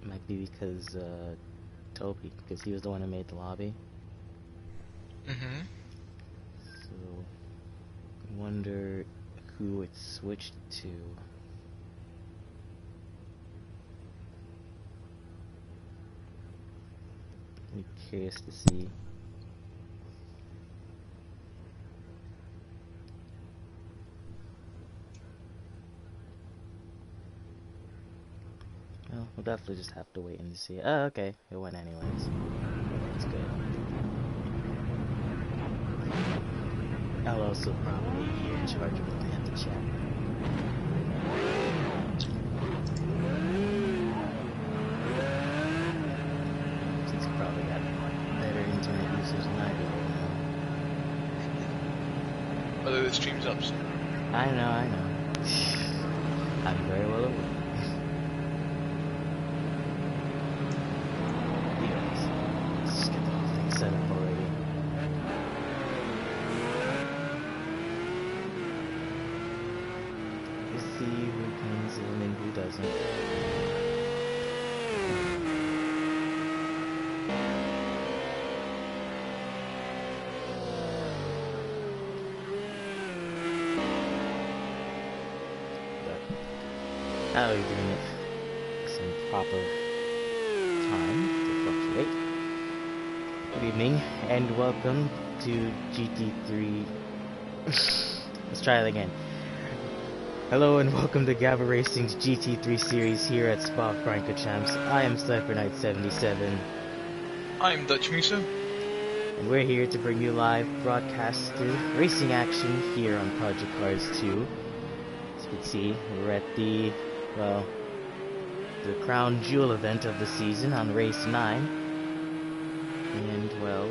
Might be because Toby, because he was the one who made the lobby. Mm-hmm. So I wonder who it switched to. I'm curious to see. Well, we'll definitely just have to wait and see. Oh, okay. It went anyways. That's good. I'll also probably be in charge of looking at the chat. He's probably got better internet usage than I do right now. Although the stream's up soon. I know. I'm very well aware. Let's just get the whole thing set up already. Let's see who comes in and who doesn't. How are you doing it? Some proper time to fluctuate. Good evening and welcome to GT3. Let's try it again. Hello and welcome to Gavra Racing's GT3 series here at Spa-Francorchamps. I am Cypher77. I'm Dutch Musa. And we're here to bring you live broadcasted racing action here on Project Cars 2. As you can see, we're at the crown jewel event of the season on race 9. And, well,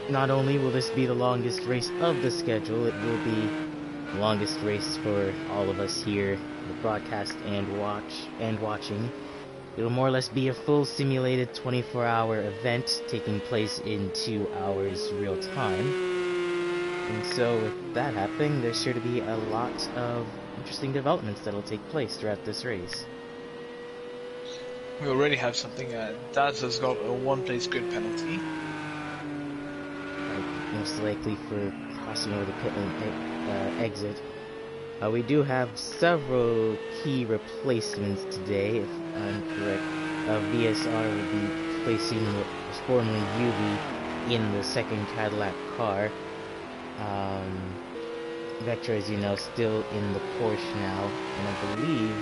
not only will this be the longest race of the schedule, it will be the longest race for all of us here, the broadcast and watching. It will more or less be a full simulated 24-hour event taking place in 2 hours real time. And so with that happening, there's sure to be a lot of interesting developments that'll take place throughout this race. We already have something. Daz has got a one-place grid penalty. Most likely for crossing over the pit lane exit. We do have several key replacements today, if I'm correct. VSR will be placing what was formerly UV in the second Cadillac car. Vectra, as you know, still in the Porsche now, and I believe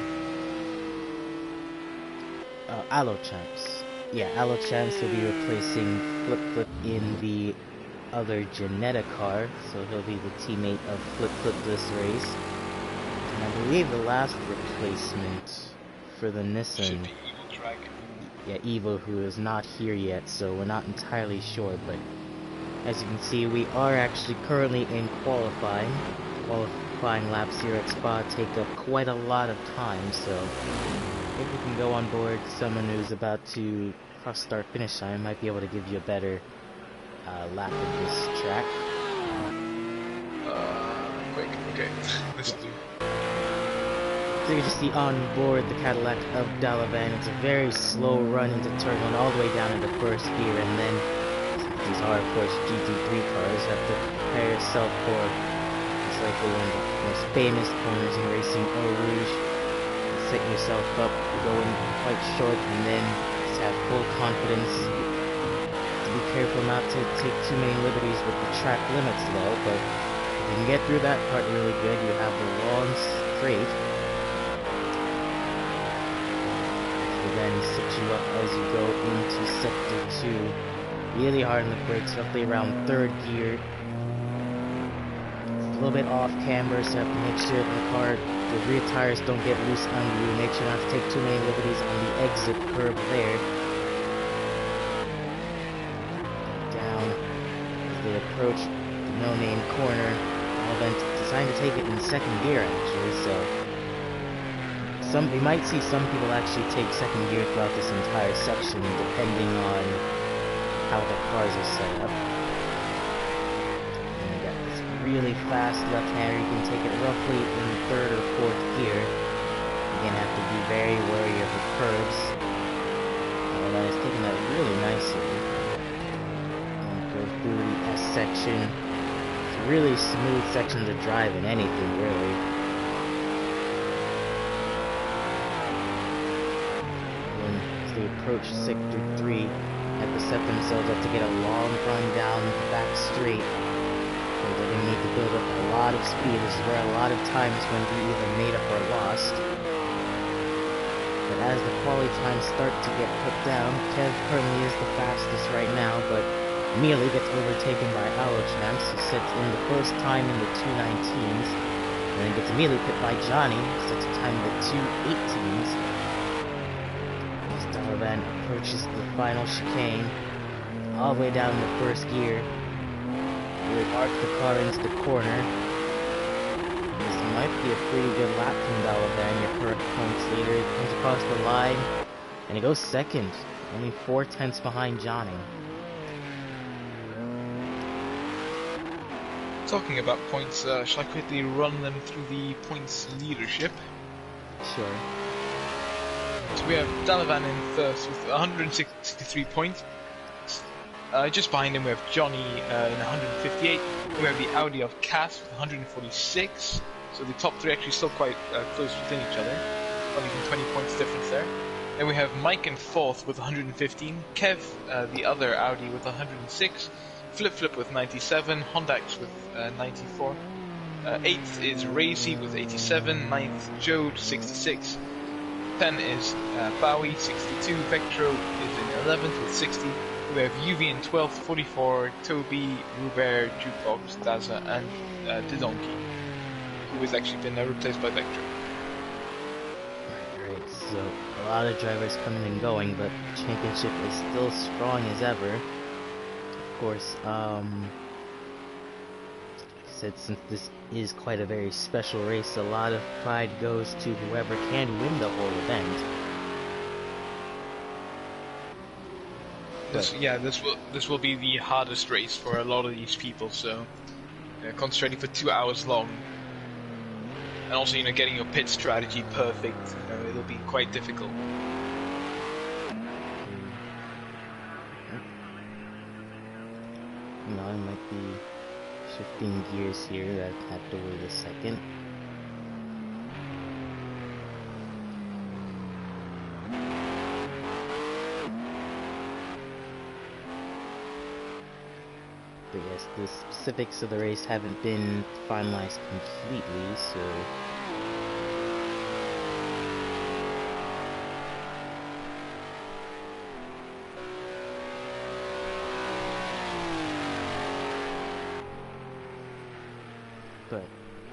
Allochamps. Yeah, Allochamps will be replacing Flip in the other Janetta car, so he'll be the teammate of Flip this race. And I believe the last replacement for the Nissan Should be Evil Track. Yeah, Evo, who is not here yet, so we're not entirely sure, but as you can see, we are actually currently in qualifying. Qualifying laps here at Spa take up quite a lot of time, so if we can go on board someone who's about to cross start finish line, might be able to give you a better lap of this track. Quick, okay. Let's do. So you just see on board the Cadillac of Dalavan. It's a very slow run into turn 1 all the way down into first gear, and then these are of course GT3 cars. Have to prepare yourself for it's likely one of the most famous corners in racing, Eau Rouge. Set yourself up, go in quite short, and then just have full confidence. To be careful not to take too many liberties with the track limits though, but if you can get through that part really good, you have the long straight. Then set you up as you go into sector 2. Really hard on the brakes, roughly around 3rd gear. It's a little bit off camber, so you have to make sure the car, the rear tires don't get loose under you. Make sure not to take too many liberties on the exit curve there. Down as they approach the no-name corner. Well, then deciding to take it in 2nd gear actually, so we might see some people actually take 2nd gear throughout this entire section, depending on how the cars are set up. And you got this really fast left-hander. You can take it roughly in 3rd or 4th gear. You're gonna have to be very wary of the curves. section. It's a really smooth section to drive in anything, really. And as they approach Sector 3, they have to set themselves up to get a long run down the back straight. So they're going to need to build up a lot of speed. This is where a lot of times when we either made up or lost. But as the quality times start to get put down, Kev currently is the fastest right now, but immediately gets overtaken by Champs, who sets in the first time in the 2:19s, and then gets immediately put by Johnny, who sets a time in the 2:18s. As Dalavan approaches the final chicane, all the way down in the first gear, we arc the car into the corner. This might be a pretty good lap from Dalavan, your current points leader. He comes across the line, and he goes second, only 4/10 behind Johnny. Talking about points, shall I quickly run them through the points leadership? Sure. So we have Dalavan in first with 163 points. Just behind him we have Johnny in 158. We have the Audi of Cass with 146. So the top three actually still quite close within each other. Not even 20 points difference there. Then we have Mike in fourth with 115. Kev, the other Audi, with 106. Flip with 97. Hondax with 94. 8th is Racy with 87. 9th, Joe, 66. 10 is Bowie, 62. Vectro is in 11th with 60. We have UV in 12th, 44. Toby, Robert, Jukebox, Daza, and Didonkey, who has actually been replaced by Vectro. Right, so a lot of drivers coming and going, but the championship is still strong as ever. Of course, like I said, since this is quite a very special race, a lot of pride goes to whoever can win the whole event. This will be the hardest race for a lot of these people. So concentrating for 2 hours long, and also getting your pit strategy perfect. It'll be quite difficult. I might be shifting gears here. I have to wait a second. But yes, the specifics of the race haven't been finalized completely, so... But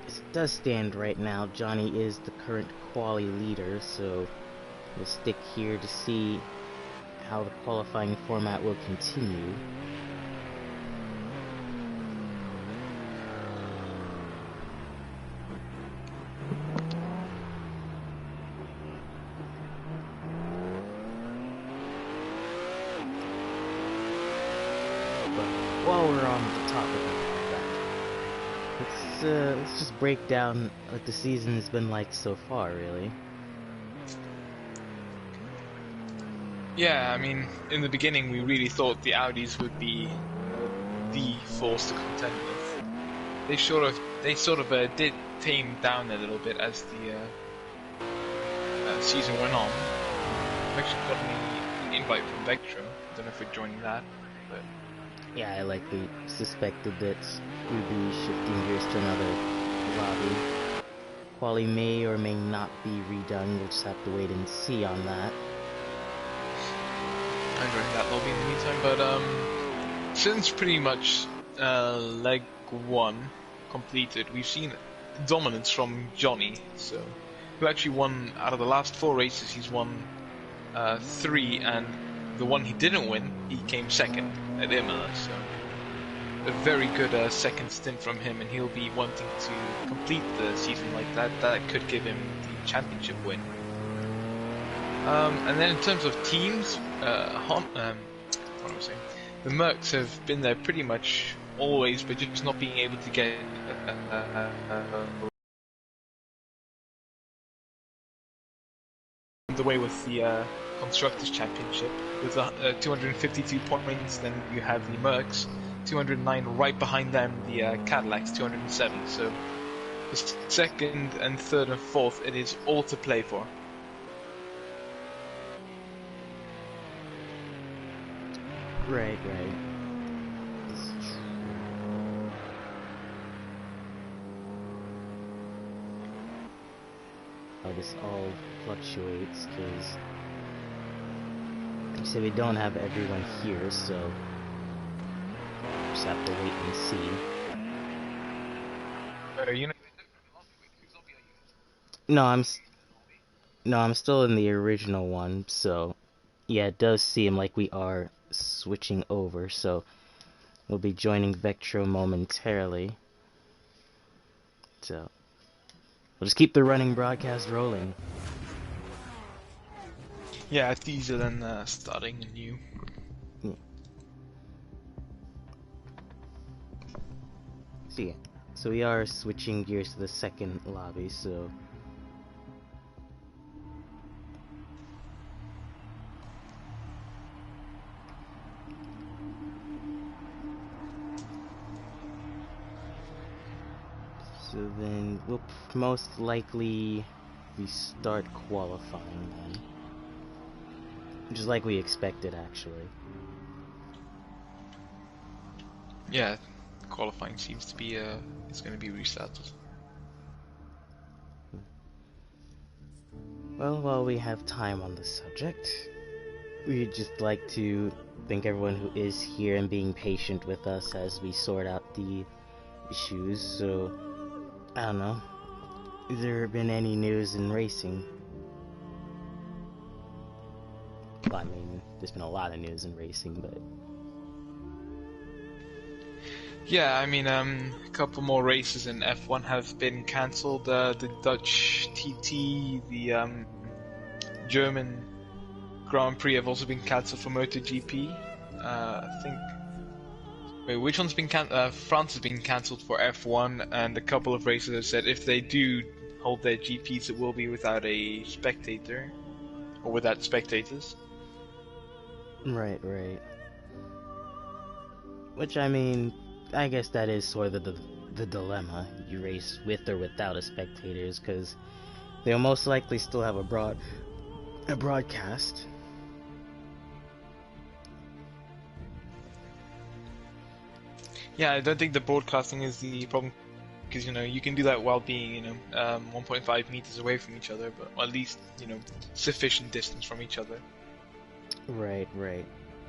as it does stand right now, Johnny is the current quali leader, so we'll stick here to see how the qualifying format will continue. While we're on the topic of that, let's just break down what the season has been like so far, really. Yeah, I mean, in the beginning we really thought the Audis would be the force to contend with. They sort of did tame down a little bit as the season went on. I've actually got an invite from Vectro. I don't know if we're joining that, but... Yeah, I likely suspected that we'd be shifting gears to another lobby. Quali may or may not be redone, we'll just have to wait and see on that. I'm joining that lobby in the meantime, but since pretty much leg 1 completed, we've seen dominance from Johnny, so who actually won out of the last 4 races. He's won 3, and the one he didn't win, he came second at Imola, so a very good second stint from him, and he'll be wanting to complete the season like that. That could give him the championship win. And then in terms of teams, what am I saying? The Mercs have been there pretty much always, but just not being able to get the way with the Constructors Championship with 252 points. Then you have the Mercs 209. Right behind them, the Cadillac's 207. So the second and third and fourth, it is all to play for. Right. How this all fluctuates, because you said we don't have everyone here, so just have to wait and see. You know, No, I'm still in the original one, so yeah, it does seem like we are switching over, so we'll be joining Vectro momentarily. So we'll just keep the running broadcast rolling. yeah, it's easier than starting a new. Yeah. So yeah, so we are switching gears to the second lobby, so then we'll most likely restart qualifying then. Just like we expected, actually. Yeah, qualifying seems to be it's going to be restarted. Well, while we have time on the subject, we'd just like to thank everyone who is here and being patient with us as we sort out the issues. So, I don't know. Has there been any news in racing? Well, I mean, there's been a lot of news in racing, but Yeah, I mean, a couple more races in F1 have been cancelled. The Dutch TT, the German Grand Prix have also been cancelled for MotoGP. I think. Wait, which one's been cancelled? France has been cancelled for F1, and a couple of races have said if they do hold their GPs, it will be without a spectator, or without spectators. right. Which, I mean, I guess that is sort of the dilemma. You race with or without a spectators, because they'll most likely still have a broadcast. Yeah, I don't think the broadcasting is the problem, because you can do that while being 1.5 meters away from each other, but at least sufficient distance from each other. Right.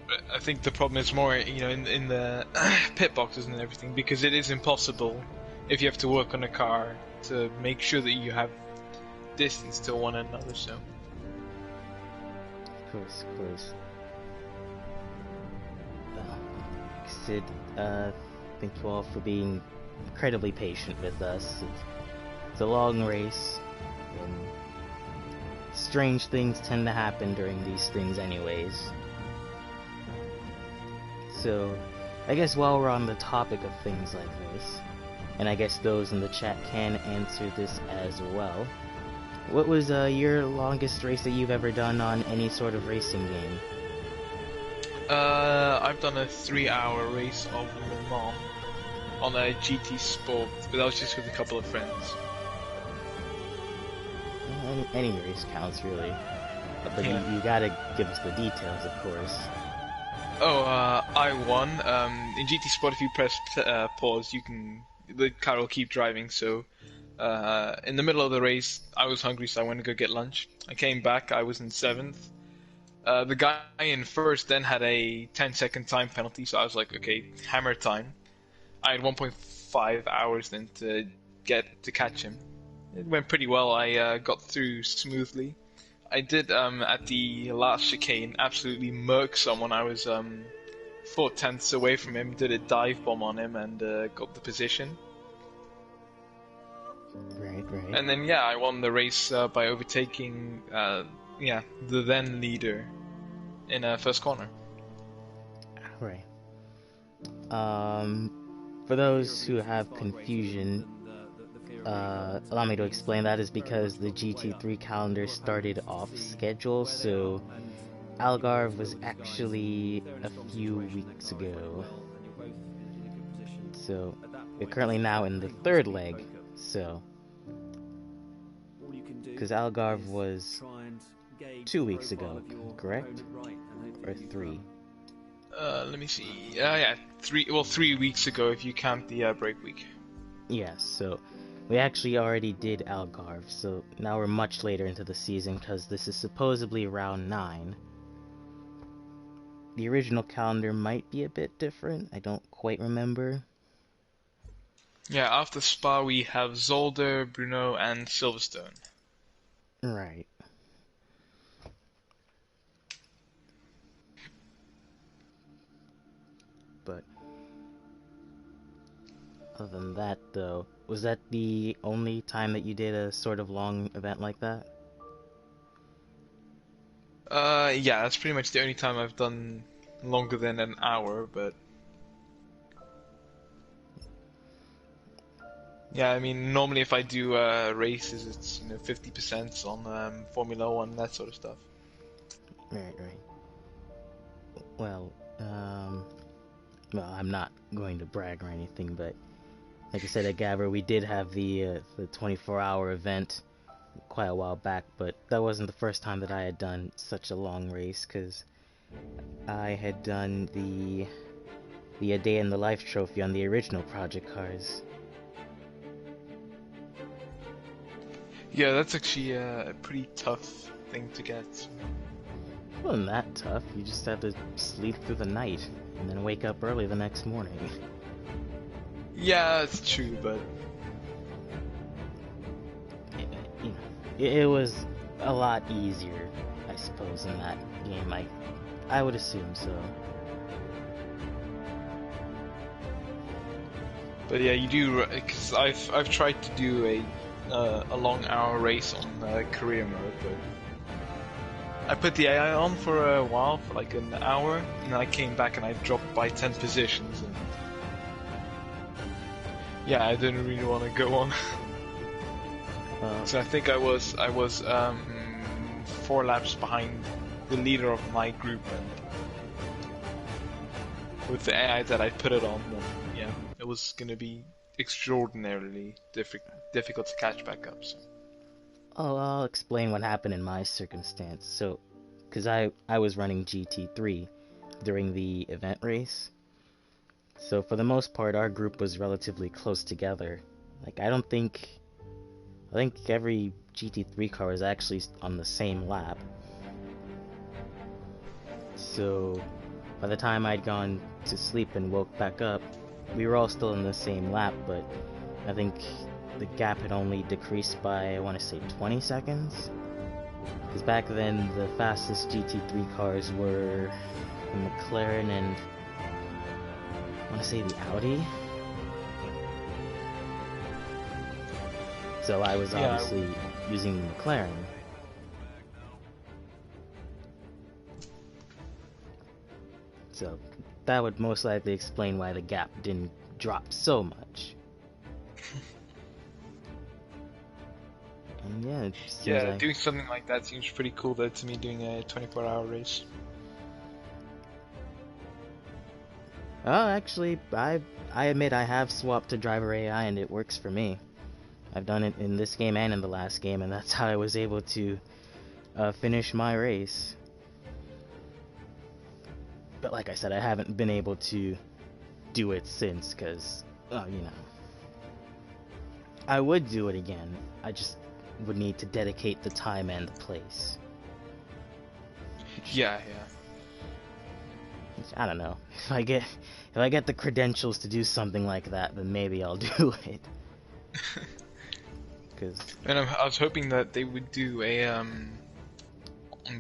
But I think the problem is more in the pit boxes and everything, because it is impossible if you have to work on a car to make sure that you have distance to one another. So Of course. Sid, thank you all for being incredibly patient with us. It's a long race, and strange things tend to happen during these things anyways. So, I guess while we're on the topic of things like this, and I guess those in the chat can answer this as well, what was your longest race that you've ever done on any sort of racing game? I've done a 3-hour race of Le Mans on a GT Sport, but that was just with a couple of friends. Any race counts, really. But Yeah. you gotta give us the details, of course. Oh, I won. In GT Sport, if you press pause, the car will keep driving. So, in the middle of the race, I was hungry, so I went to go get lunch. I came back, I was in 7th. The guy in first then had a 10-second time penalty, so I was like, okay, hammer time. I had 1.5 hours then to catch him. It went pretty well. I got through smoothly. I did at the last chicane absolutely murk someone. I was 4/10ths away from him, did a dive bomb on him, and got the position. Right. And then I won the race by overtaking the then leader in first corner. Right. For those who have confusion, allow me to explain. That is because the GT3 calendar started off schedule, so Algarve was actually a few weeks ago. So we're currently now in the third leg. So because Algarve was 2 weeks ago, correct? Or 3? Let me see. Yeah, 3. Well, 3 weeks ago if you count the break week. Yes. So we actually already did Algarve. So now we're much later into the season because this is supposedly round 9. The original calendar might be a bit different. I don't quite remember. Yeah, after Spa we have Zolder, Brno, and Silverstone. Right. But other than that, though, was that the only time that you did a sort of long event like that? Yeah, that's pretty much the only time I've done longer than an hour, but yeah, I mean, normally if I do races, it's 50% on Formula One, that sort of stuff. Right, right. Well, well, I'm not going to brag or anything, but like I said at Gavra, we did have the 24-hour event quite a while back, but that wasn't the first time that I had done such a long race, because I had done the A Day in the Life trophy on the original Project cars. Yeah, that's actually a pretty tough thing to get. It wasn't that tough. You just had to sleep through the night and then wake up early the next morning. Yeah, it's true, but It was a lot easier, I suppose, in that game. I would assume so. But yeah, you do, because I've tried to do a long hour race on career mode, but I put the AI on for a while, for like an hour, and then I came back and I dropped by 10 positions, and yeah, I didn't really want to go on. So I think I was 4 laps behind the leader of my group, and with the AI that I put it on, then, yeah, it was gonna be extraordinarily difficult to catch back up. So. Oh, I'll explain what happened in my circumstance. So, because I was running GT3 during the event race, so for the most part our group was relatively close together. Like I think every GT3 car was actually on the same lap. So by the time I'd gone to sleep and woke back up, we were all still in the same lap, but I think the gap had only decreased by, I want to say, 20 seconds. Because back then, the fastest GT3 cars were the McLaren and, I want to say, the Audi. So I was obviously using the McLaren. So that would most likely explain why the gap didn't drop so much. And yeah, it seems like... doing something like that seems pretty cool though to me, doing a 24-hour race. Oh, actually, I admit I have swapped to driver AI and it works for me. I've done it in this game and in the last game, and that's how I was able to finish my race. But like I said, I haven't been able to do it since, because, I would do it again. I just would need to dedicate the time and the place. Yeah. Which, I don't know. If I get the credentials to do something like that, then maybe I'll do it. And I was hoping that they would do a on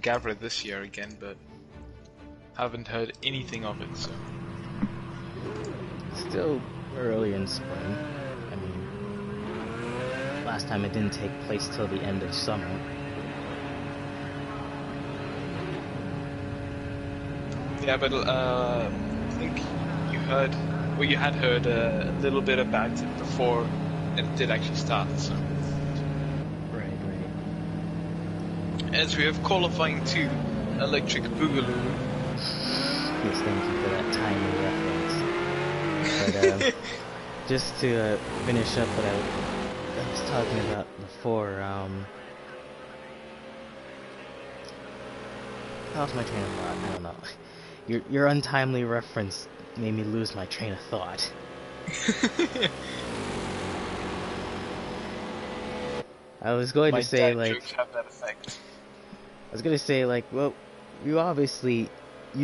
Gavra this year again, but haven't heard anything of it. So still early in spring. I mean, last time it didn't take place till the end of summer. Yeah, but I think you had heard a little bit about it before it did actually start. So. Right. As we have qualifying 2, Electric Boogaloo. Yes, thank you for that timely reference. But, just to finish up what I was talking about before, lost my train of thought. I don't know. Your untimely reference made me lose my train of thought. I was going to say, like, jokes have that effect. I was gonna say, like, well, you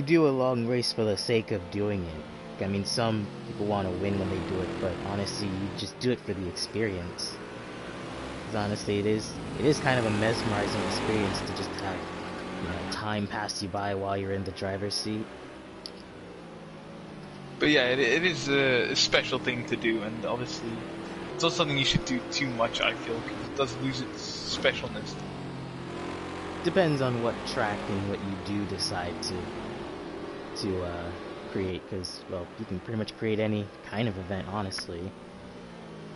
do a long race for the sake of doing it. I mean, some people want to win when they do it, but honestly, you just do it for the experience. Because honestly, it is kind of a mesmerizing experience to just have, time pass you by while you're in the driver's seat. But yeah, it is a special thing to do, and obviously, it's not something you should do too much, I feel, because it does lose its specialness. Depends on what track and what you do decide to create, because, well, you can pretty much create any kind of event, honestly.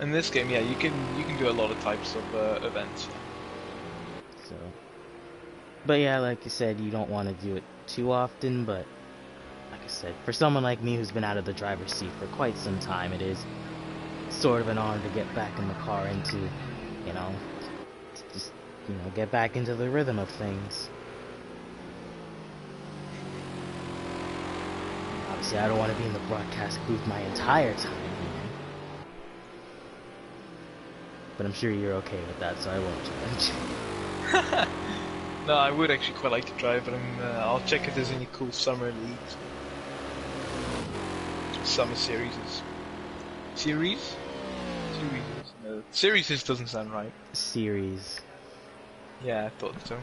In this game, yeah, you can do a lot of types of events. So, but yeah, like you said, you don't want to do it too often, but like I said, for someone like me who's been out of the driver's seat for quite some time, it is sort of an honor to get back in the car and to, just, get back into the rhythm of things. Obviously, I don't want to be in the broadcast booth my entire time, but I'm sure you're okay with that, so I won't judge. No, I would actually quite like to drive, but I'll check if there's any cool summer leagues. Summer series. Series? No. Series doesn't sound right. Series. Yeah, I thought so.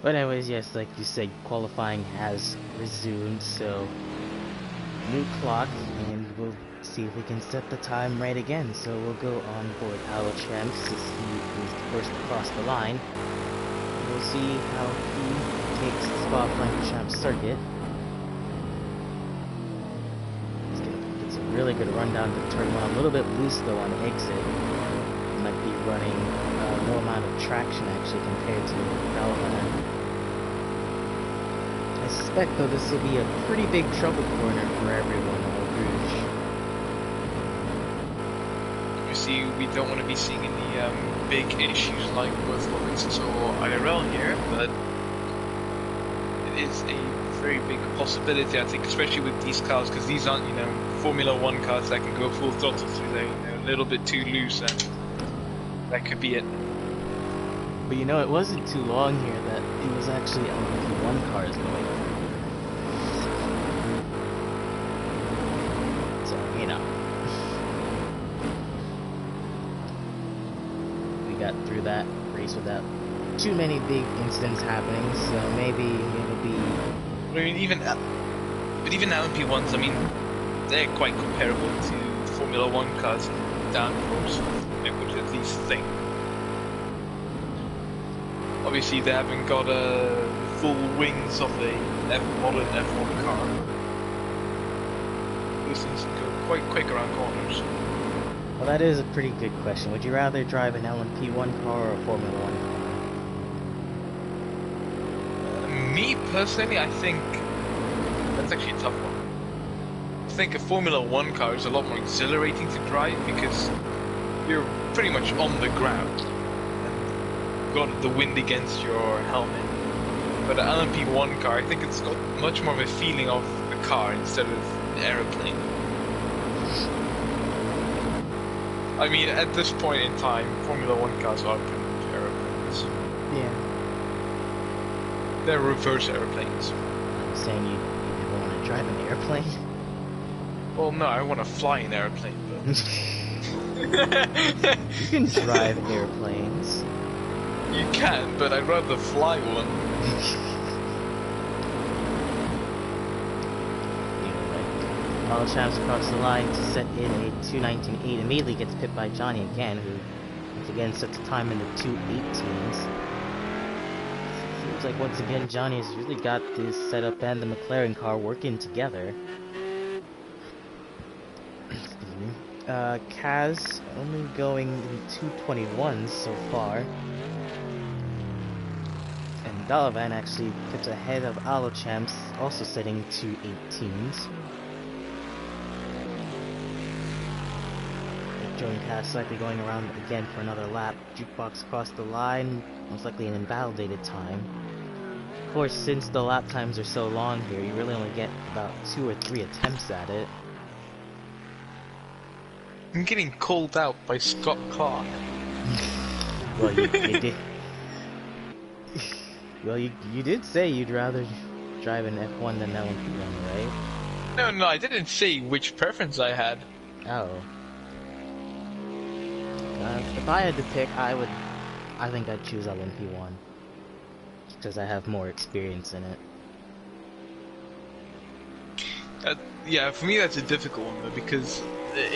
But anyways, yes, like you said, qualifying has resumed, so new clock, and we'll see if we can set the time right again. So we'll go on board our champs to see who's first across the line. We'll see how he takes the Spa-Francorchamps circuit. He's gonna get some really good run down to turn one. A little bit loose though on exit. Might be running no amount of traction actually compared to Galvan. I suspect though this will be a pretty big trouble corner for everyone in Rouge. You see, we don't want to be seeing any big issues like with what we saw IRL here, but it is a very big possibility, I think, especially with these cars, because these aren't, Formula 1 cars that can go full throttle through there, a little bit too loose, and that could be it. But it wasn't too long here that it was actually LMP1 cars going. So, we got through that race without too many big incidents happening, so maybe it'll be... I mean, even LMP1s, I mean, they're quite comparable to Formula 1 cars in downforce, I would at least think. Obviously, they haven't got full wings of a modern F1 car. Those things can go quite quick around corners. Well, that is a pretty good question. Would you rather drive an LMP1 car or a Formula 1 car? Me, personally, I think that's actually a tough one. I think a Formula 1 car is a lot more exhilarating to drive because you're pretty much on the ground. Got the wind against your helmet. But an LMP1 car, I think it's got much more of a feeling of a car instead of an aeroplane. I mean, at this point in time, Formula 1 cars are pretty much aeroplanes. Yeah. They're reverse aeroplanes. I'm saying you never want to drive an airplane? Well, no, I want to fly an airplane, but... You can drive airplanes. You can, but I'd rather fly one. Anyway, all champs across the line to set in a 2:19.8. Immediately gets pipped by Johnny again, who once again sets a time in the 2:18s. Seems like once again Johnny has really got this setup and the McLaren car working together. Excuse me. Kaz only going in 2:21s so far. And Dalavan actually gets ahead of Alochamps, also setting 2:18s. Joe and Cass likely going around again for another lap. Jukebox crossed the line, most likely an invalidated time. Of course, since the lap times are so long here, you really only get about 2 or 3 attempts at it. I'm getting called out by Scott Clark. Well, you did. Well, you did say you'd rather drive an F1 than LMP1, right? No, I didn't say which preference I had. Oh. If I had to pick, I think I'd choose LMP1. Because I have more experience in it. Yeah, for me that's a difficult one though, because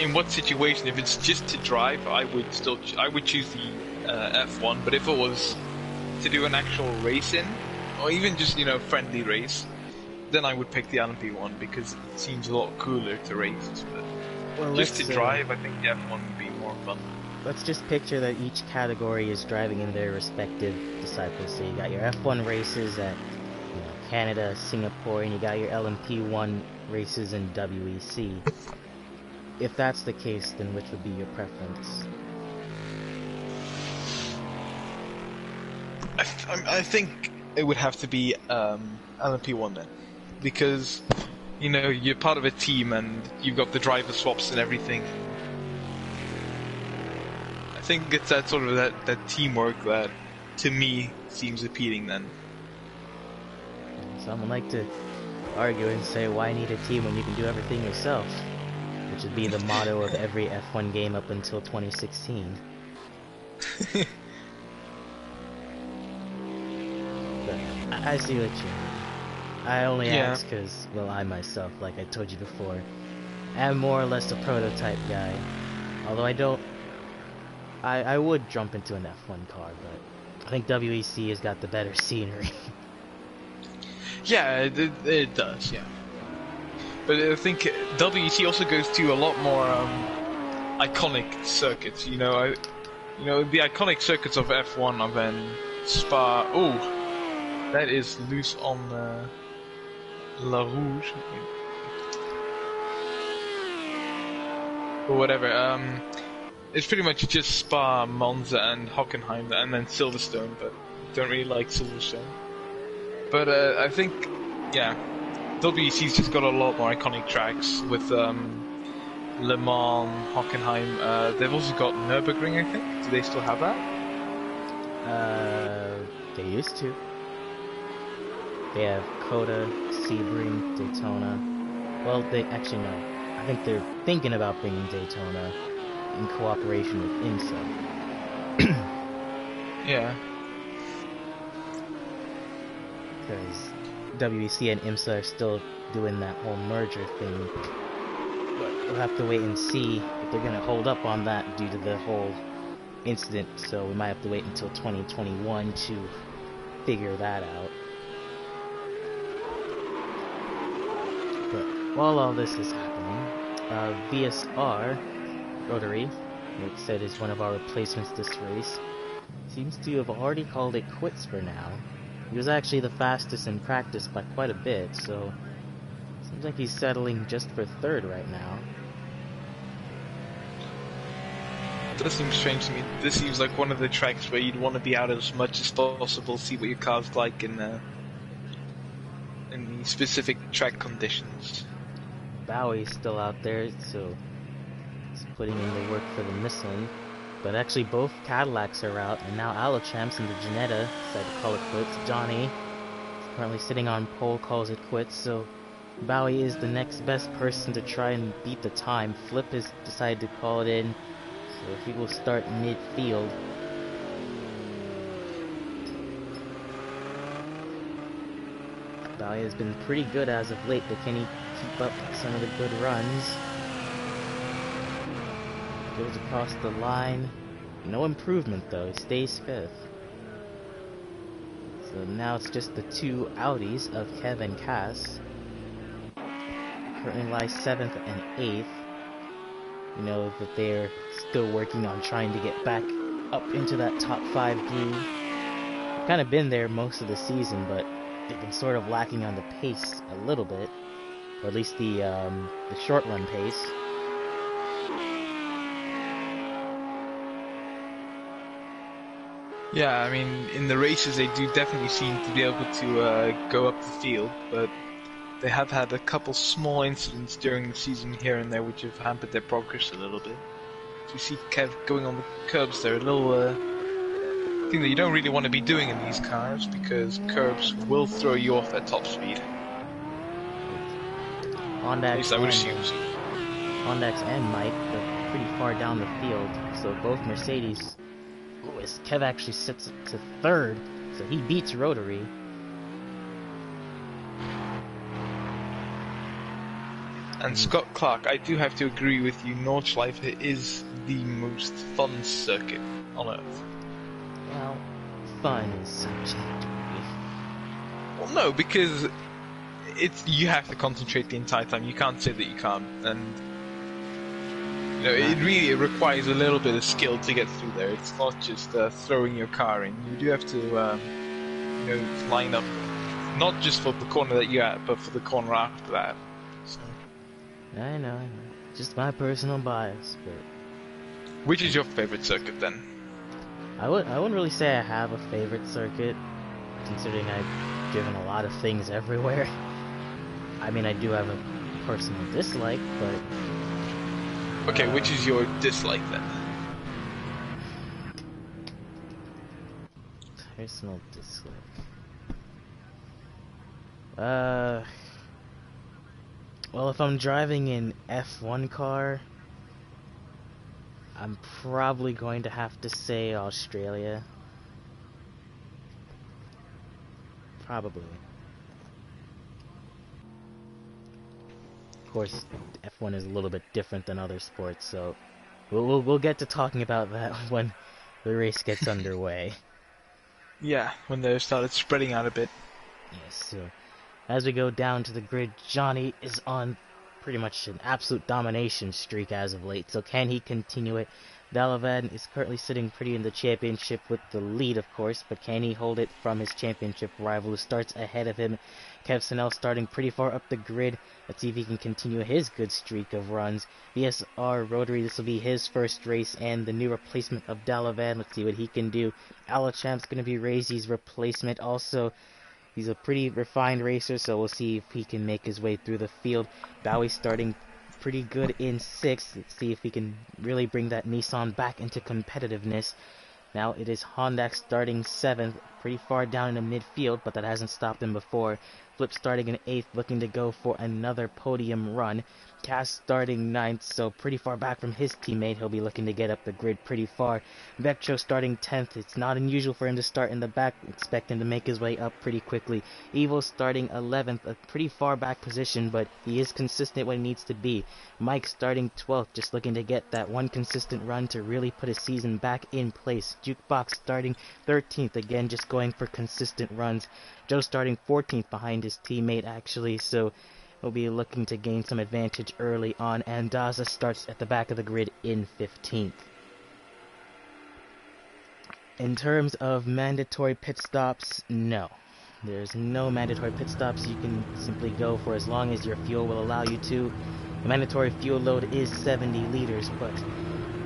in what situation, if it's just to drive, I would choose the F1, but if it was to do an actual race in, or even just, friendly race, then I would pick the LMP1 because it seems a lot cooler to race. But well, just to drive, I think the F1 would be more fun. Let's just picture that each category is driving in their respective disciples. So you got your F1 races at Canada, Singapore, and you got your LMP1 races in WEC. If that's the case, then which would be your preference? I think it would have to be LMP1 then, because you're part of a team and you've got the driver swaps and everything. I think it's that sort of that teamwork that to me seems appealing then. Some would like to argue and say, why need a team when you can do everything yourself? Which would be the motto of every F1 game up until 2016. But I see what you mean. I only ask because, well, I myself, like I told you before, am more or less a prototype guy. Although I would jump into an F1 car, but I think WEC has got the better scenery. Yeah, it does, yeah. But I think WEC also goes to a lot more iconic circuits. The iconic circuits of F1 are then Spa. Oh, that is loose on La Rouge. Or whatever. It's pretty much just Spa, Monza, and Hockenheim, and then Silverstone. But don't really like Silverstone. But I think, yeah, WEC's just got a lot more iconic tracks with Le Mans, Hockenheim. They've also got Nürburgring, I think. Do they still have that? They used to. They have Coda, Sebring, Daytona. Well, they actually no. I think they're thinking about bringing Daytona in cooperation with IMSA. Yeah. Because WEC and IMSA are still doing that whole merger thing. But we'll have to wait and see if they're going to hold up on that due to the whole incident. So we might have to wait until 2021 to figure that out. But while all this is happening, VSR, Rotary, which said is one of our replacements this race, seems to have already called it quits for now. He was actually the fastest in practice by quite a bit, so seems like he's settling just for third right now. It does seem strange to me. This seems like one of the tracks where you'd want to be out as much as possible, see what your car's like in the specific track conditions. Bowie's still out there, so he's putting in the work for the Michelin. But actually both Cadillacs are out, and now Alochamps and the Ginetta decided to call it quits. Johnny, currently sitting on pole, calls it quits, so Bowie is the next best person to try and beat the time. Flip has decided to call it in, so he will start midfield. Bowie has been pretty good as of late, but can he keep up some of the good runs? Goes across the line. No improvement though, he stays fifth. So now it's just the two Audis of Kev and Cass. Currently lie 7th and 8th. You know that they're still working on trying to get back up into that top 5 groove. They've kind of been there most of the season, but they've been sort of lacking on the pace a little bit. Or at least the short run pace. Yeah, I mean, in the races they do definitely seem to be able to go up the field, but they have had a couple small incidents during the season here and there which have hampered their progress a little bit. So you see Kev going on the curbs there, a little thing that you don't really want to be doing in these cars because curbs will throw you off at top speed. At least I would assume so. Hondax and Mike are pretty far down the field, so both Mercedes. Ooh, as Kev actually sits to third, so he beats Rotary. And Scott Clark, I do have to agree with you, Nordschleife is the most fun circuit on Earth. Well, fun is subjective. Well, no, because you have to concentrate the entire time. You can't say that you can't, and it really requires a little bit of skill to get through there. It's not just throwing your car in. You do have to, line up, not just for the corner that you're at, but for the corner after that. So. I know. Just my personal bias, but... Which is your favorite circuit, then? I wouldn't really say I have a favorite circuit, considering I've driven a lot of things everywhere. I mean, I do have a personal dislike, but... Okay, which is your dislike, then? Personal dislike. Well, if I'm driving an F1 car, I'm probably going to have to say Australia. Probably. Of course, F1 is a little bit different than other sports, so we'll get to talking about that when the race gets underway. Yeah, when they started spreading out a bit. Yes, so as we go down to the grid, Johnny is on pretty much an absolute domination streak as of late, so can he continue it? Dalavan is currently sitting pretty in the championship with the lead, of course, but can he hold it from his championship rival who starts ahead of him? Kev Sinel starting pretty far up the grid. Let's see if he can continue his good streak of runs. VSR Rotary, this will be his first race and the new replacement of Dalavan. Let's see what he can do. Alachamp's going to be Razy's replacement. Also, he's a pretty refined racer, so we'll see if he can make his way through the field. Bowie starting pretty good in 6th. Let's see if he can really bring that Nissan back into competitiveness. Now it is Honda starting 7th, pretty far down in the midfield, but that hasn't stopped him before. Flip starting in 8th, looking to go for another podium run. Cass starting 9th, so pretty far back from his teammate. He'll be looking to get up the grid pretty far. Vectro starting 10th. It's not unusual for him to start in the back. Expect him to make his way up pretty quickly. Evo starting 11th, a pretty far back position, but he is consistent when he needs to be. Mike starting 12th, just looking to get that one consistent run to really put his season back in place. Jukebox starting 13th, again just going for consistent runs. Joe starting 14th behind his teammate actually, so he'll be looking to gain some advantage early on, and Daza starts at the back of the grid in 15th. In terms of mandatory pit stops, no. There's no mandatory pit stops. You can simply go for as long as your fuel will allow you to. The mandatory fuel load is 70 liters, but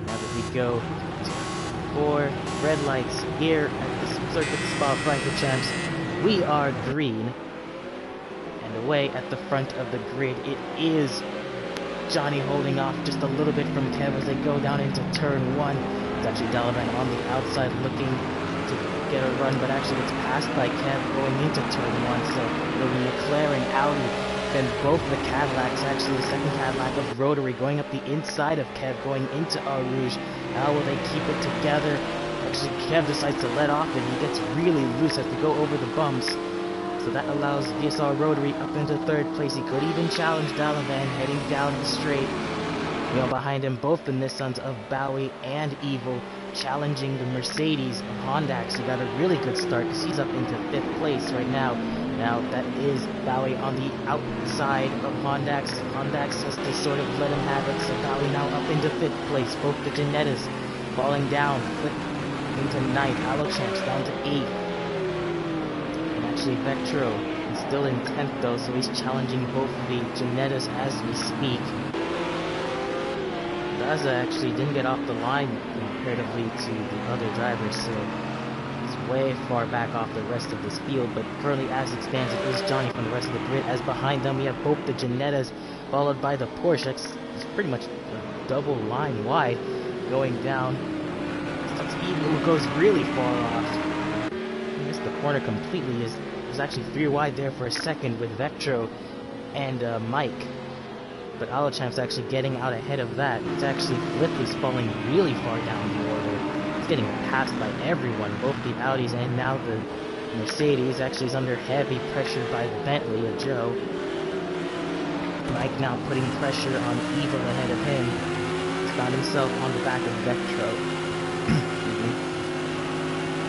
now that we go for red lights here at the Circuit Spa-Francorchamps, we are green. And away at the front of the grid, it is Johnny holding off just a little bit from Kev as they go down into turn 1. It's actually Dalavan on the outside looking to get a run, but actually gets passed by Kev going into turn 1. So it'll be McLaren, Audi, then both the Cadillacs, actually the second Cadillac of Rotary going up the inside of Kev going into Eau Rouge. How will they keep it together? Actually, Kev decides to let off and he gets really loose as they go over the bumps. So that allows VSR Rotary up into 3rd place. He could even challenge Dalavan heading down the straight. Behind him, both the Nissans of Bowie and Evil challenging the Mercedes of Hondax, who got a really good start because he's up into 5th place right now. Now that is Bowie on the outside of Hondax. Hondax has to sort of let him have it, so Bowie now up into 5th place. Both the Janettas falling down, Flip into 9th, Alochamps down to 8th. And actually Vectro is still in 10th though, so he's challenging both the Janettas as we speak. Daza actually didn't get off the line comparatively to the other drivers, so way far back off the rest of this field, but currently as it stands, it is Johnny from the rest of the grid, as behind them we have both the Ginettas, followed by the Porsche. It's pretty much a double line wide going down. Evil goes really far off. He missed the corner completely. It was actually 3 wide there for a second with Vectro and Mike. But Alachamp's actually getting out ahead of that. It's actually Flippy's falling really far down the order. He's getting passed by everyone, both the Audis and now the Mercedes. Actually is under heavy pressure by the Bentley of Joe. Mike now putting pressure on Evil ahead of him. He's found himself on the back of Vectro.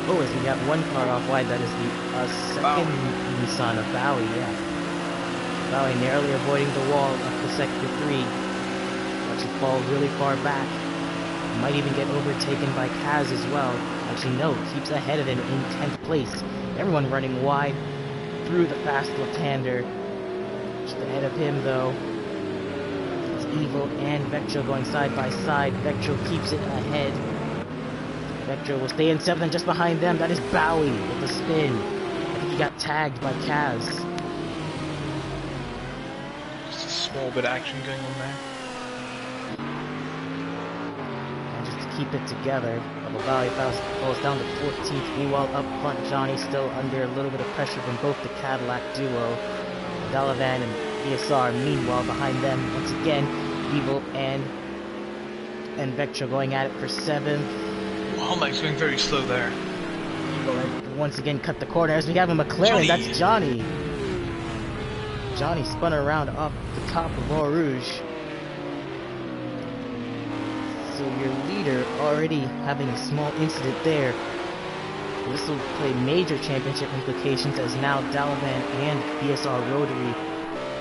Oh, as we got one car off wide, that is the second Nissan of Bowie, yeah. Bowie narrowly avoiding the wall up to sector 3. Actually fall really far back. Might even get overtaken by Kaz as well. Actually, no, keeps ahead of him in 10th place. Everyone running wide through the fast left-hander. Just ahead of him, though, it's Evil and Vectro going side by side. Vectro keeps it ahead. Vectro will stay in 7th, and just behind them, that is Bowie with the spin. I think he got tagged by Kaz. Just a small bit of action going on there. And just to keep it together, Bowie falls down to 14th. Meanwhile, up front, Johnny still under a little bit of pressure from both the Cadillac duo. Dalavan and VSR, meanwhile, behind them, once again, Evil and Vectro going at it for 7th. Wow, Mike's going very slow there. Evil once again cut the corner as we have a McLaren. That's Johnny. Johnny spun around up the top of Eau Rouge. So your leader already having a small incident there. This will play major championship implications as now Dalavan and BSR Rotary.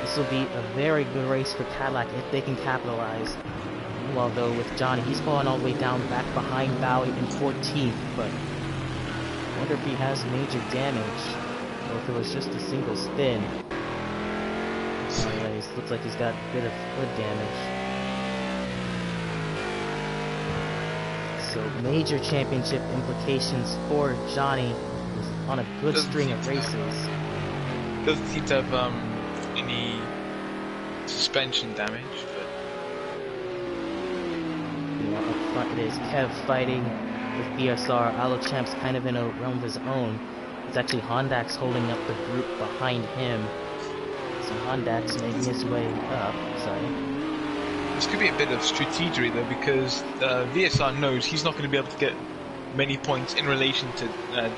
This will be a very good race for Cadillac if they can capitalize. Meanwhile, though, with Johnny, he's fallen all the way down back behind Bowie in 14th, but I wonder if he has major damage, or if it was just a single spin. Anyways, looks like he's got a bit of foot damage. So, major championship implications for Johnny on a good string of races. Doesn't seem to have any suspension damage, but up front it is Kev fighting with BSR. Alachamp's kind of in a realm of his own. It's actually Hondax holding up the group behind him. So Hondax making his way up. Sorry. This could be a bit of strategery though, because VSR knows he's not going to be able to get many points in relation to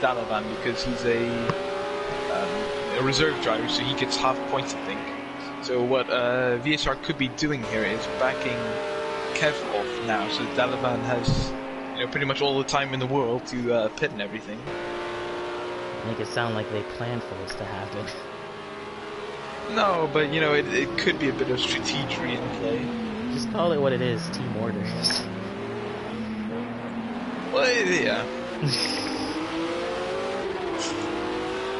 Dalavan because he's a reserve driver, so he gets half points, I think. So what VSR could be doing here is backing Kev off now, so Dalavan has pretty much all the time in the world to pit and everything. Make it sound like they planned for this to happen. No, but it could be a bit of strategery in play. Just call it what it is, team orders. Well, yeah.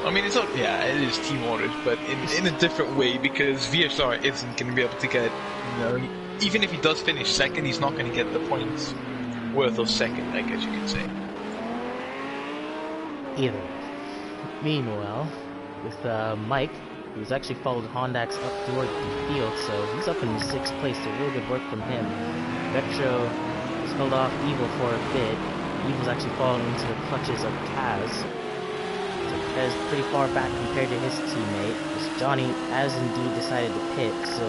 I mean, it's not, yeah, it is team orders, but in a different way, because VSR isn't going to be able to get, even if he does finish second, he's not going to get the points worth of second, I guess you could say. Either. Meanwhile, with Mike, who's actually followed Hondax up toward the field, so he's up in 6th place, so really good work from him. Vectro has held off Evil for a bit. Evil's actually fallen into the clutches of Kaz. So Kaz pretty far back compared to his teammate. Because Johnny has indeed decided to pit, so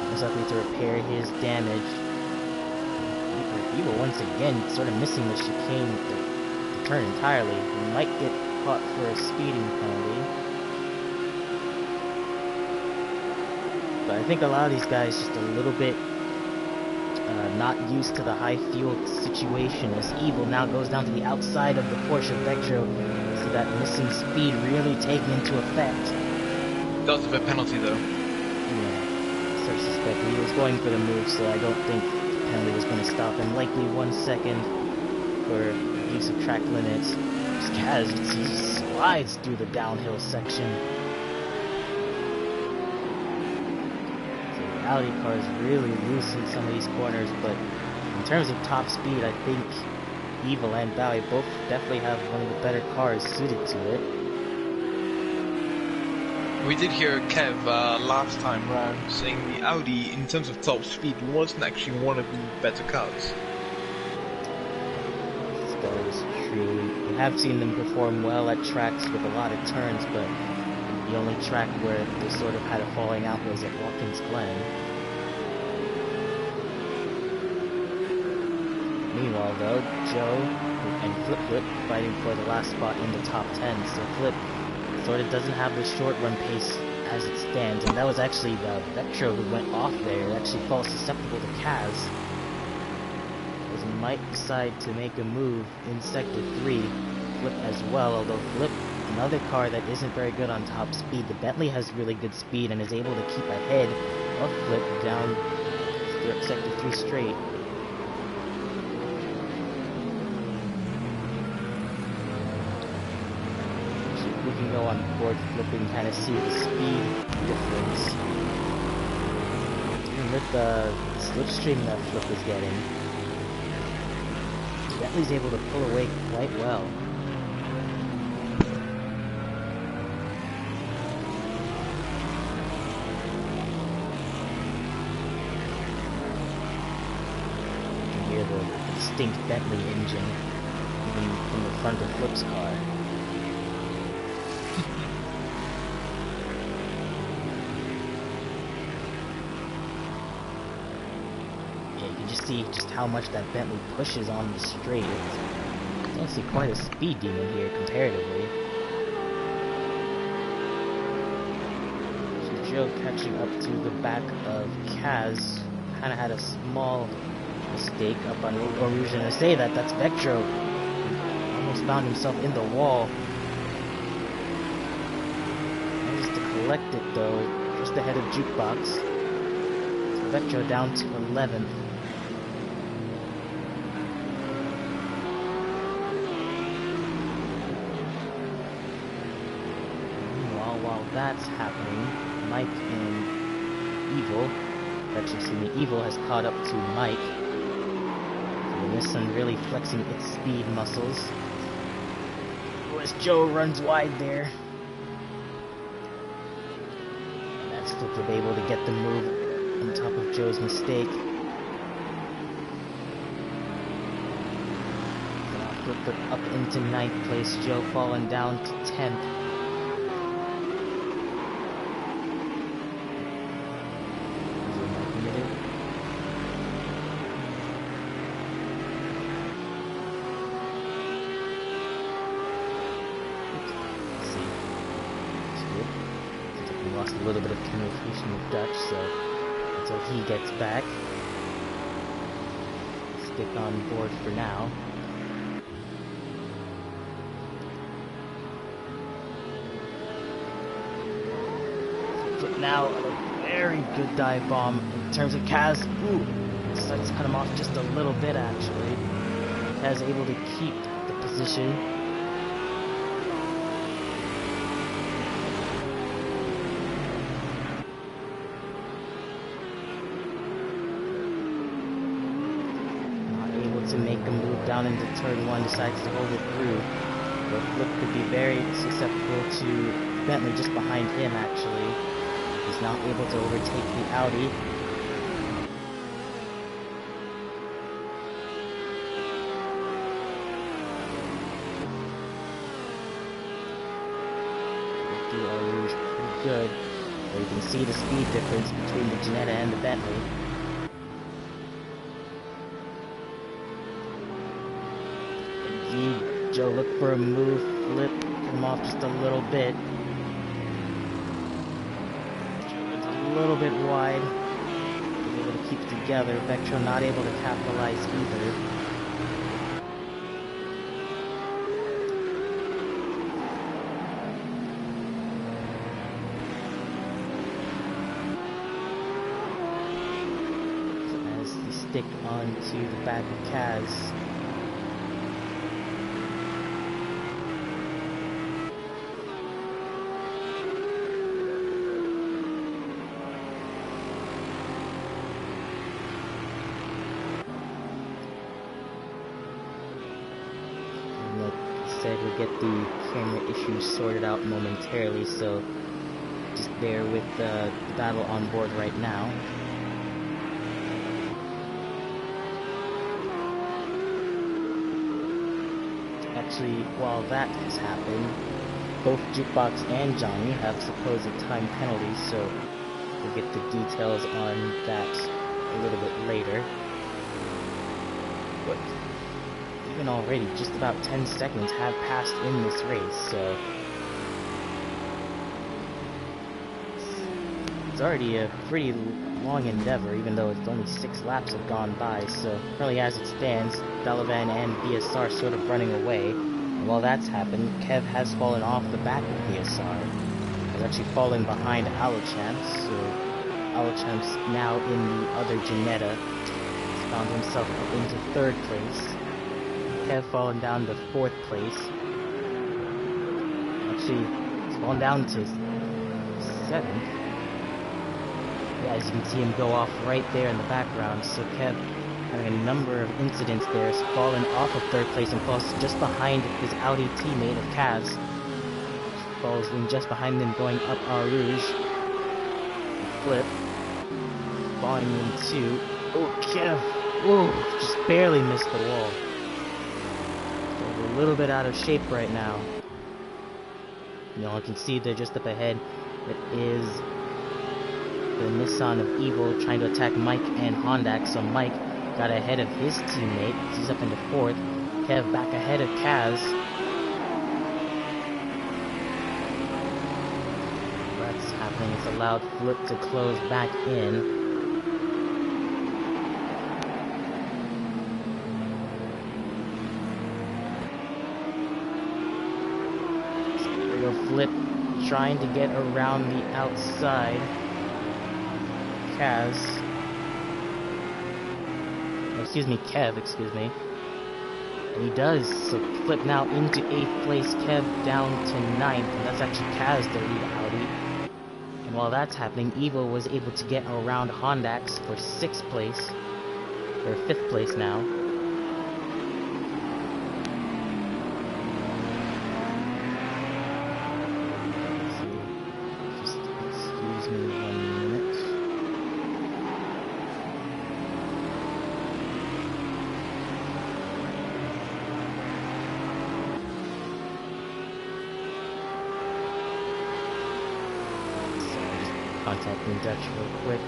most likely to repair his damage. Evil once again sort of missing the chicane, the turn entirely. He might get caught for a speeding penalty. But I think a lot of these guys just a little bit not used to the high fuel situation, as Evil now goes down to the outside of the Porsche Vectro. So that missing speed really taken into effect. Does have a penalty though. Yeah, so I suspect he was going for the move, so I don't think the penalty was going to stop him. Likely 1 second for use of track limits. Just Kaz, he slides through the downhill section. Audi cars really loose in some of these corners, but in terms of top speed, I think Evil and Bowie both definitely have one of the better cars suited to it. We did hear Kev last time round saying the Audi, in terms of top speed, wasn't actually one of the better cars. That is true. We have seen them perform well at tracks with a lot of turns, but the only track where they sort of had a falling out was at Watkins Glen. Meanwhile, though, Joe and Flip Flip fighting for the last spot in the top 10, so Flip sort of doesn't have the short run pace as it stands, and that was actually the Vectro who went off there. It actually falls susceptible to Kaz. As Mike decide to make a move in Sector 3, Flip as well, although Flip, another car that isn't very good on top speed. The Bentley has really good speed and is able to keep ahead of Flip down Sector 3 straight. We can go on board Flip and kind of see the speed difference. And with the slipstream that Flip is getting, Bentley's able to pull away quite well. You can hear the distinct Bentley engine, even from the front of Flip's car. See just how much that Bentley pushes on the straight. It's actually quite a speed demon here comparatively. So Joe catching up to the back of Kaz kind of had a small mistake up on Eau Rouge, and I say that's Vectro. Almost found himself in the wall. Managed to collect it though, just ahead of Jukebox. So Vectro down to 11th. That's happening. Mike and Evil, Evil has caught up to Mike. So the Nissan really flexing its speed muscles. As Joe runs wide there. And that's Flip able to get the move on top of Joe's mistake. So now Flip up into 9th place, Joe falling down to 10th. Lost a little bit of communication with Dutch, so until he gets back, stick on board for now. So now a very good dive bomb in terms of Kaz. Ooh, decides to cut him off just a little bit actually. Kaz able to keep the position. To make a move down into turn 1, decides to hold it through. But Flip could be very susceptible to Bentley just behind him actually. He's not able to overtake the Audi. The Eau Rouge pretty good. But you can see the speed difference between the Ginetta and the Bentley. Joe look for a move, Flip, cut him off just a little bit. Joe is a little bit wide. He's able to keep it together. Vectro not able to capitalize either. So as they stick onto the back of Kaz. Kev will get the camera issues sorted out momentarily, so just bear with the battle on board right now. Actually, while that has happened, both Jukebox and Johnny have supposed time penalties, so we'll get the details on that a little bit later. But even already, just about 10 seconds have passed in this race, so it's already a pretty long endeavor, even though it's only 6 laps have gone by. So currently, as it stands, Delavan and BSR sort of running away. And while that's happened, Kev has fallen off the back of BSR. He's actually falling behind Alochamps, so Alochamps now in the other Janetta has found himself up into 3rd place. Kev fallen down to 4th place. Actually, he's fallen down to 7th. Yeah, as you can see him go off right there in the background. So Kev, having a number of incidents there, has fallen off of 3rd place and falls just behind his Audi teammate of Kaz. Falls in just behind them going up Eau Rouge. Flip. Falling into... Oh, Kev! Oh, just barely missed the wall. A little bit out of shape right now. You know, you can see there just up ahead, it is the Nissan of Evil trying to attack Mike and Hondak. So Mike got ahead of his teammate. He's up into 4th. Kev back ahead of Kaz. That's happening. It's allowed Flip to close back in. Flip trying to get around the outside. Kaz. Excuse me, Kev, excuse me. And he does. So Flip now into 8th place, Kev down to 9th, and that's actually Kaz, the lead Audi. And while that's happening, Evil was able to get around Hondax for 6th place, or 5th place now. Contacting Dutch real quick.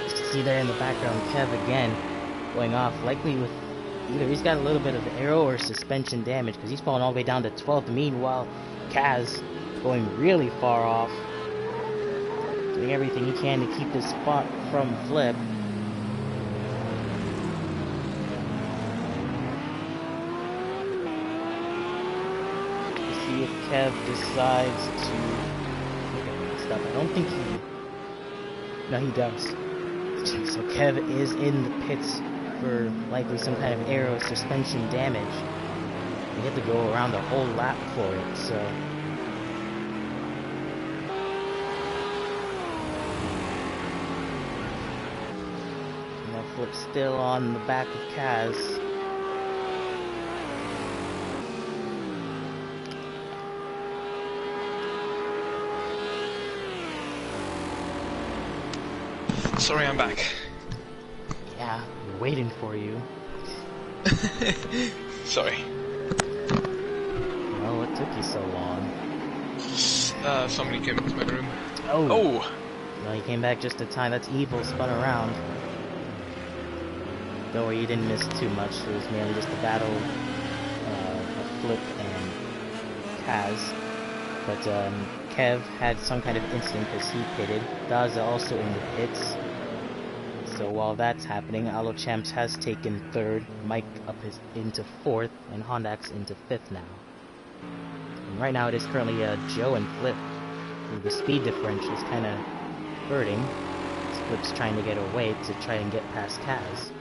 Just to see there in the background, Kev again going off, likely with either he's got a little bit of aero or suspension damage because he's falling all the way down to 12th. Meanwhile, Kaz going really far off, doing everything he can to keep his spot from Flip. If Kev decides to stop, I don't think he... No, he does. So Kev is in the pits for likely some kind of aero suspension damage. He had to go around the whole lap for it, so... Now Flip's still on the back of Kaz. Sorry, I'm back. Yeah, we're waiting for you. Sorry. Well, what took you so long? Somebody came into my room. Oh! No, he came back just in time. That's Evil, spun around. Don't worry, you didn't miss too much. It was merely just a battle of Flip and Kaz. But Kev had some kind of incident because he pitted. Daza also in the pits. So while that's happening, Alochamps has taken 3rd, Mike up into 4th, and Hondax into 5th now. And right now it is currently Joe and Flip. The speed differential is kind of hurting. Flip's trying to get away to try and get past Kaz.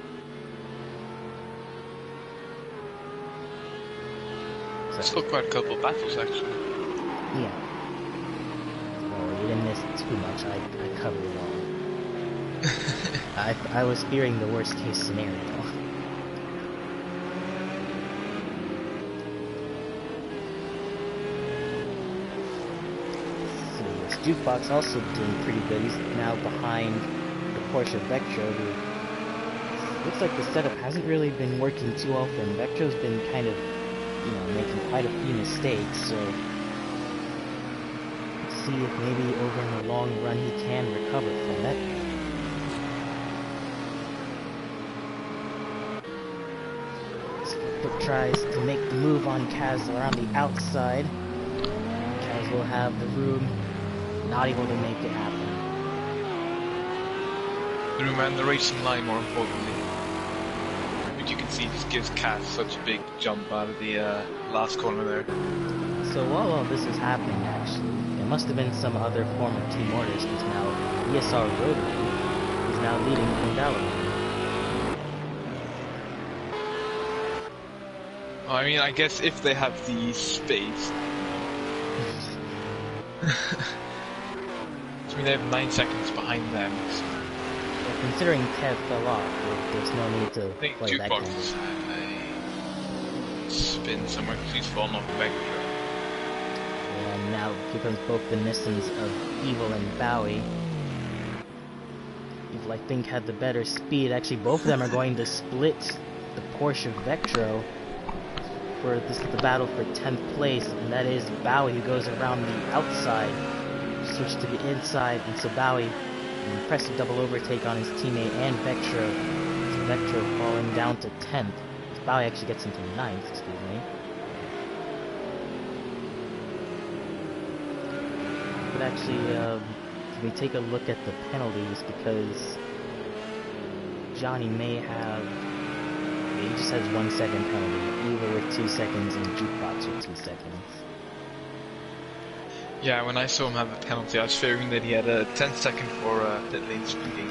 So, Still quite a couple of battles, actually. Yeah. Well, you didn't miss too much. I covered it all. I was fearing the worst case scenario. Max Jukebox also doing pretty good. He's now behind the Porsche Vectro, who looks like the setup hasn't really been working too well for him. Vectro's been kind of, making quite a few mistakes, so let's see if maybe over in the long run he can recover from it. Flip tries to make the move on Kaz around the outside. Kaz will have the room, not able to make it happen. The room and the racing line, more importantly. Which you can see just gives Kaz such a big jump out of the last corner there. So while all this is happening, actually, it must have been some other form of team orders, because now ESR Rotary is now leading from Dalavan. I mean, I guess if they have the space. I mean, they have 9 seconds behind them. So. Well, considering Kev fell off, there's no need to play that game. Had a spin somewhere because he's fallen off the Vectro. And now here comes both the Nissans of Evil and Bowie. Evil, I think, had the better speed. Actually, both of them are going to split the Porsche Vectro for the battle for 10th place, and that is Bowie, who goes around the outside, switch to the inside, and so Bowie, an impressive double overtake on his teammate and Vectro. So Vectro falling down to 10th. Bowie actually gets into 9th, excuse me. But actually, can we take a look at the penalties, because Johnny may have... He just has 1 second penalty, Evil with 2 seconds and Jukebox with 2 seconds. Yeah, when I saw him have a penalty, I was fearing that he had a 10-second for pit lane speeding.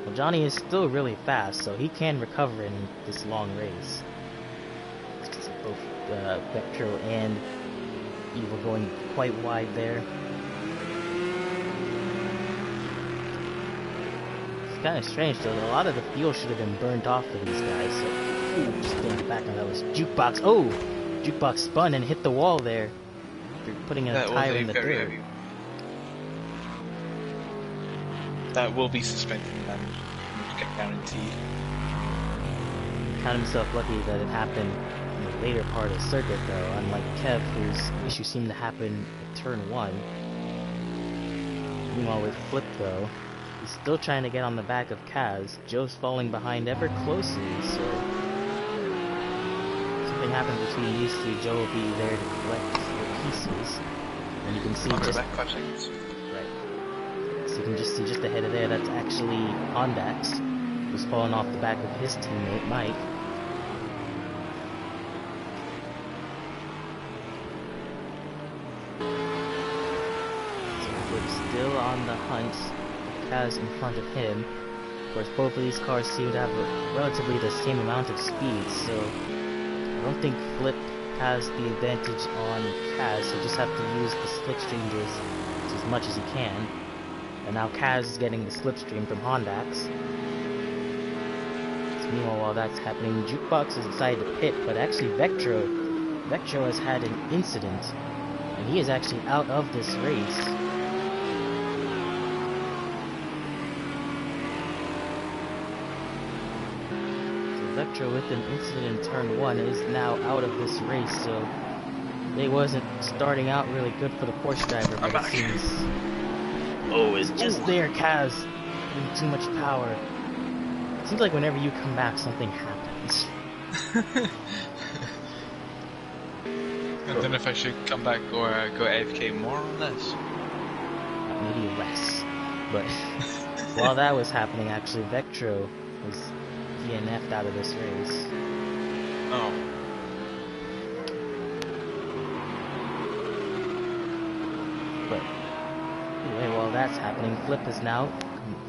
Well, Johnny is still really fast, so he can recover in this long race. Both Vectro and Evil going quite wide there. Kind of strange though, a lot of the fuel should have been burnt off for these guys, so just getting back on that was Jukebox. Oh! Jukebox spun and hit the wall there. After putting a tire in the dirt. Heavy. That will be suspended damage. Guaranteed. He counted himself lucky that it happened in the later part of the circuit though, unlike Kev, whose issue seemed to happen at turn 1. Meanwhile with Flip though, he's still trying to get on the back of Kaz. Joe's falling behind ever closely, so if something happens between these two, Joe will be there to collect the pieces. And you can see just right. So you can just see just ahead of there, that's actually Hondax, who's falling off the back of his teammate Mike. So Flip's still on the hunt. Kaz in front of him. Of course, both of these cars seem to have relatively the same amount of speed, so I don't think Flip has the advantage on Kaz. He'll just have to use the slipstream just as much as he can. And now Kaz is getting the slipstream from Hondax. So meanwhile, while that's happening, Jukebox has decided to pit, but actually Vectro has had an incident, and he is actually out of this race. Vectro with an incident in turn 1 is now out of this race, so they wasn't starting out really good for the Porsche driver, but it seems... Oh, it's just there, Kaz! Getting too much power. It seems like whenever you come back, something happens. I don't know if I should come back or go AFK more or less. Maybe less. But while that was happening, actually, Vectro was DNF'd out of this race. Oh. But anyway, while that's happening, Flip is now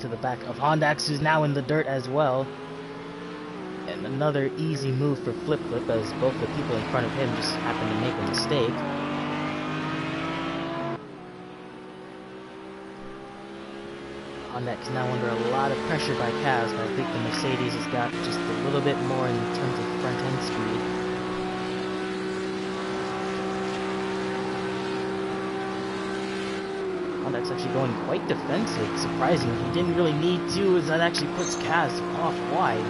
to the back of Hondax, who's now in the dirt as well. And another easy move for Flip as both the people in front of him just happen to make a mistake. Hondax now under a lot of pressure by Kaz, but I think the Mercedes has got just a little bit more in terms of front end speed. Hondak's actually going quite defensive. Surprising, he didn't really need to, as that actually puts Kaz off wide.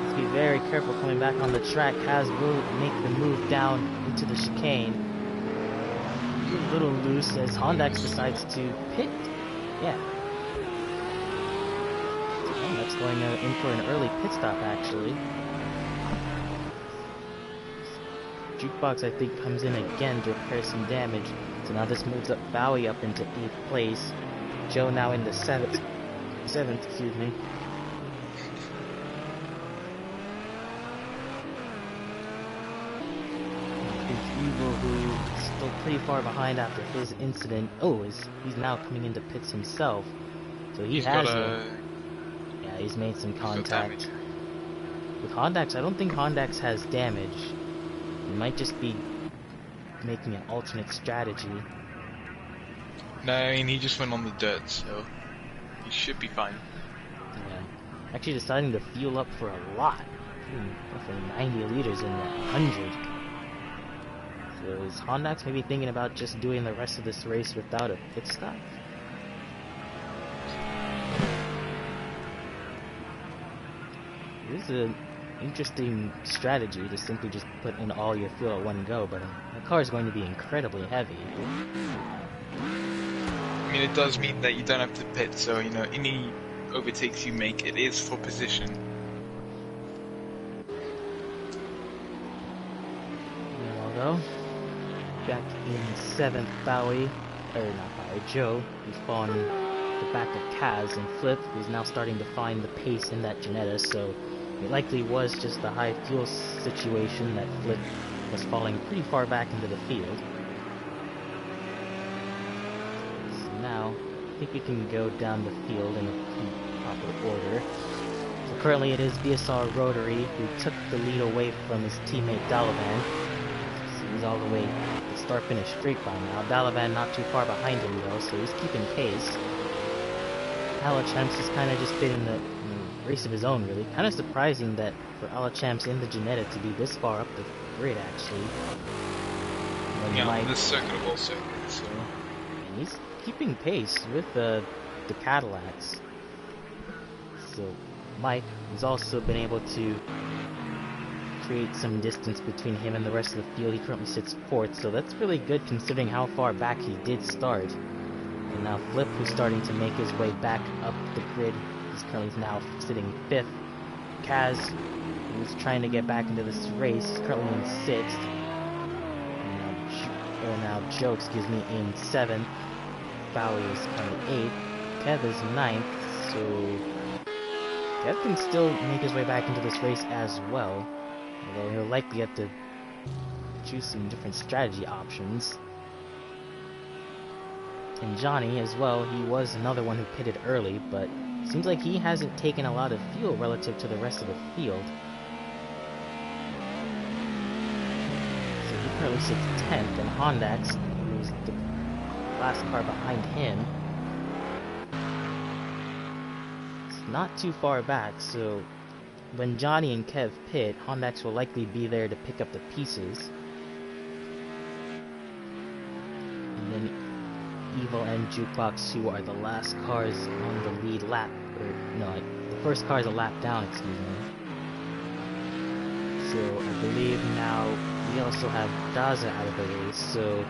Let's be very careful coming back on the track. Kaz will make the move down into the chicane. A little loose as Hondax decides to pit. Yeah. So Hondax going in for an early pit stop, actually. Jukebox, I think, comes in again to repair some damage. So now this moves up Bowie up into 8th place. Joe now in the 7th, excuse me. Evil, who is still pretty far behind after his incident. Oh, he's now coming into pits himself. So he's yeah, he's made some contact. With Hondax, I don't think Hondax has damage. He might just be making an alternate strategy. No, I mean, he just went on the dirt, so he should be fine. Yeah. Actually deciding to fuel up for a lot. For 90 liters in 100. So is Hondax maybe thinking about just doing the rest of this race without a pit stop? This is an interesting strategy to simply just put in all your fuel at one go, but the car is going to be incredibly heavy. I mean, it does mean that you don't have to pit, so, you know, any overtakes you make, it is for position. There we go. Back in 7th, Bowie, Joe, who's fallen the back of Kaz, and Flip, who's now starting to find the pace in that Janetta, so it likely was just the high fuel situation that Flip was falling pretty far back into the field. So now, I think we can go down the field in a proper order. So currently it is BSR Rotary who took the lead away from his teammate Dalavan. So he's all the way to start-finish straight by now. Dalavan not too far behind him though, so he's keeping pace. Alachamps has kind of just been in the race of his own, really. Kind of surprising that for Alachamps in the Janetta to be this far up the grid, actually. Yeah, this circuit of all circuits, so... And he's keeping pace with the Cadillacs. So Mike has also been able to create some distance between him and the rest of the field. He currently sits 4th, so that's really good considering how far back he did start. And now Flip, who's starting to make his way back up the grid, he's currently now sitting 5th. Kaz, who's trying to get back into this race, is currently in 6th. And now Joe, in 7th. Bowie is currently 8th. Kev is 9th, so Kev can still make his way back into this race as well. Although he'll likely have to choose some different strategy options. And Johnny as well, he was another one who pitted early, but seems like he hasn't taken a lot of fuel relative to the rest of the field. So he currently sits 10th, and Hondax, who's the last car behind him, it's not too far back, so when Johnny and Kev pit, Hondax will likely be there to pick up the pieces. And then Evil and Jukebox, who are the last cars on the lead lap, or no, the first car is a lap down, excuse me. So I believe now we also have Daza out of the race, so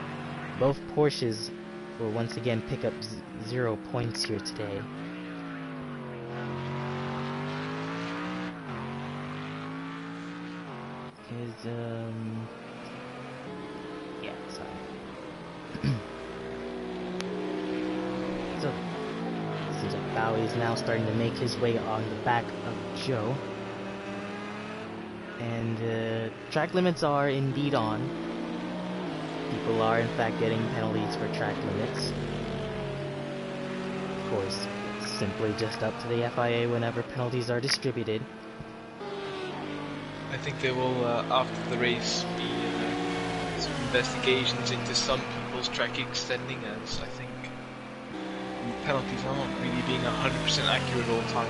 both Porsches will once again pick up 0 points here today. Yeah, sorry. So, seems like Bowie is now starting to make his way on the back of Joe. And track limits are indeed on. People are in fact getting penalties for track limits. Of course, it's simply just up to the FIA whenever penalties are distributed. I think there will, after the race, be some investigations into some people's track extending, as I think penalties aren't really being 100% accurate all the time.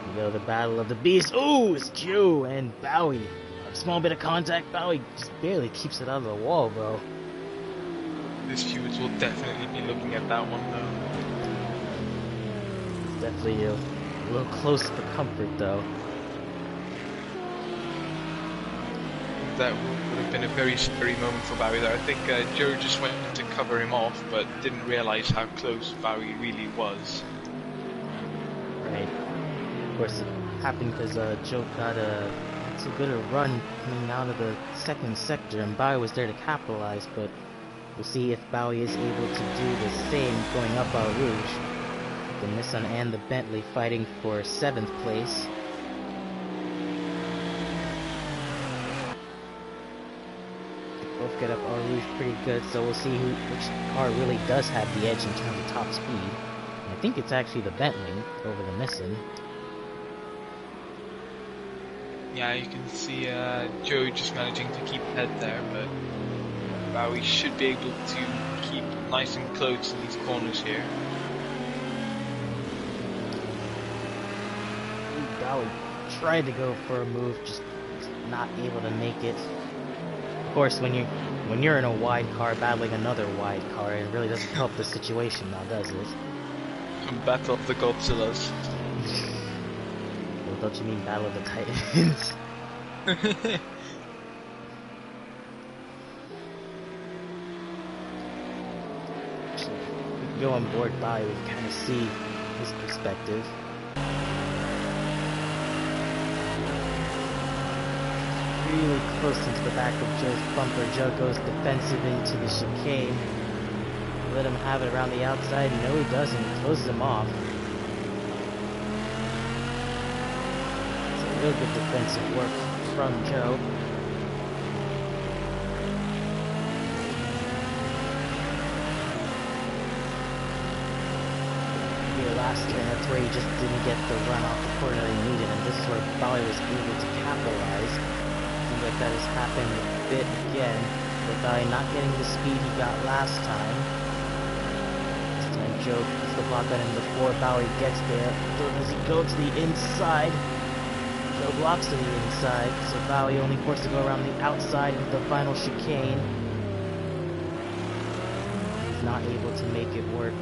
You know, the battle of the beasts. Ooh, it's Joe and Bowie. A small bit of contact. Bowie just barely keeps it out of the wall, bro. This viewers will definitely be looking at that one though. It's definitely a little close for comfort, though. That would have been a very scary moment for Bowie there. I think Joe just went to cover him off, but didn't realise how close Bowie really was. Right. Of course, it happened because Joe got so good a run coming out of the second sector, and Bowie was there to capitalize, but we'll see if Bowie is able to do the same going up Eau Rouge. The Nissan and the Bentley fighting for 7th place. Both get up Eau Rouge pretty good, so we'll see which car really does have the edge in terms of top speed. And I think it's actually the Bentley over the Nissan. Yeah, you can see Joe just managing to keep ahead there, but Bowie should be able to keep nice and close in these corners here. Bowie tried to go for a move, just not able to make it. Of course, when you're in a wide car battling another wide car, it really doesn't help the situation now, does it? Battle of the Godzillas. Well, don't you mean Battle of the Titans? If we go on board Bowie, we can kind of see his perspective. Really close into the back of Joe's bumper. Joe goes defensive into the chicane. Let him have it around the outside. No, he doesn't. He closes him off. It's a real good defensive work from Joe. Here last turn, that's where he just didn't get the run off the corner that he needed, and this is where Bowie was able to capitalize. Like that has happened a bit again, the guy not getting the speed he got last time. This time Joe puts the block on him before Bowie gets there. So does he go to the inside? Joe blocks to the inside, so Bowie only forced to go around the outside with the final chicane. He's not able to make it work.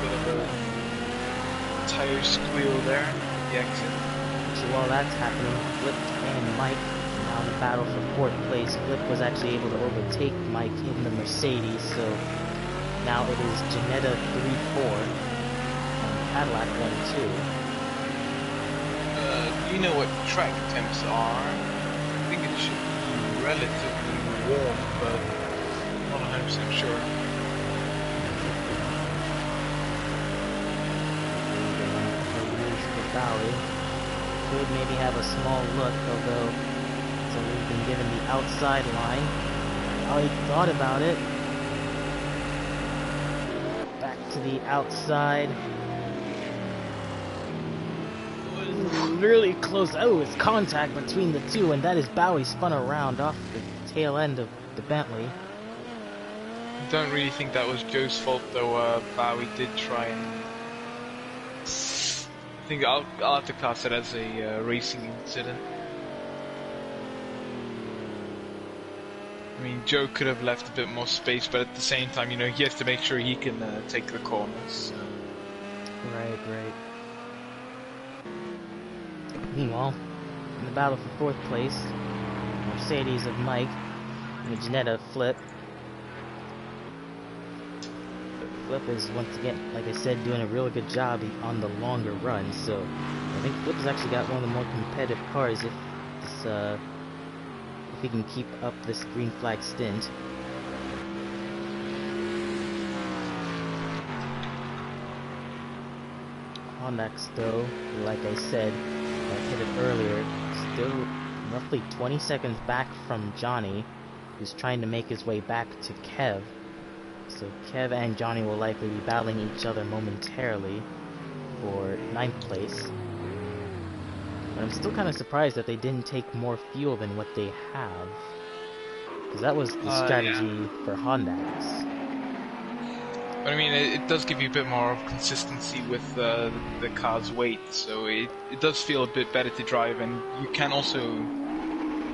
Bit of a tire squeal there, the exit. So while that's happening, Flip and Mike now in the battle for 4th place. Flip was actually able to overtake Mike in the Mercedes, so now it is Janetta 3-4 and Cadillac 1-2. Do you know what track temps are? I think it should be relatively warm, but I'm not 100% sure. Bowie could maybe have a small look, although so we've been given the outside line. Oh, he thought about it. Back to the outside. Really close. Oh, it's contact between the two, and that is Bowie spun around off the tail end of the Bentley. I don't really think that was Joe's fault, though. Bowie did try and... I think I'll have to class it as a racing incident. I mean, Joe could have left a bit more space, but at the same time, you know, he has to make sure he can take the corners. So. Right. Meanwhile, in the battle for 4th place, Mercedes of Mike and Janetta Flip. Flip is once again, like I said, doing a really good job on the longer run. So I think Flip has actually got one of the more competitive cars if he can keep up this green flag stint. Honda's though, like I said, I hit it earlier, still roughly 20 seconds back from Johnny, who's trying to make his way back to Kev. So Kev and Johnny will likely be battling each other momentarily for 9th place. But I'm still kind of surprised that they didn't take more fuel than what they have. Because that was the strategy for Honda's. But I mean, it does give you a bit more of consistency with the car's weight, so it does feel a bit better to drive, and you can also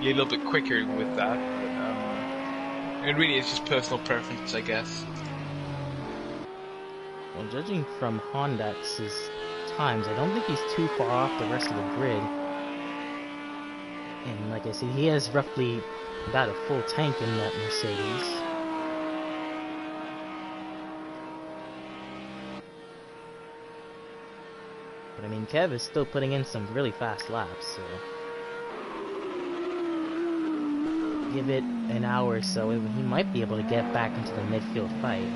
be a little bit quicker with that. But, It really is just personal preference, I guess. Well, judging from Honda's times, I don't think he's too far off the rest of the grid. And like I said, he has roughly about a full tank in that Mercedes. But I mean, Kev is still putting in some really fast laps, so give it an hour or so, and he might be able to get back into the midfield fight.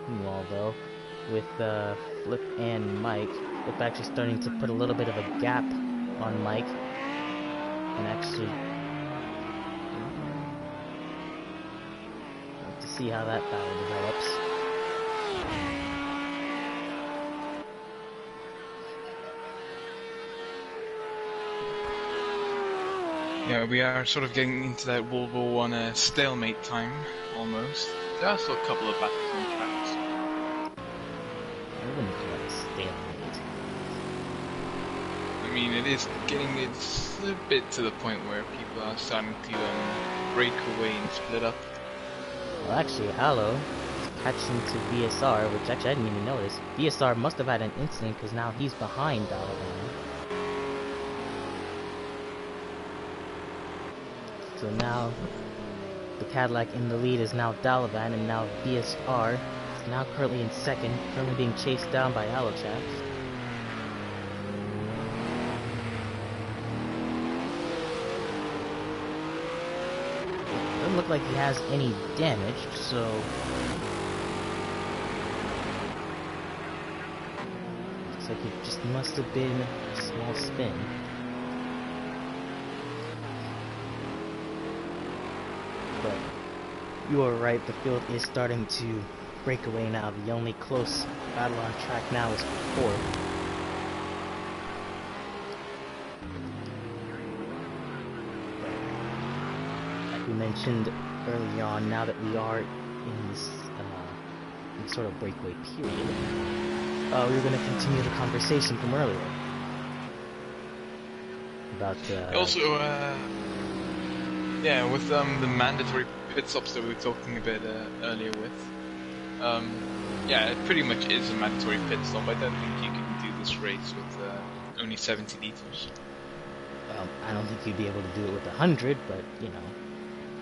Meanwhile, though, with Flip and Mike, Flip actually starting to put a little bit of a gap on Mike, and actually to see how that battle develops. Yeah, we are sort of getting into that World War I stalemate time, almost. There are still a couple of battles on tracks. I wouldn't call it a stalemate. I mean, it's a bit to the point where people are starting to break away and split up. Well, actually, Halo is catching to VSR, which actually I didn't even notice. VSR must have had an incident because now he's behind Dalavan. So now the Cadillac in the lead is now Dalavan, and now VSR is now currently in second, currently being chased down by Alochaps. Doesn't look like he has any damage, so looks like it just must have been a small spin. But you are right, the field is starting to break away now. The only close battle on track now is for fourth. Like we mentioned early on, now that we are in this sort of breakaway period, we're going to continue the conversation from earlier about Also, yeah, with the mandatory pit stops that we were talking a bit earlier with, yeah, it pretty much is a mandatory pit stop. I don't think you can do this race with only 70 litres. well, I don't think you'd be able to do it with 100, but you know,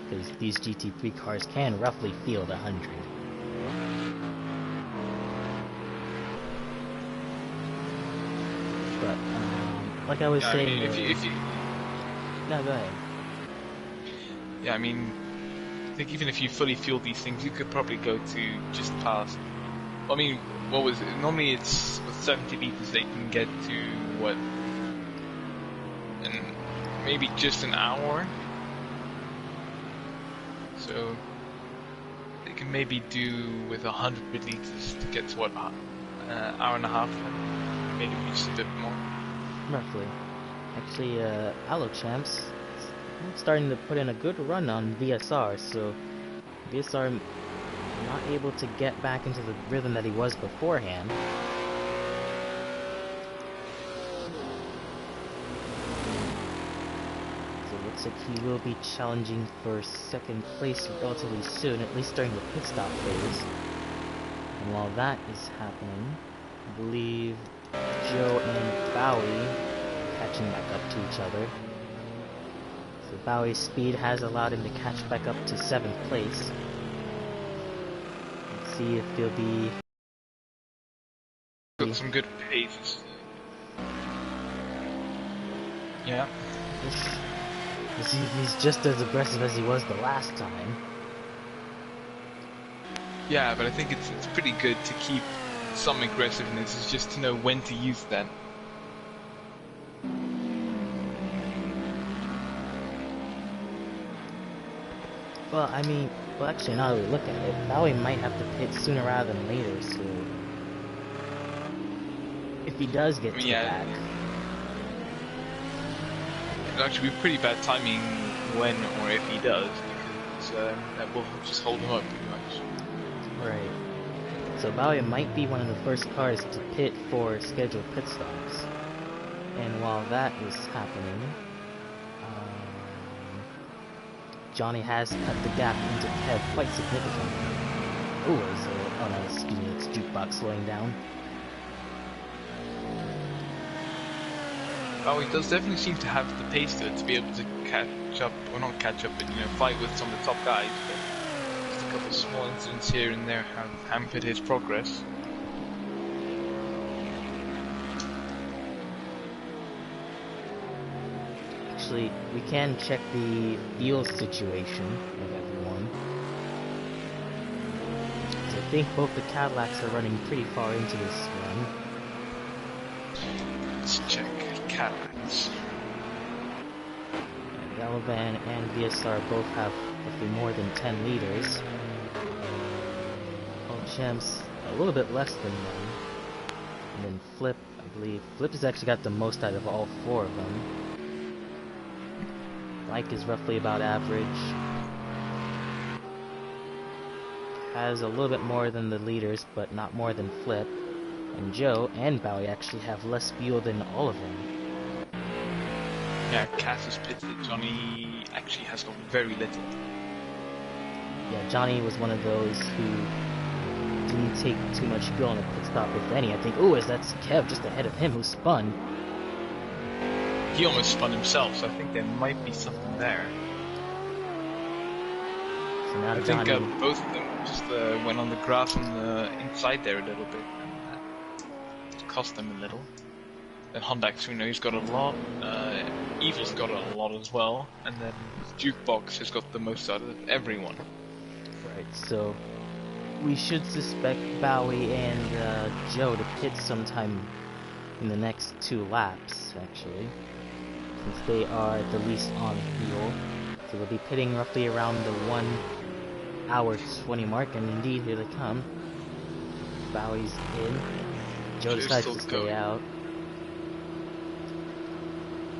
because these GT3 cars can roughly field 100. But like I was saying, I mean, if you no, go ahead. Yeah, I mean, I think even if you fully fuel these things, you could probably go to just past. I mean, what was it? Normally it's with 70 litres they can get to what? And maybe just an hour. So they can maybe do with 100 litres to get to what? Hour and a half, maybe just a bit more. Roughly. Actually, Alochamps starting to put in a good run on VSR, so VSR not able to get back into the rhythm that he was beforehand. So it looks like he will be challenging for second place relatively soon, at least during the pit stop phase. And while that is happening, I believe Joe and Bowie catching back up to each other. So Bowie's speed has allowed him to catch back up to 7th place. Let's see if he'll be... Got some good paces. Yeah. He's just as aggressive as he was the last time. Yeah, but I think it's pretty good to keep some aggressiveness. It's just to know when to use that. Well, I mean, well actually now that we look at it, Bowie might have to pit sooner rather than later, so... If he does get to the back... It'll actually be pretty bad timing when or if he does, because that will just hold him up pretty much. Right. So Bowie might be one of the first cars to pit for scheduled pit stops. And while that is happening, Johnny has cut the gap into Kev quite significantly. Oh no, excuse me, it's Jukebox slowing down. Oh, he does definitely seem to have the pace to it to be able to catch up, or not catch up, but fight with some of the top guys. But just a couple of small incidents here and there have hampered his progress. Actually, we can check the fuel situation of everyone. I think both the Cadillacs are running pretty far into this run. Let's check Cadillacs. Delavan and VSR both have roughly more than 10 liters. Champs a little bit less than them. And then Flip, I believe. Flip has actually got the most out of all 4 of them. Mike is roughly about average. Has a little bit more than the leaders, but not more than Flip. And Joe and Bowie actually have less fuel than all of them. Yeah, Cass is pitted. Johnny actually has got very little. Yeah, Johnny was one of those who didn't take too much fuel on a pit stop, if any. I think, that's Kev just ahead of him who spun. He almost spun himself, so I think there might be something there. So now I Johnny... think both of them just went on the grass on the inside there a little bit, and it cost them a little. And Hondax, he's got a lot. Evil's got a lot as well, and then Jukebox has got the most out of everyone. Right, so we should suspect Bowie and Joe to pit sometime in the next 2 laps, actually, since they are the least on fuel. So they'll be pitting roughly around the 1 hour 20 mark, and indeed, here they come. Bowie's in. Joe decides to stay out.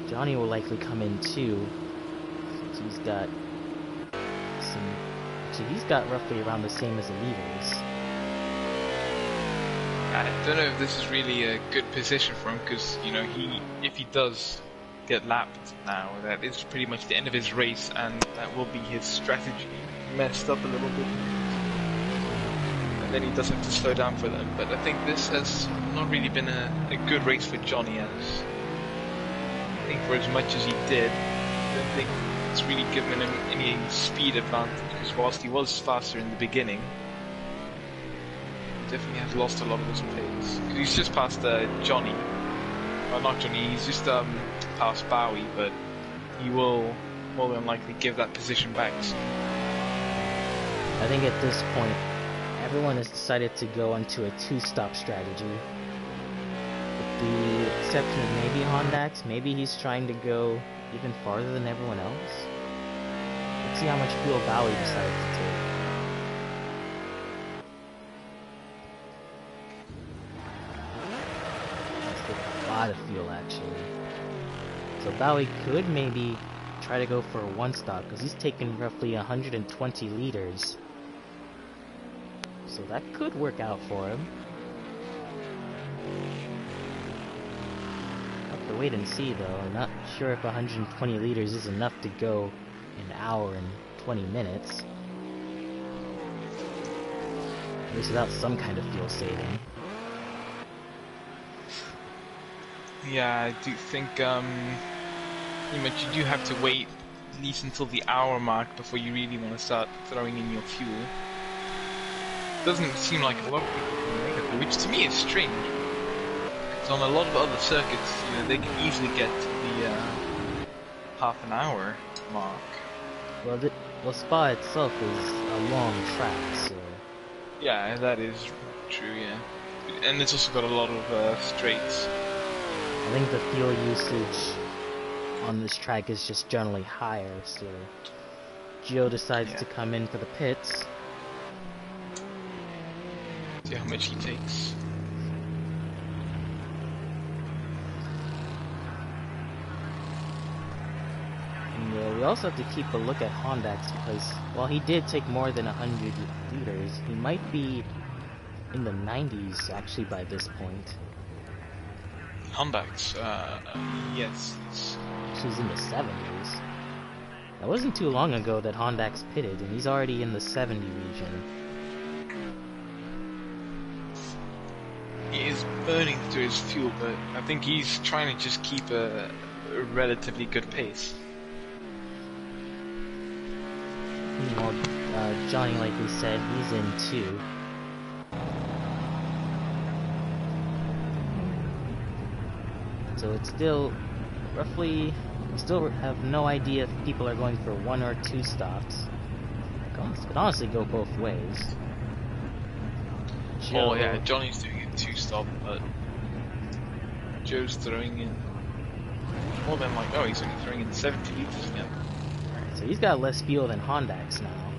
Johnny will likely come in too, since he's got some... Actually, he's got roughly around the same as the leaders. I don't know if this is really a good position for him, because, if he does get lapped now, that is pretty much the end of his race, and that will be his strategy messed up a little bit. And then he does have to slow down for them, but I think this has not really been a good race for Johnny, as I think for as much as he did, I don't think it's really given him any speed advantage, because whilst he was faster in the beginning, he definitely has lost a lot of his pace. He's just passed Johnny. Well, not Johnny, he's just past Bowie, but he will more than likely give that position back soon. I think at this point, everyone has decided to go onto a 2-stop strategy. With the exception of maybe Hondax, maybe he's trying to go even farther than everyone else. Let's see how much fuel Bowie decides to take. Let's take a lot of fuel, actually. So Bowie could maybe try to go for a 1-stop, because he's taken roughly 120 liters. So that could work out for him. Have to wait and see, though. I'm not sure if 120 liters is enough to go an hour and 20 minutes. At least without some kind of fuel saving. Yeah, I do think you do have to wait at least until the hour mark before you really want to start throwing in your fuel. Doesn't seem like a lot of people can make it, which to me is strange. Because on a lot of other circuits, they can easily get to the half an hour mark. Well, Spa itself is a long track, so... Yeah, that is true, yeah. And it's also got a lot of straights. I think the fuel usage on this track is just generally higher, so... Gio decides to come in for the pits. See how much he takes. And we also have to keep a look at Hondax, because while he did take more than 100 liters, he might be in the 90s actually by this point. Hondax, yes. Actually, he's in the 70s. That wasn't too long ago that Hondax pitted, and he's already in the 70 region. He is burning through his fuel, but I think he's trying to just keep a relatively good pace. Meanwhile, Johnny, like we said, he's in 2. So it's still roughly, we still have no idea if people are going for 1 or 2 stops. It could honestly go both ways. Oh yeah, Johnny's doing it 2-stop, but Joe's throwing in more than like, oh, he's only throwing in 70 liters again. So he's got less fuel than Hondax now,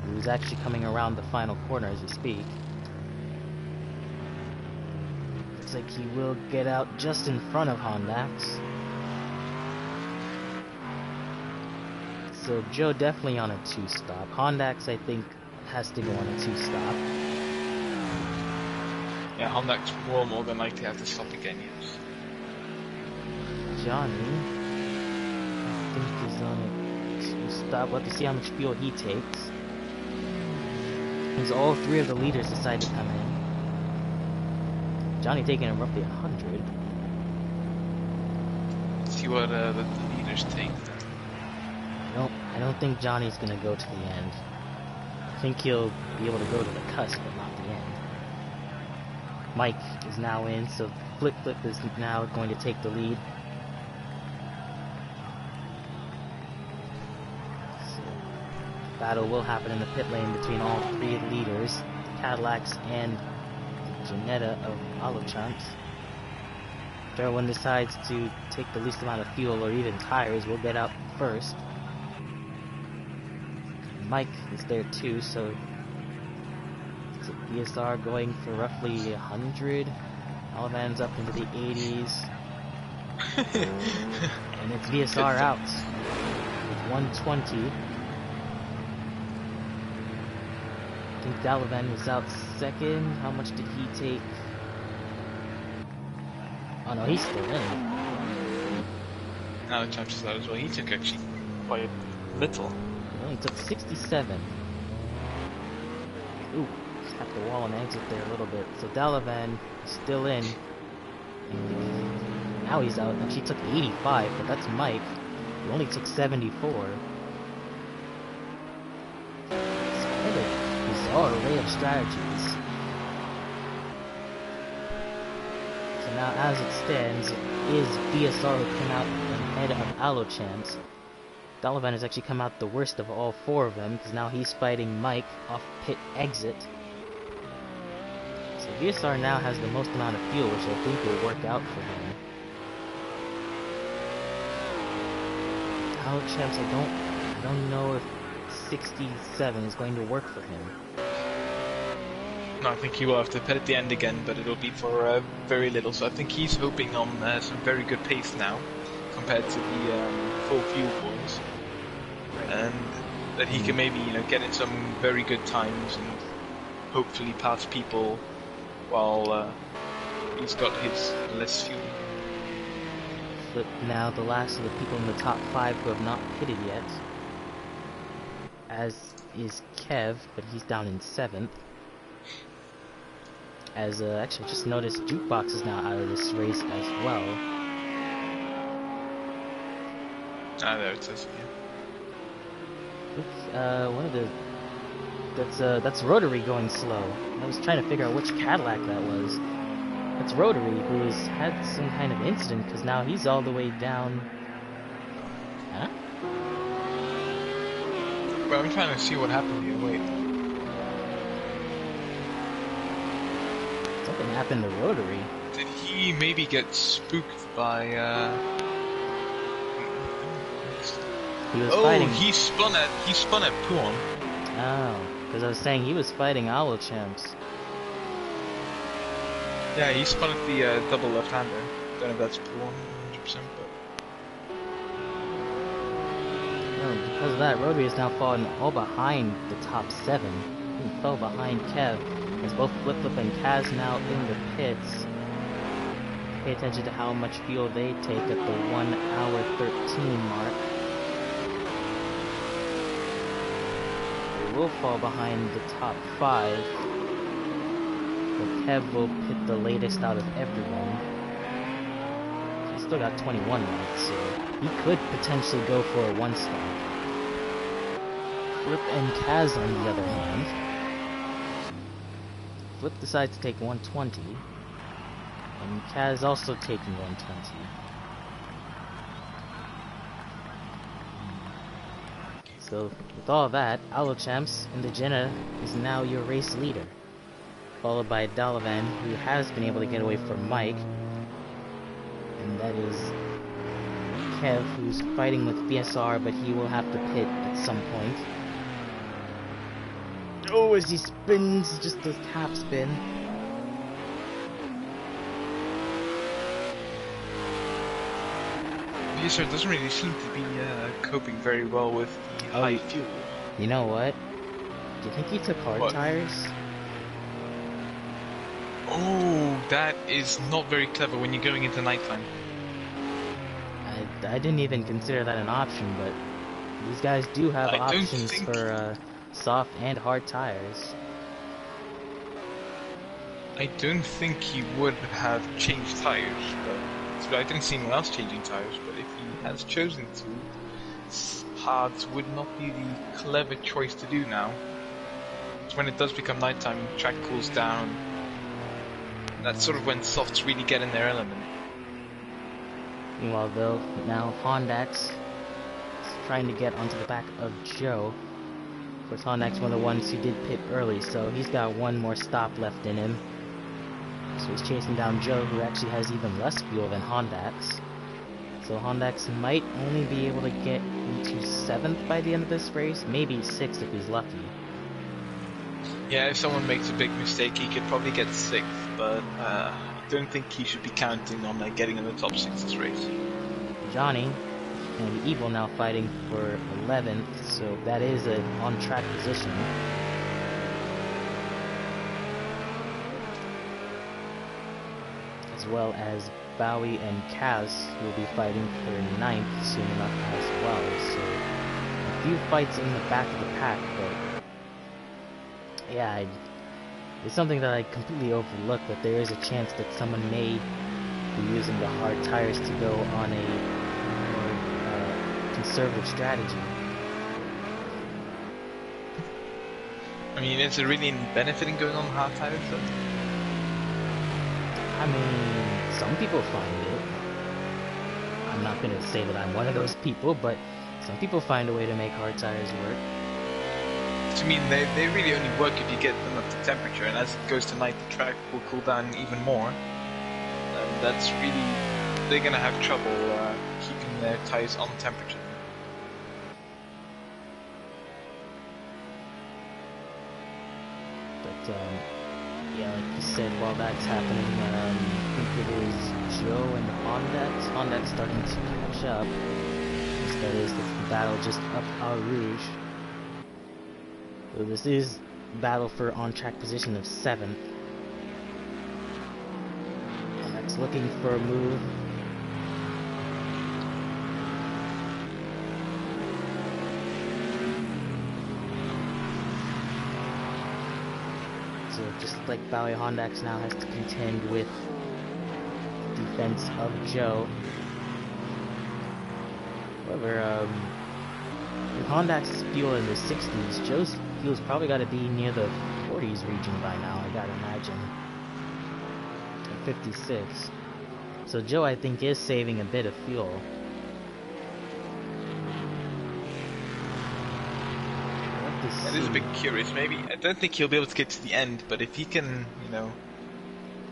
who's actually coming around the final corner as we speak. Looks like he will get out just in front of Hondax. So Joe definitely on a 2-stop. Hondax, I think, has to go on a 2-stop. Yeah, Hondax will more than likely have to stop again, yes. Johnny, I think, is on a 2-stop. We'll have to see how much fuel he takes. As all 3 of the leaders decide to come in. Johnny taking roughly 100. Let's see what the leaders take. I don't think Johnny's gonna go to the end. I think he'll be able to go to the cusp, but not the end. Mike is now in, so Flip is now going to take the lead. So, battle will happen in the pit lane between all 3 leaders, the Cadillacs and the Janetta of Alochamps. Whichever one decides to take the least amount of fuel or even tires will get out first. Mike is there too, so it's a BSR going for roughly 100. Olivan's up into the 80s. And it's VSR out with 120. I think Dalavan was out second. How much did he take? Oh no, he's still in. Now the chances are as well. He took actually quite little. He only took 67. Ooh, just tapped the wall and exit there a little bit. So Dalavan is still in. Now he's out. Actually took 85, but that's Mike. He only took 74. It's quite a bizarre array of strategies. So now, as it stands, it is BSR who come out ahead of Alochamps. Dalavan has actually come out the worst of all 4 of them, because now he's fighting Mike off pit exit. So VSR now has the most amount of fuel, which I think will work out for him. Alochamps, I don't know if 67 is going to work for him. No, I think he will have to pit at the end again, but it'll be for very little. So I think he's hoping on some very good pace now, compared to the full fuel boys, and that he can maybe get in some very good times and hopefully pass people while he's got his less fuel. But now the last of the people in the top 5 who have not pitted yet, as is Kev, but he's down in 7th. As actually, I just noticed Jukebox is now out of this race as well. Ah, there it says. Yeah. One of the that's Rotary going slow. I was trying to figure out which Cadillac that was. That's Rotary, who's had some kind of incident, because now he's all the way down. Huh? Well, I'm trying to see what happened here. Wait. Something happened to Rotary. Did he maybe get spooked by He was fighting. he spun at Puon. Oh, because I was saying he was fighting Alochamps. Yeah, he spun at the double left-hander. Don't know if that's Puon 100%, but No, because of that, Rotary is now falling all behind the top 7. He fell behind Kev. As both Flip Flip and Kaz now in the pits. Pay attention to how much fuel they take at the 1 hour 13 mark. They will fall behind the top 5. But Kev will pit the latest out of everyone. He's still got 21 left, so he could potentially go for a 1-stop. Flip and Kaz, on the other hand. Flip decides to take 120. And Kaz also taking 120. So, with all that, Alochamps in the Jenna is now your race leader. Followed by Dalavan, who has been able to get away from Mike. And that is Kev, who's fighting with BSR, but he will have to pit at some point. Oh, as he spins, just a half spin. BSR doesn't really seem to be coping very well with the high fuel. You know what? Do you think he took hard tires? Oh, that is not very clever when you're going into nighttime. I didn't even consider that an option, but these guys do have options for soft and hard tires. I don't think he would have changed tires, but I didn't see anyone else changing tires, but if he has chosen to, hards would not be the clever choice to do now. It's when it does become nighttime, the track cools down. That's sort of when softs really get in their element. Meanwhile, though, now Hondax is trying to get onto the back of Joe. Of course, Hondax one of the ones who did pit early, so he's got one more stop left in him. So he's chasing down Joe, who actually has even less fuel than Hondax. So Hondax might only be able to get into 7th by the end of this race, maybe 6th if he's lucky. Yeah, if someone makes a big mistake, he could probably get 6th, but I don't think he should be counting on getting in the top 6 this race. Johnny and Evil now fighting for 11th, so that is an on-track position. As well as Bowie and Kaz will be fighting for 9th soon enough as well. So a few fights in the back of the pack, but yeah, it's something that I completely overlooked, that there is a chance that someone may be using the hard tires to go on a more conservative strategy. I mean, is there really any benefit in going on hard tires though? I mean, some people find it. I'm not going to say that I'm one of those people, but some people find a way to make hard tires work. I mean, they really only work if you get them up to temperature, and as it goes to night, the track will cool down even more. And that's really, they're going to have trouble keeping their tires on temperature. But, yeah, like you said, while that's happening, I think it is Joe and Hondax. Hondax starting to catch up. That is the battle just up Au Rouge. So this is battle for on-track position of 7th. Hondax looking for a move. So just like Bowie, Hondax now has to contend with defense of Joe. However, with Hondax's fuel in the 60s, Joe's fuel's probably got to be near the 40s region by now, I gotta imagine. At 56. So Joe, I think, is saving a bit of fuel. That is a bit curious. Maybe, I don't think he'll be able to get to the end, but if he can,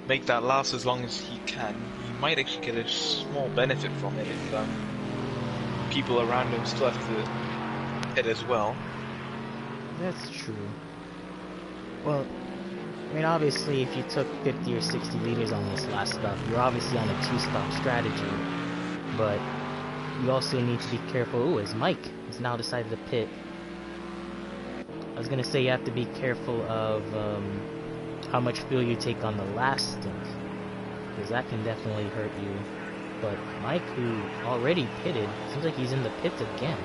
make that last as long as he can, he might actually get a small benefit from it if people around him still have to hit as well. That's true. Well, I mean, obviously, if you took 50 or 60 liters on this last stop, you're obviously on a 2-stop strategy, but you also need to be careful. Ooh, as Mike has now decided to pit. I was gonna say you have to be careful of how much fuel you take on the last stint, because that can definitely hurt you. But Mike, who already pitted, seems like he's in the pits again.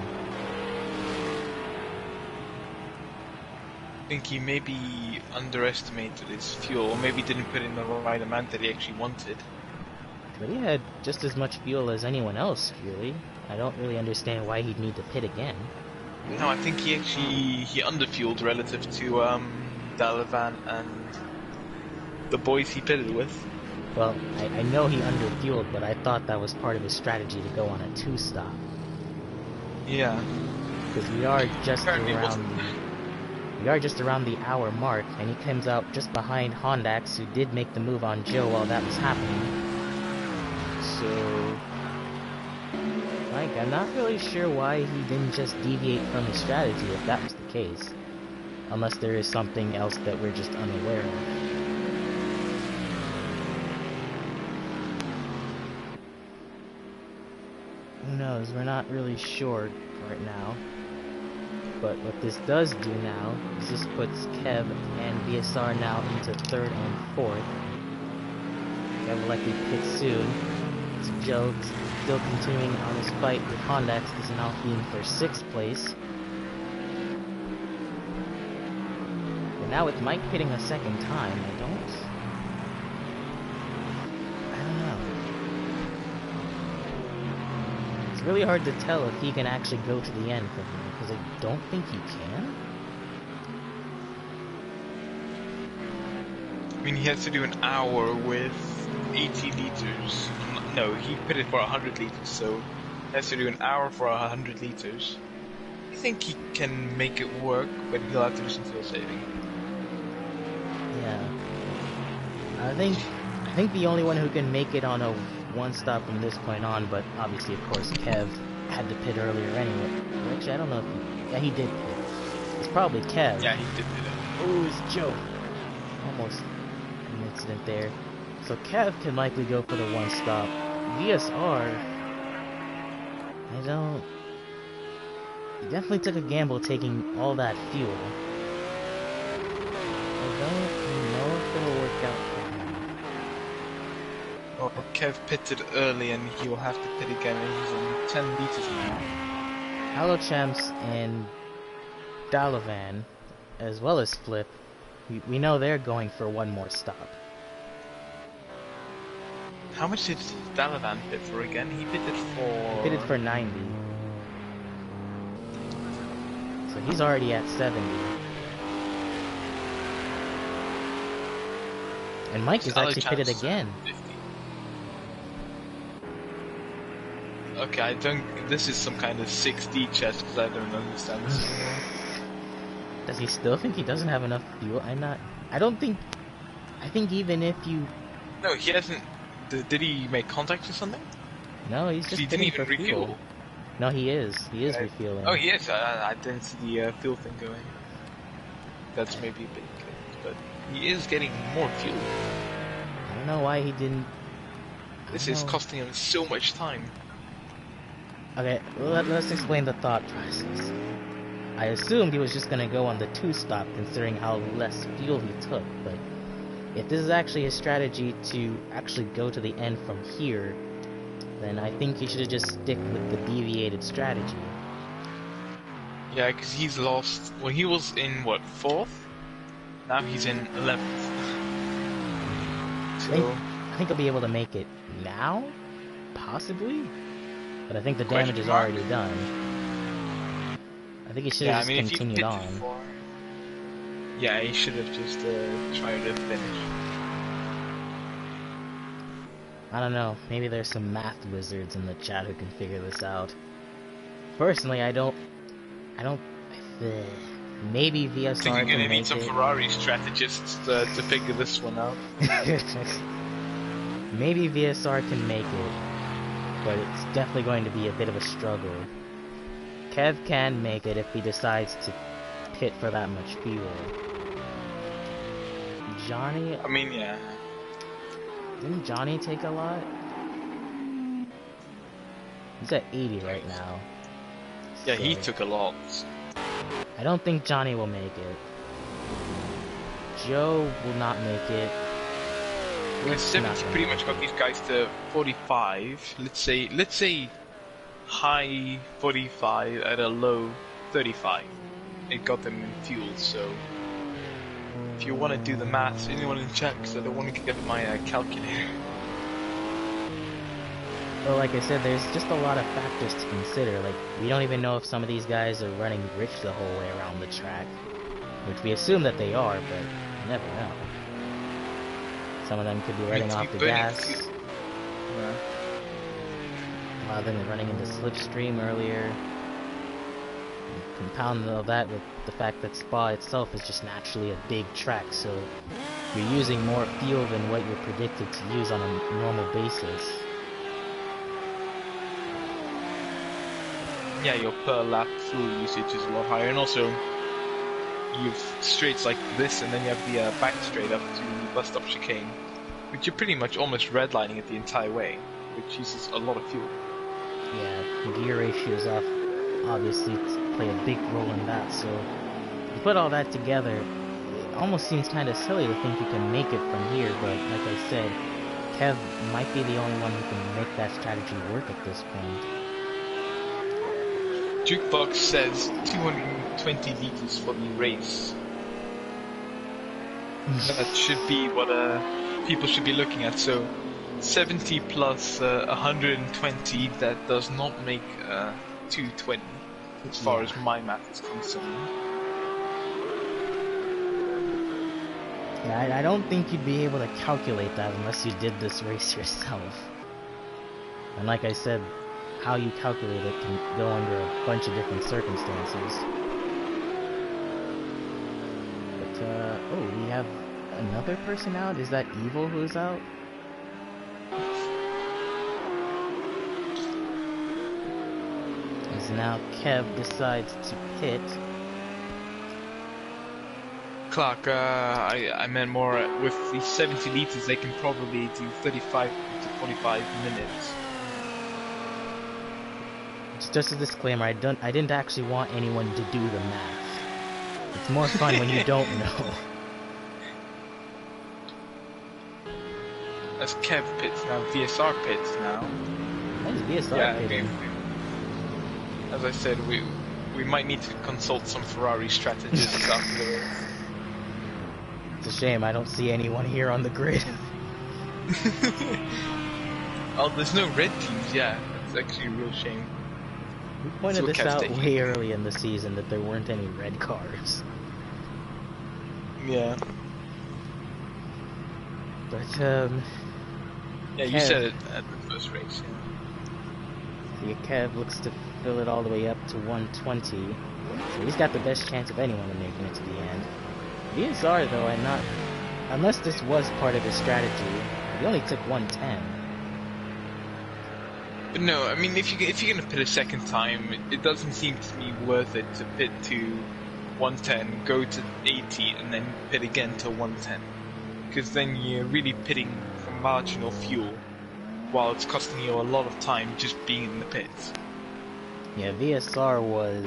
I think he maybe underestimated his fuel, or maybe didn't put in the right amount that he actually wanted. But he had just as much fuel as anyone else, really. I don't really understand why he'd need to pit again. No, I think he underfueled relative to Dalavan and the boys he pitted with. Well, I know he underfueled, but I thought that was part of his strategy to go on a 2-stop. Yeah. Because we are just Apparently around the hour mark, and he comes out just behind Hondax, who did make the move on Joe while that was happening. So, Mike, I'm not really sure why he didn't just deviate from his strategy if that was the case. Unless there is something else that we're just unaware of. Who knows? We're not really sure right now. But what this does do now is this puts Kev and VSR now into 3rd and 4th. Kev will likely pit soon. So Joe still continuing on his fight with Hondax is now being for 6th place. But now with Mike pitting a 2nd time, I don't know. It's really hard to tell if he can actually go to the end from here, because I don't think he can. I mean, he has to do an hour with 80 liters. No, he pitted for 100 liters, so he has to do an hour for 100 liters. I think he can make it work, but he'll have to do some fuel saving. Yeah. I think the only one who can make it on a 1-stop from this point on, but obviously, of course, Kev had to pit earlier anyway. Actually, I don't know if he did pit. It's probably Kev. Yeah, he did it. Oh, it's Joe. Almost an incident there. So Kev can likely go for the 1-stop. VSR, he definitely took a gamble taking all that fuel. I don't know if it'll work out for him. Oh, Kev pitted early and he will have to pit again, and he's on 10 liters now. Hello Champs and Dalavan, as well as Flip, we know they're going for one more stop. How much did Dalavan pit for again? He pitted for 90. So he's already at 70. And Mike is actually pitted again. 50. Okay, this is some kind of 6D chess, because I don't understand this anymore. Does he still think he doesn't have enough fuel? I think even if you... No, he hasn't... Did he make contact or something? No, he's just didn't even refuel. Fuel. No, he is refueling. Oh, he is. I didn't see the fuel thing going. That's maybe a bit case, but he is getting more fuel. I don't know why he didn't... This is costing him so much time. Okay, let's explain the thought process. I assumed he was just gonna go on the 2-stop, considering how less fuel he took, but if this is actually his strategy to actually go to the end from here, then I think he should have just stick with the deviated strategy. Yeah, because he's lost... Well, he was in, what, 4th? Now he's in 11th. So... I think he'll be able to make it now? Possibly? But I think the damage is already done. I think he should have just continued on. Yeah, he should have just tried to finish. I don't know. Maybe there's some math wizards in the chat who can figure this out. Personally, I don't. Maybe VSR I think you're gonna need some it. Ferrari strategists to figure this one out. Maybe VSR can make it, but it's definitely going to be a bit of a struggle. Kev can make it if he decides to pit for that much fuel. Johnny... I mean, yeah. Didn't Johnny take a lot? He's at 80 right now. Yeah, he took a lot. I don't think Johnny will make it. Joe will not make it. Because 70 pretty much got these guys to 45. Let's say high 45 at a low 35. It got them in fuel, so if you want to do the maths, anyone in chat, because I don't want to get my calculator. Well, like I said, there's just a lot of factors to consider. Like, we don't even know if some of these guys are running rich the whole way around the track. Which we assume that they are, but you never know. Some of them could be running off the gas. Yeah. A lot of them are running into slipstream earlier. Compound all that with the fact that Spa itself is just naturally a big track, so you're using more fuel than what you're predicted to use on a normal basis. Yeah, your per lap fuel usage is a lot higher, and also you've straights like this, and then you have the back straight up to the bus stop chicane, which you're pretty much almost redlining it the entire way, which uses a lot of fuel. Yeah, gear ratios off obviously play a big role in that, so you put all that together, it almost seems kind of silly to think you can make it from here, but like I said, Kev might be the only one who can make that strategy work at this point. Jukebox says 220 liters for the race. That should be what people should be looking at. So 70 plus 120, that does not make 220, as far as my math is concerned. Yeah, I don't think you'd be able to calculate that unless you did this race yourself. And like I said, how you calculate it can go under a bunch of different circumstances. But, oh, we have another person out? Is that Evil who's out? As now Kev decides to pit. Clark, I meant more with the 70 liters, they can probably do 35 to 45 minutes. Just a disclaimer, I didn't actually want anyone to do the math. It's more fun when you don't know. As Kev pits now, VSR pits now. What is VSR pitting? As I said, we might need to consult some Ferrari strategists after the race. It's a shame I don't see anyone here on the grid. Oh, there's no red teams, yeah. That's actually a real shame. We pointed this out way early in the season that there weren't any red cars. Yeah. But, yeah, you said it at the first race, yeah. Kev looks to fill it all the way up to 120. So he's got the best chance of anyone of making it to the end. VSR, though, unless this was part of his strategy, he only took 110. But no, I mean, if you're gonna pit a second time, it doesn't seem to me worth it to pit to 110, go to 80, and then pit again to 110. Because then you're really pitting for marginal fuel, while it's costing you a lot of time just being in the pits. Yeah, VSR was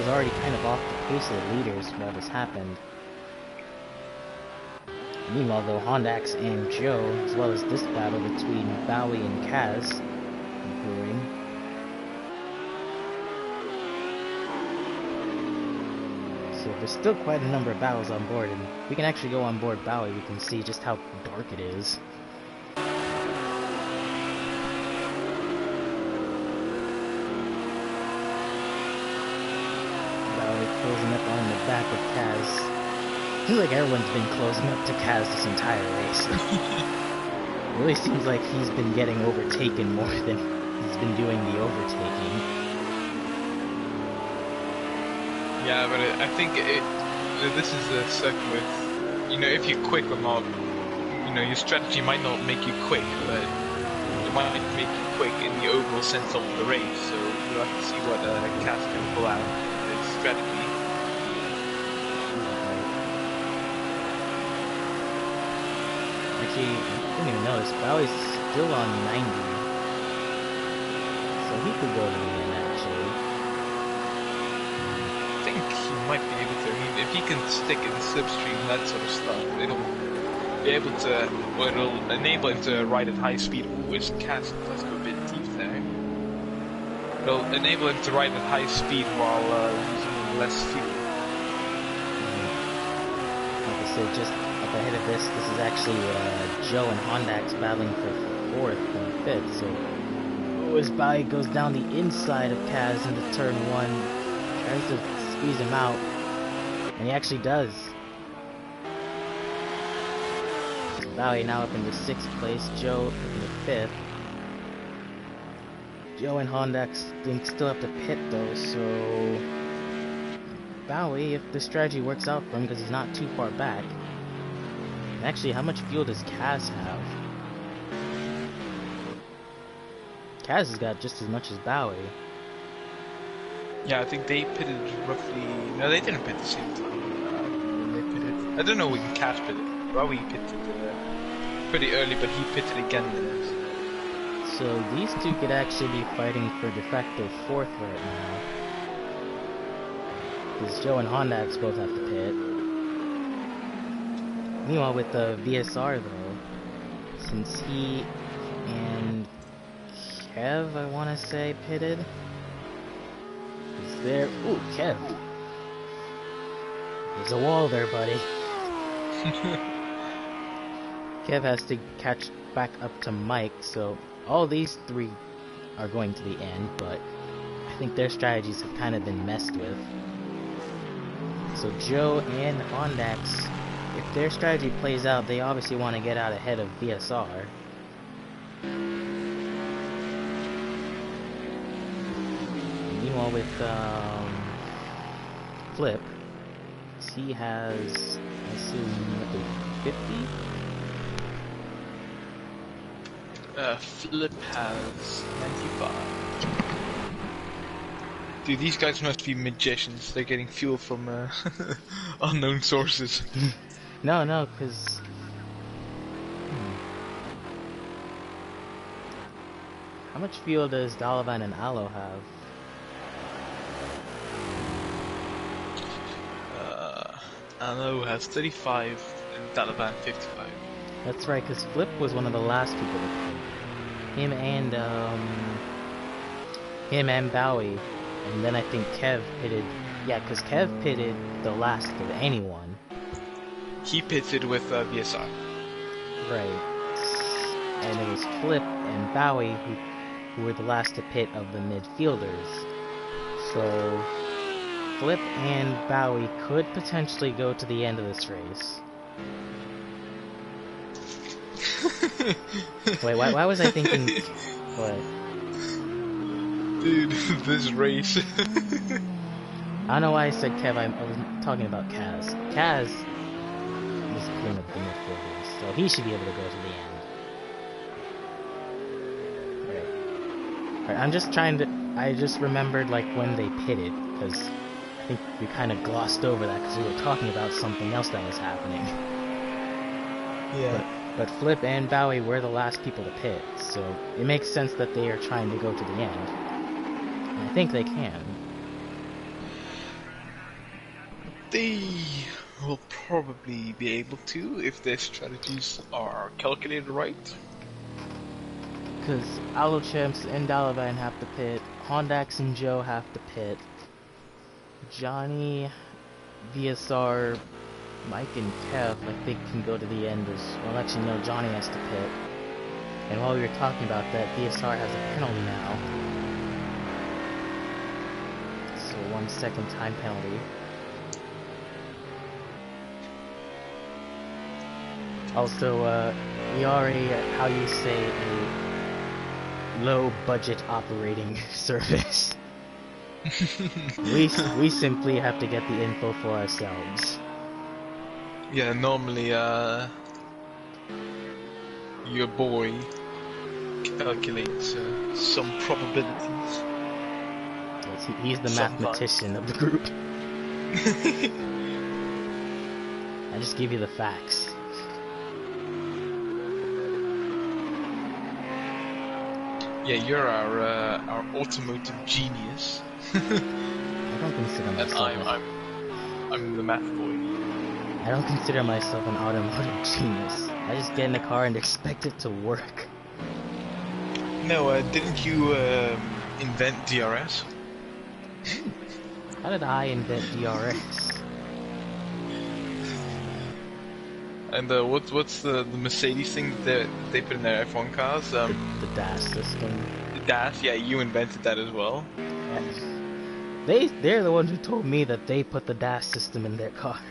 already kind of off the pace of the leaders while this happened. Meanwhile, though, Hondax and Joe, as well as this battle between Bowie and Kaz, brewing. So there's still quite a number of battles on board, and we can actually go on board Bowie, we can see just how dark it is. Bowie closing up on the back of Kaz. Seems like everyone's been closing up to Kaz this entire race. It really seems like he's been getting overtaken more than he's been doing the overtaking. Yeah, but I think this is a circuit with, if you're quick or not, your strategy might not make you quick, but it might make you quick in the overall sense of the race, so we'll have to see what Kaz can pull out of his strategy. Actually, I didn't even notice, Bowie's still on 90. So he could go to the end, actually. I think he might be able to. I mean, if he can stick in slipstream, that sort of stuff, it'll be able to, or it'll enable him to ride at high speed. Ooh, his cast does go a bit deep there. It'll enable him to ride at high speed while using less fuel. Like I said, just up ahead of this is actually Joe and Hondax battling for 4th and 5th, so as Bowie goes down the inside of Kaz into turn 1, tries to squeeze him out, and he actually does. Bowie now up into 6th place, Joe into 5th. Joe and Hondax still have to pit though, so Bowie, if the strategy works out for him because he's not too far back. And actually, how much fuel does Kaz have? Kaz has got just as much as Bowie. Yeah, I think they pitted roughly. No, they didn't pit at the same time. They pitted. I don't know when Kaz pitted. Bowie pitted pretty early, but he pitted again then. So these two could actually be fighting for de facto 4th right now. Because Joe and Hondax both have to pit. Meanwhile, with the VSR though, since he and Kev, I want to say, pitted. Is there? Ooh, Kev. There's a wall there, buddy. Kev has to catch back up to Mike, so all these 3 are going to the end, but I think their strategies have kind of been messed with. So Joe and Hondax, if their strategy plays out, they obviously want to get out ahead of VSR. Meanwhile with Flip, he has, I assume, 50? Flip has 95. Dude, these guys must be magicians. They're getting fuel from unknown sources. No, because... How much fuel does Dalavan and Aloe have? Aloe has 35 and Dalavan 55. That's right, because Flip was one of the last people to pit. Him and Bowie. And then I think Kev pitted... Yeah, because Kev pitted the last of anyone. He pitted with VSR. Right. And it was Flip and Bowie who were the last to pit of the midfielders. So Flip and Bowie could potentially go to the end of this race. Wait, why was I thinking... What? Dude, this race. I don't know why I said Kev, I was talking about Kaz. Kaz is king of the midfielders, so he should be able to go to the end. Alright, I'm just trying to... I just remembered, like, when they pitted, because I think we kind of glossed over that, because we were talking about something else that was happening. Yeah. But Flip and Bowie were the last people to pit, so it makes sense that they are trying to go to the end. And I think they can. They will probably be able to if their strategies are calculated right. Because Alochamps and Dalavan have to pit, Hondax and Joe have to pit, Johnny, VSR, Mike and Kev, I think, can go to the end as well. Actually, no, Johnny has to pit. And while we were talking about that, VSR has a penalty now. So 1 second time penalty. Also, we are how you say, a low budget operating service. we simply have to get the info for ourselves. Yeah, normally, your boy calculates some probabilities. Yes, he's the mathematician of the group. I just give you the facts. Yeah, you're our automotive genius. I don't consider myself. I'm the math boy. I don't consider myself an automotive genius. I just get in a car and expect it to work. No, didn't you invent DRS? How did I invent DRS? And what's the Mercedes thing that they put in their F1 cars? The DAS system. The DAS. Yeah, you invented that as well. Yes. They're the ones who told me that they put the DAS system in their cars.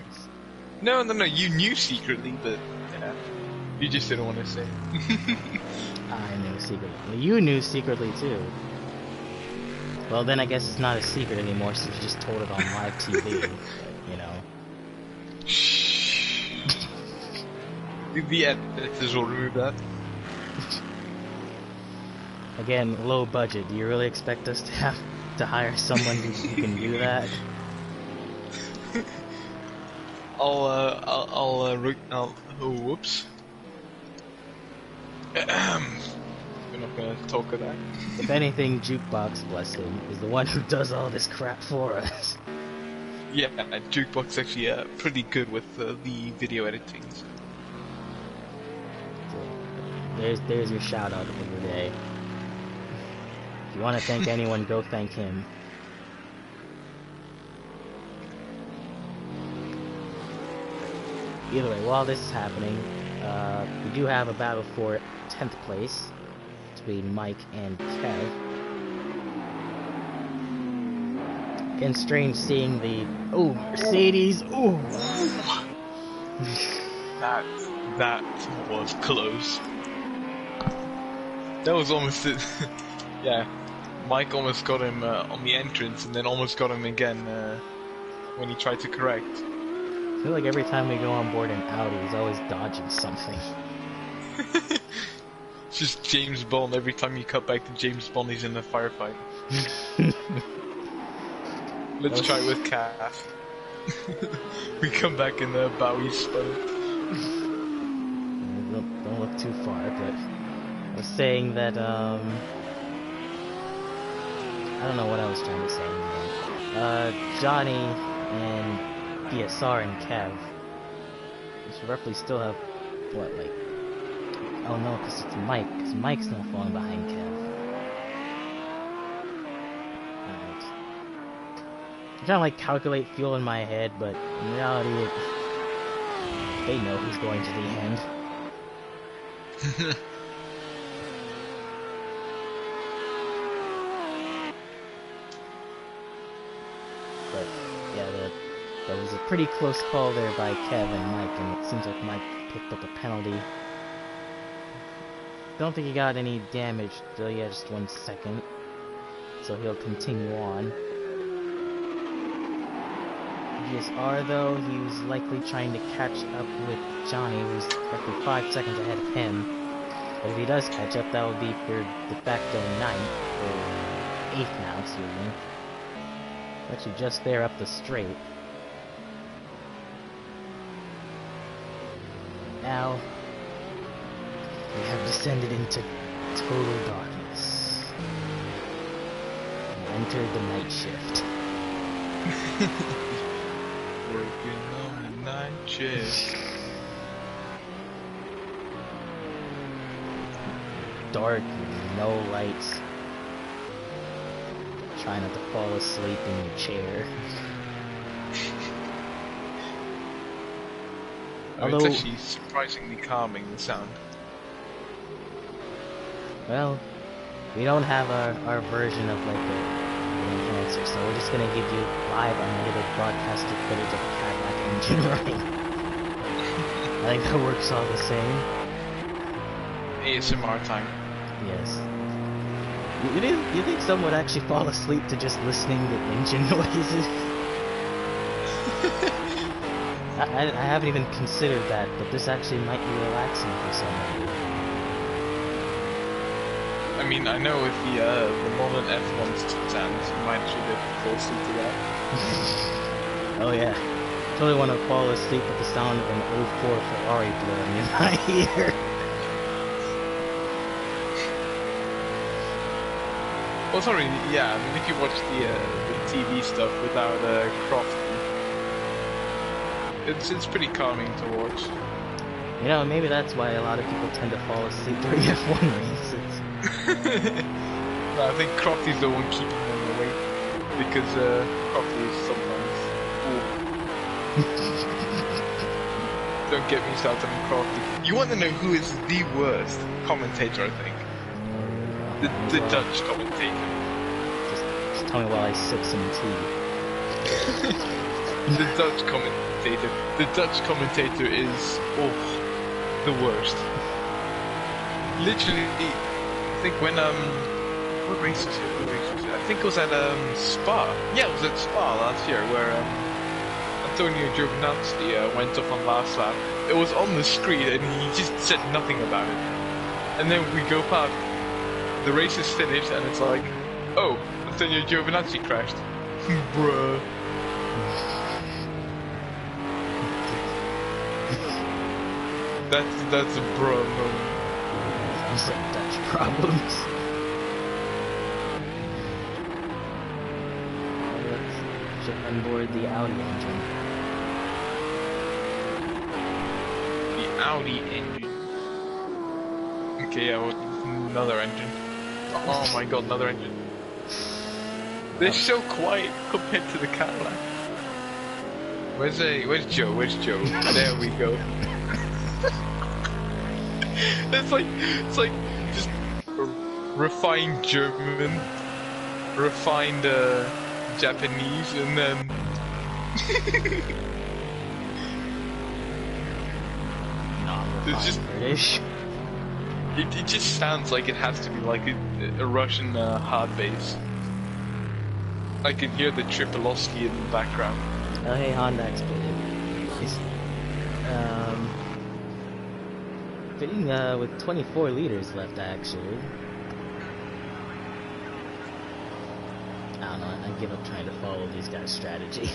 No, you knew secretly, but yeah, you just didn't want to say. I knew secretly. You knew secretly too. Well, then I guess it's not a secret anymore since you just told it on live TV. But, you know. Shh. The editors will remove that. Again, low budget. Do you really expect us to have to hire someone who can do that? Oh, whoops. We're not gonna talk of that. If anything, Jukebox, bless him, is the one who does all this crap for us. Yeah, Jukebox is actually pretty good with the video editing. So. There's your shout out of the day. If you want to thank anyone, go thank him. Either way, while this is happening, we do have a battle for 10th place between Mike and Kev. Again, strange seeing the Mercedes. That was close. That was almost it. Yeah, Mike almost got him on the entrance, and then almost got him again when he tried to correct. I feel like every time we go on board an Audi, he's always dodging something. It's just James Bond. Every time you cut back to James Bond, he's in a firefight. Let's try it with Cass. We come back in the Bowie's spot. Don't look too far, but I was saying that, I don't know what I was trying to say anymore. Johnny and PSR and Kev, which roughly still have, what, like, oh no, because it's Mike, because Mike's not falling behind Kev. Alright. I'm trying to, like, calculate fuel in my head, but in reality, they know who's going to the end. But, yeah, that was a pretty close call there by Kev and Mike, and it seems like Mike picked up a penalty. Don't think he got any damage, though. Yeah, just 1 second. So he'll continue on. GSR, though, he was likely trying to catch up with Johnny, who's roughly 5 seconds ahead of him. But if he does catch up, that would be for de facto 9th, or 8th now, excuse me. Actually just there up the straight. Now, we have descended into total darkness. And entered the night shift. Working on the night shift. Dark, no lights. Try not to fall asleep in your chair. Although, it's actually surprisingly calming, the sound. Well, we don't have our version of like an enhancer, so we're just gonna give you live unedited broadcasted footage of the Cadillac engine running. I think that works all the same. ASMR time. Yes. You think someone would actually fall asleep to just listening to engine noises? I haven't even considered that, but this actually might be relaxing for someone. I mean, I know with the modern F1 sounds, you might actually be able to fall asleep to that. Oh yeah. Totally want to fall asleep with the sound of an 04 Ferrari blowing in my ear. Well, sorry, yeah, I mean, if you watch the TV stuff without Croft, It's pretty calming to watch. You know, maybe that's why a lot of people tend to fall asleep during F1 races. No, I think Crofty's the one keeping them awake because Crofty is sometimes. Don't get me started on Crofty. You want to know who is the worst commentator? I think the Dutch commentator. Just tell me while I sip some tea. The Dutch commentator. The Dutch commentator is the worst. Literally, I think when what race was it? I think it was at Spa. Yeah, it was at Spa last year where Antonio Giovinazzi went off on last lap. It was on the screen and he just said nothing about it. And then we go past. The race is finished and it's like, oh, Antonio Giovinazzi crashed. Bruh. That's a bruh moment. Sounds like Dutch problems. Let's jump on board the Audi engine. The Audi engine. Okay, yeah, well, another engine. Oh my god, another engine. They're so quiet compared to the Cadillac. Where's Joe? Where's Joe? There we go. It's like just refined German, refined Japanese, and then it's just British. it just sounds like it has to be like a Russian hard bass. I can hear the Tripolowski in the background. Oh hey, Honda exploded. Fitting with 24 liters left, actually. I don't know, I give up trying to follow these guys' strategy.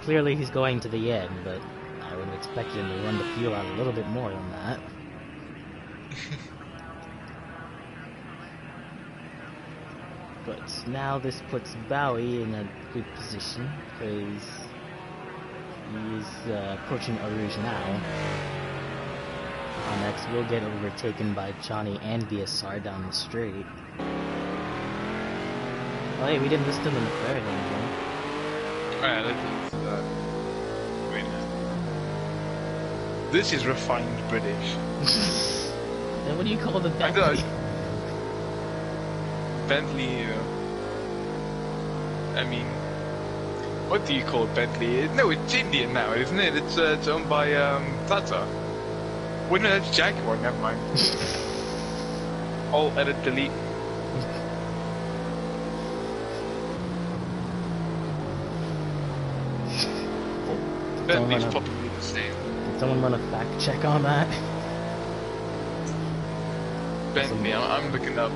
Clearly he's going to the end, but I would have expected him to run the fuel out a little bit more than that. But now this puts Bowie in a good position, because he's approaching Arouge now. Next, we'll get overtaken by Johnny and BSR down the straight. Oh hey, we didn't list him in the third anymore. Alright, this is refined British. Then what do you call the Bentley? Bentley, I mean, what do you call Bentley? No, it's Indian now, isn't it? It's owned by Tata. Well, no, that's Jaguar. Never mind. All edit delete. Bentley's probably the same. Did someone run a fact check on that? Bentley. I'm looking up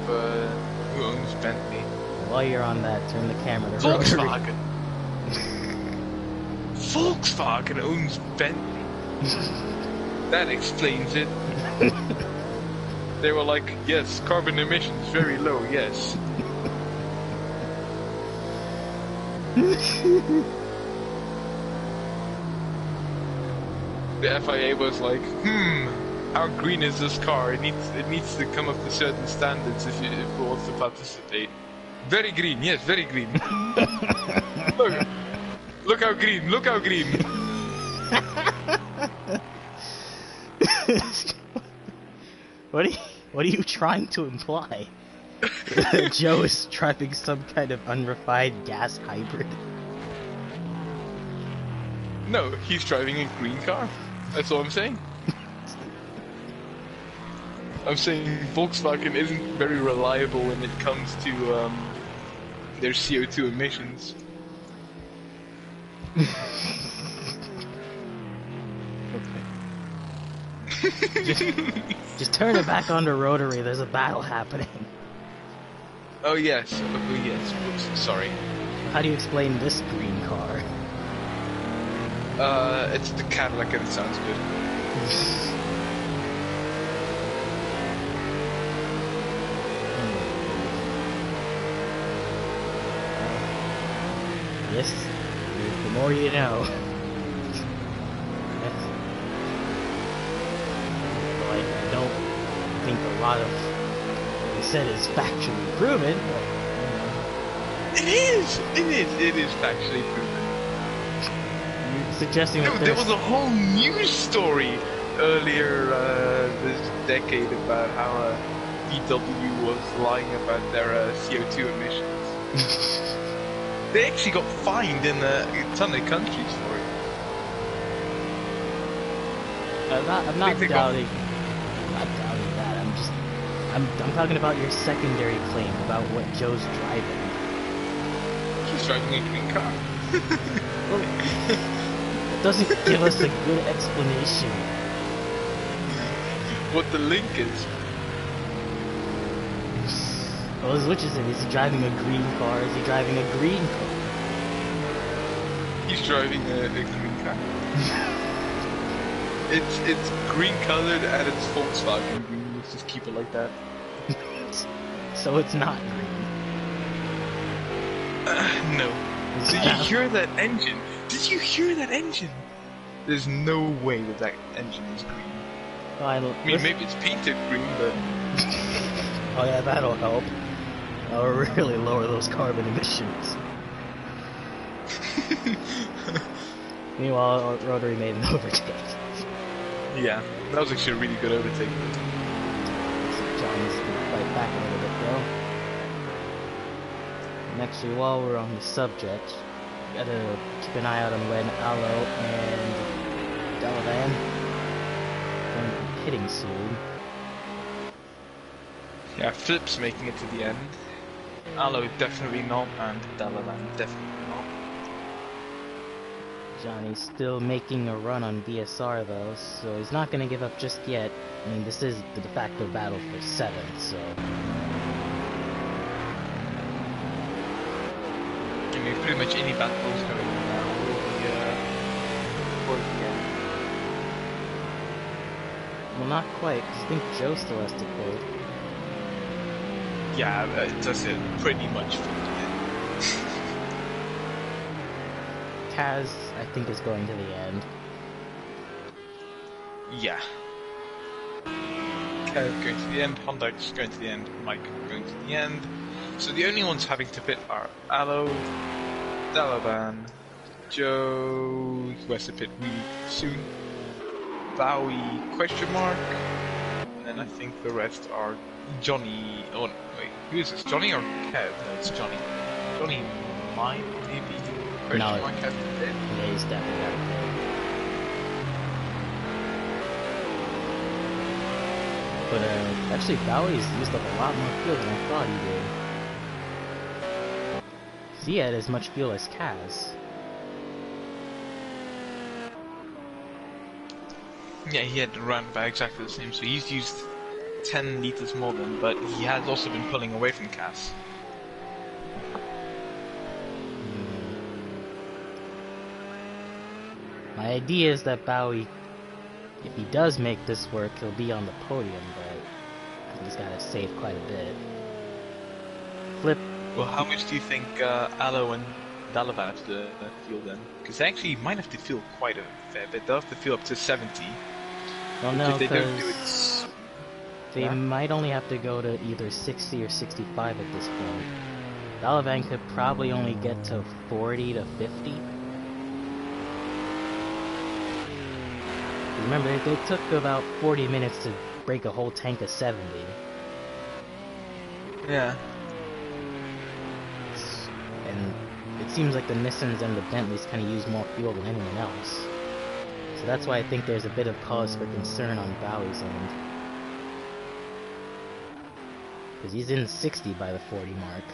who owns Bentley. While you're on that, turn the camera to Volkswagen. Volkswagen owns Bentley. That explains it. They were like, yes, carbon emissions very low, yes. The FIA was like, how green is this car? It needs to come up to certain standards if it wants to participate. Very green, yes, very green. Look how green, look how green. What are you trying to imply? Joe is driving some kind of unrefined gas hybrid. No, he's driving a green car. That's all I'm saying. I'm saying Volkswagen isn't very reliable when it comes to their CO2 emissions. Just turn it back on the rotary, there's a battle happening. Oh yes, whoops, sorry. How do you explain this green car? It's the Cadillac and it sounds good. this, the more you know. Like, I don't think a lot of what he said is factually proven, but It is factually proven. you're suggesting that There was a whole news story earlier this decade about how VW was lying about their CO2 emissions. They actually got fined in a ton of countries for it. I'm not doubting that. I'm talking about your secondary claim about what Joe's driving. He's driving a green car. Well, it doesn't give us a good explanation. What the link is. Well, which is it? Is he driving a green car? Is he driving a green car? He's driving a green car. It's green colored and it's Volkswagen green. Let's just keep it like that. So it's not green. No. Did you hear that engine? Did you hear that engine? There's no way that engine is green. Oh, I mean, maybe it's painted green, but... Oh yeah, that'll help. That'll really lower those carbon emissions. Meanwhile, Rotary made an overtake. Yeah, that was actually a really good overtake. Johnny's gonna fight back a little bit though. And actually, while we're on the subject, we gotta keep an eye out on when Alo and Delavan are hitting soon. Yeah, Flip's making it to the end. Alo definitely not, and Delavan definitely not. Johnny's still making a run on BSR though, so he's not gonna give up just yet. I mean, this is the de facto battle for 7th, so... I mean, pretty much any battle's going on now will be towards the end. Well, not quite, because I think Joe still has to pull. Yeah, that's it. Pretty much for the end. Kaz, I think, is going to the end. Yeah. Kev going to the end, Honda's going to the end, Mike going to the end. So the only ones having to pit are Alo, Dalavan, Joe, who has to pit really soon, Bowie, question mark, and then I think the rest are Johnny. Oh no, wait, who is this? Johnny or Kev? No, it's Johnny. Johnny might maybe. Or No, Mike has to pit. yeah, he's definitely got to pit. But actually, Bowie's used up a lot more fuel than I thought he did. He had as much fuel as Kaz. Yeah, he had run about exactly the same, so he's used 10 liters more than, but he has also been pulling away from Cass. My idea is that Bowie, if he does make this work, he'll be on the podium, but he's got to save quite a bit. Flip. Well, how much do you think Alo and Dalavan have to fuel then? Because they actually might have to fuel quite a fair bit. They'll have to fuel up to 70. Well, no, if they don't do because it... they might only have to go to either 60 or 65 at this point. Dalavan could probably only get to 40 to 50. Remember, they took about 40 minutes to break a whole tank of 70. Yeah. And it seems like the Nissans and the Bentleys kind of use more fuel than anyone else. So that's why I think there's a bit of cause for concern on Bowie's end. Because he's in 60 by the 40 mark.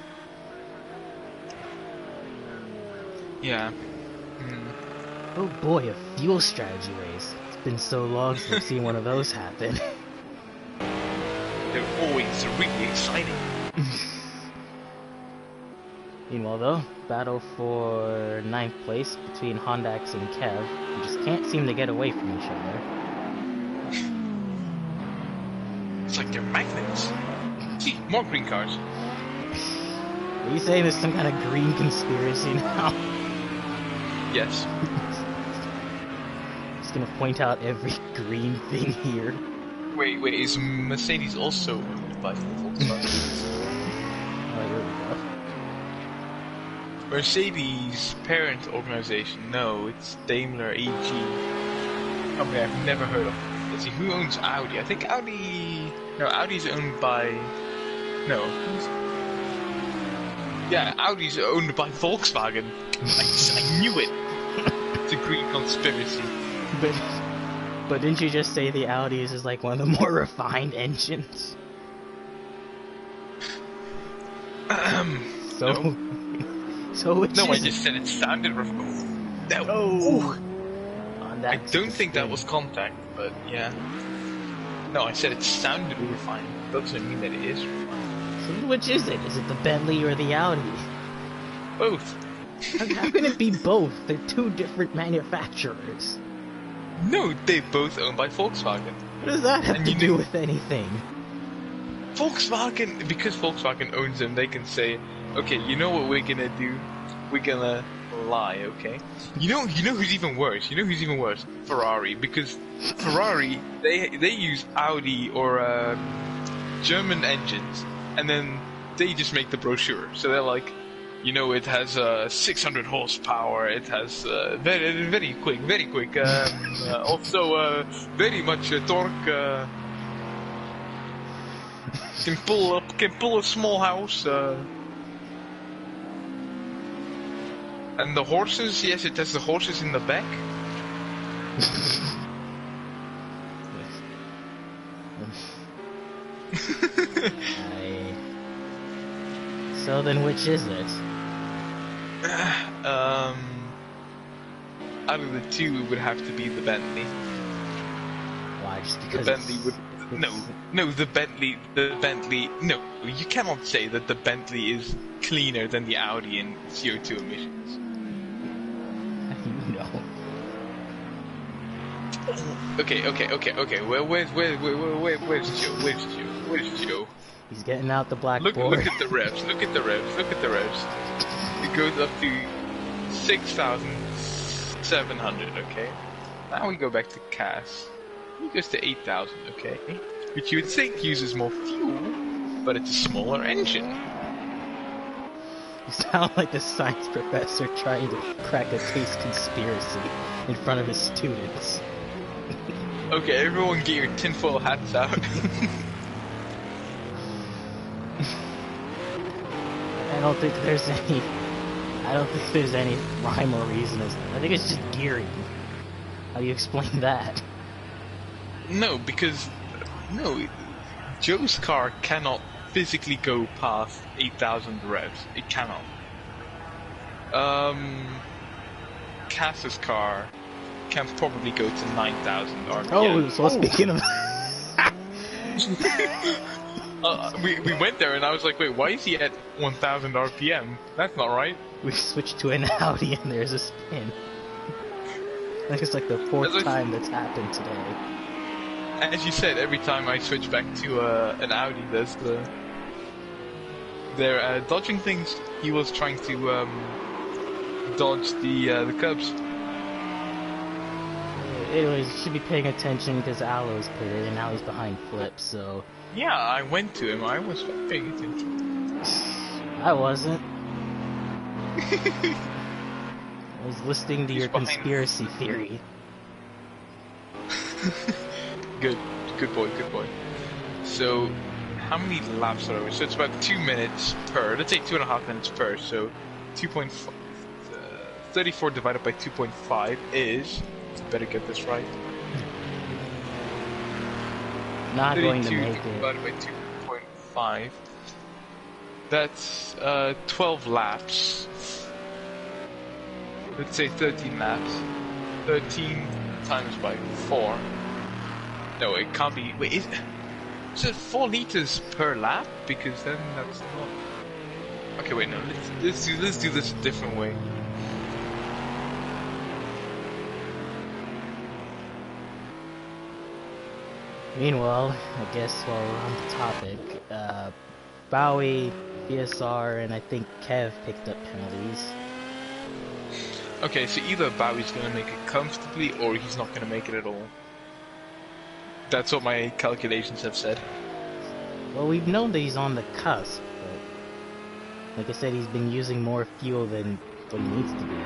Yeah. Oh boy, a fuel strategy race. It's been so long since I've seen one of those happen. They're always really exciting. Meanwhile though, battle for 9th place between Hondax and Kev, who just can't seem to get away from each other. It's like they're magnets. See, more green cars. Are you saying there's some kind of green conspiracy now? Yes. Just gonna point out every green thing here. Wait, is Mercedes also owned by Volkswagen? Oh, here we go. Mercedes' parent organization, no, it's Daimler AG. Company I've never heard of. Let's see, who owns Audi? I think Audi... No, Audi's owned by... No. Yeah, Audi's owned by Volkswagen. I knew it. It's a green conspiracy. But didn't you just say the Audis is like one of the more refined engines? So... No. So which No, I is just said it sounded refined. No. Oh. I don't think that was contact, but yeah. No, I said it sounded refined. Doesn't mean that it is refined. So which is it? Is it the Bentley or the Audi? Both. How can it be both? They're two different manufacturers. No, they both owned by Volkswagen. What does that have And to you do know- with anything? Volkswagen, because Volkswagen owns them, they can say, okay, you know what we're gonna do? We're gonna lie, okay? You know who's even worse? Ferrari, because Ferrari, they use Audi or German engines, and then they just make the brochure. So they're like, you know, it has 600 horsepower, it has very quick, also very much torque. Can pull a small house. And the horses, yes, it has the horses in the back. So then which is it? Out of the two, it would have to be the Bentley. Why? Just The because Bentley would... it's- No, the Bentley, no, you cannot say that the Bentley is cleaner than the Audi in CO2 emissions. No. Okay, well, where's Joe? Where's Joe? He's getting out the Look blackboard. at the revs, It goes up to 6,700, okay? Now we go back to Cass. He goes to 8,000, okay? Which you would think uses more fuel, but it's a smaller engine. You sound like the science professor trying to crack a case conspiracy in front of his students. Okay, everyone get your tinfoil hats out. I don't think there's any rhyme or reason. I think it's just gearing. How do you explain that? No, because... No, Joe's car cannot physically go past 8,000 revs. It cannot. Cass's car can probably go to 9,000 RPM. Oh, so speaking of... we went there and I was like, wait, why is he at 1,000 RPM? That's not right. We switched to an Audi and there's a spin. I think it's like the fourth time that's happened today. As you said, every time I switch back to an Audi, there's they're dodging things. He was trying to dodge the Cubs. Anyways, you should be paying attention because Alo's pitted and now he's behind Flip, so... Yeah, I went to him. I was paying attention. I wasn't. I was listening to your behind- conspiracy theory. Good boy. So, how many laps are we? So it's about 2 minutes per. Let's say 2.5 minutes per. So, 2.5. 34 divided by 2.5 is. Better get this right. Not going to 32 make it. divided by 2.5. That's 12 laps. Let's say 13 laps. 13 times by 4. No, it can't be. Wait, is it 4 liters per lap? Because then that's not. Okay, wait, no. Let's do this a different way. Meanwhile, I guess while we're on the topic, Bowie, BSR, and I think Kev picked up penalties. Okay, so either Bowie's gonna make it comfortably, or he's not gonna make it at all. That's what my calculations have said. Well, we've known that he's on the cusp, but like I said, he's been using more fuel than what he needs to be.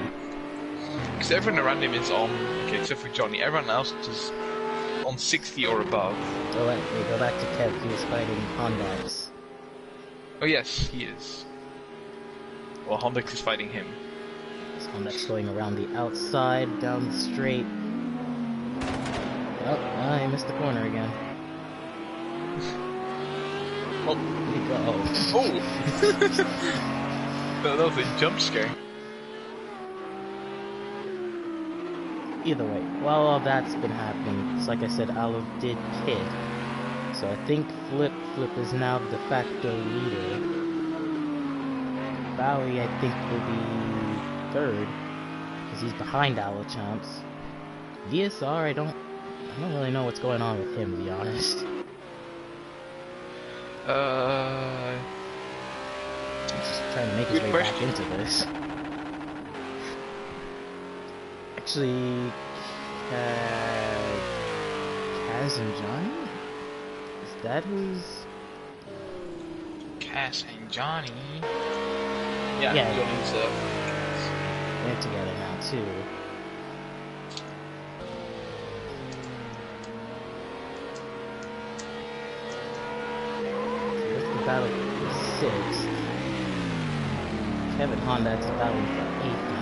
Because everyone around him is on, okay, except for Johnny, everyone else is on 60 or above. So we go back to Kev, he was fighting Hondax. Oh yes, he is. Well, Hondex is fighting him. Hondax going around the outside, down the straight. Oh, I missed the corner again. Oh, Where'd he go? oh! that was a jump scare. Either way, while all that's been happening, it's like I said, Aloe did pit. So I think Flip is now de facto leader. Bowie, I think, will be third, because he's behind Aloe Chomps. VSR, I don't really know what's going on with him, to be honest. He's just trying to make his way back into this. Actually, Kaz and Johnny? Is that who's... Cass and Johnny? Yeah, Johnny's, they're together now, too. So that's the battle for 6th. Kevin Hondax is battling for 8th now.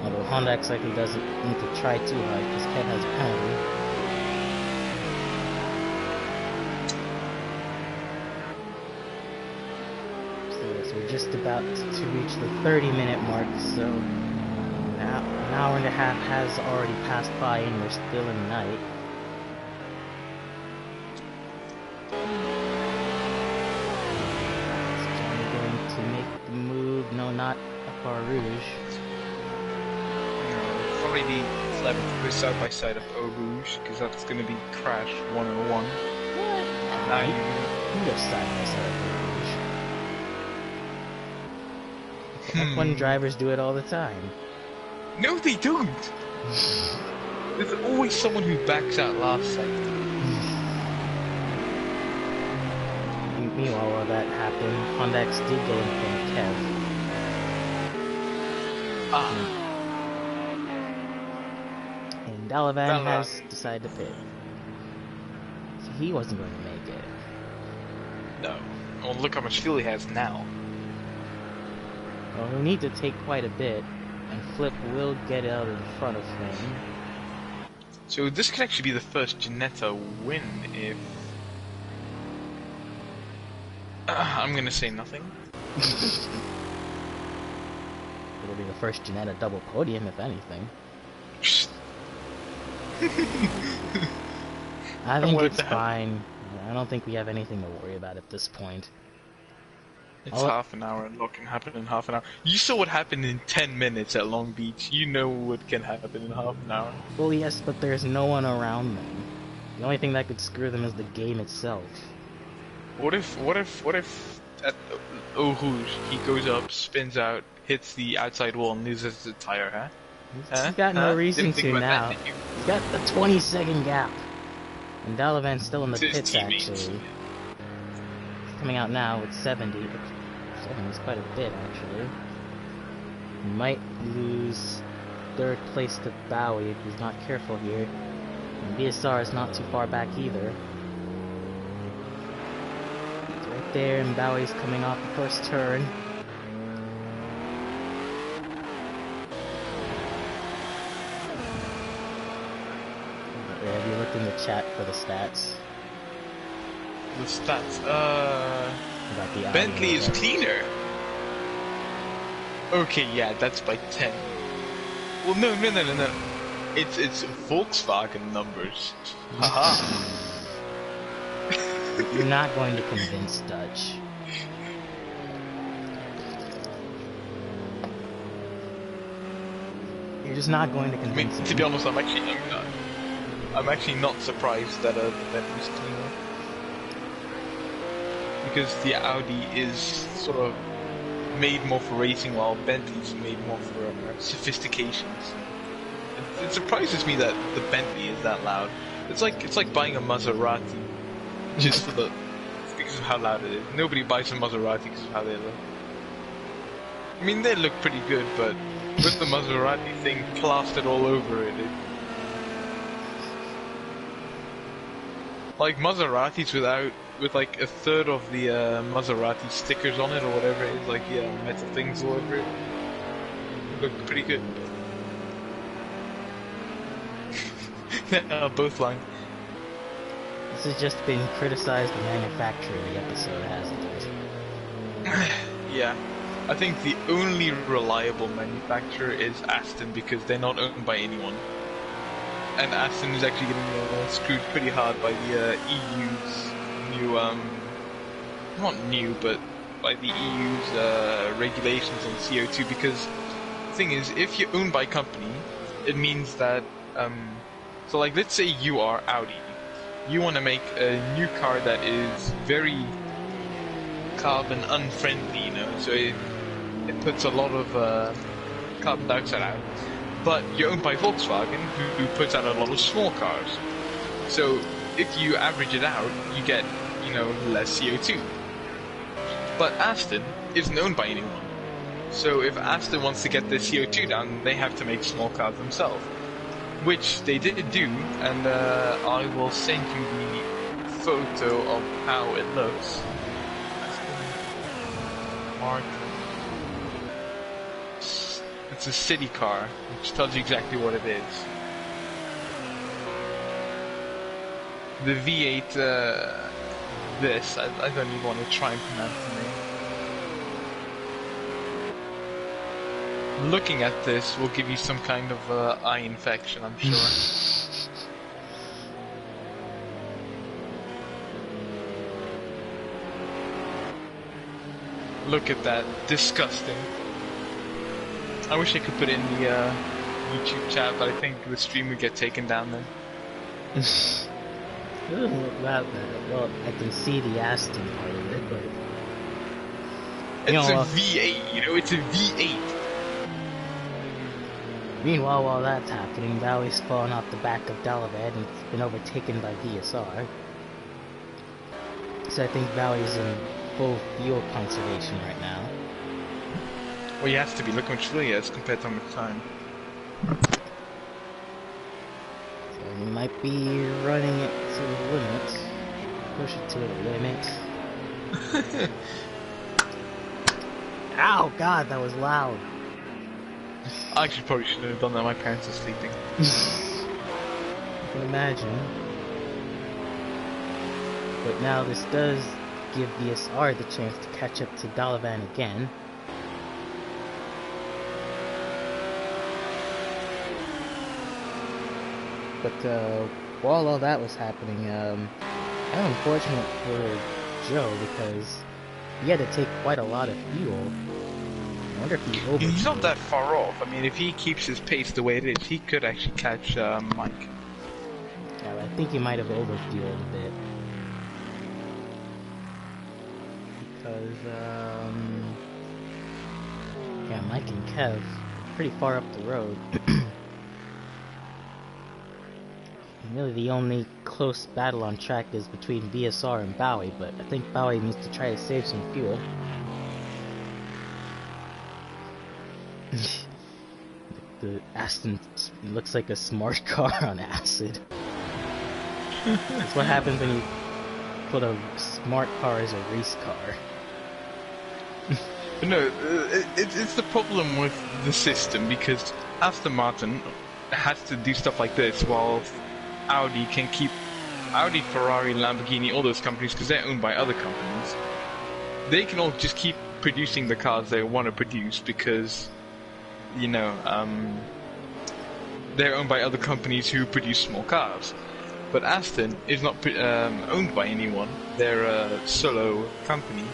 Although Hondax likely doesn't need to try too hard because Kev has a penalty. So yes, we're just about to reach the 30-minute mark, so now an hour and a half has already passed by and we're still in night. Is Johnny going to make the move? No, not a Bar Rouge. probably be clever to go side by side of Eau Rouge, because that's going to be Crash 101. Now you go side by side of Rouge. F1 drivers do it all the time. No, they don't! There's always someone who backs out last second. Meanwhile, while that happened, Hondax did go in front of Kev. And Dalavan has decided to pit. So he wasn't going to make it. No. Well, look how much fuel he has now. Well, he'll need to take quite a bit, and Flip will get out in front of him. So this could actually be the first Ginetta win if... I'm gonna say nothing. It'll be the first Ginetta double podium, if anything. I think it's fine. I don't think we have anything to worry about at this point. It's half an hour, and what can happen in half an hour? You saw what happened in 10 minutes at Long Beach. You know what can happen in half an hour. Well, yes, but there's no one around them. The only thing that could screw them is the game itself. What if at Eau Rouge he goes up, spins out, hits the outside wall, and loses the tire, huh? He's got no reason to now. He's got a 20-second gap. And Dalavan's still in the pits, actually. He's coming out now with 70. 70 is quite a bit, actually. He might lose third place to Bowie if he's not careful here. And BSR is not too far back either. It's right there, and Bowie's coming off the first turn. Have you looked in the chat for the stats? The stats, Bentley is cleaner. Okay, yeah, that's by 10. Well, no. It's Volkswagen numbers. Haha. You're not going to convince Dutch. You're just not going to convince him. To be honest, I'm actually not surprised that the Bentley's cleaner. Because the Audi is sort of made more for racing, while Bentley's made more for sophistications. It surprises me that the Bentley is that loud. It's like buying a Maserati just because of how loud it is. Nobody buys a Maserati because of how they look. I mean, they look pretty good, but with the Maserati thing plastered all over it, like Maseratis with like a third of the Maserati stickers on it or whatever it is, like metal things all over it, look pretty good. Both lying. This has just been criticized the manufacturer of the episode, hasn't it? Yeah. I think the only reliable manufacturer is Aston, because they're not owned by anyone. And Aston is actually getting screwed pretty hard by the EU's new, not new, but by the EU's regulations on CO2, because the thing is, if you're owned by a company, it means that, so like let's say you are Audi. You want to make a new car that is very carbon unfriendly, you know, so it puts a lot of carbon dioxide out. But you're owned by Volkswagen, who puts out a lot of small cars. So if you average it out, you get, you know, less CO2. But Aston isn't owned by anyone. So if Aston wants to get their CO2 down, they have to make small cars themselves. Which they did do, and I will send you the photo of how it looks. Mark. It's a city car, which tells you exactly what it is. The V8, this, I don't even want to try and pronounce the name. Looking at this will give you some kind of eye infection, I'm sure. Look at that, disgusting. I wish I could put it in the YouTube chat, but I think the stream would get taken down then. It doesn't look that bad. Well, I can see the Aston part of it, but... It's a V8, you know, it's a V8. Meanwhile, while that's happening, Bowie's fallen off the back of Dalavan and it's been overtaken by VSR. So I think Bowie's in full fuel conservation right now. Well, he has to be. Look how much fuel he has compared to how much time. So he might be running it to the limit. Push it to the limit. Ow, God, that was loud. I actually probably shouldn't have done that. My parents are sleeping. I can imagine. But now this does give VSR the chance to catch up to Dalavan again. But while all that was happening, kind of unfortunate for Joe because he had to take quite a lot of fuel. I wonder if he He's not that far off. I mean, if he keeps his pace the way it is, he could actually catch Mike. Yeah, but I think he might have overfueled a bit. Because, yeah, Mike and Kev pretty far up the road. Really, the only close battle on track is between VSR and Bowie, but I think Bowie needs to try to save some fuel. The Aston looks like a smart car on acid. That's what happens when you put a smart car as a race car. No, it's the problem with the system, because Aston Martin has to do stuff like this while Audi can keep... Audi, Ferrari, Lamborghini, all those companies, because they're owned by other companies, they can all just keep producing the cars they want to produce because, you know, they're owned by other companies who produce small cars. But Aston is not owned by anyone. They're a solo company.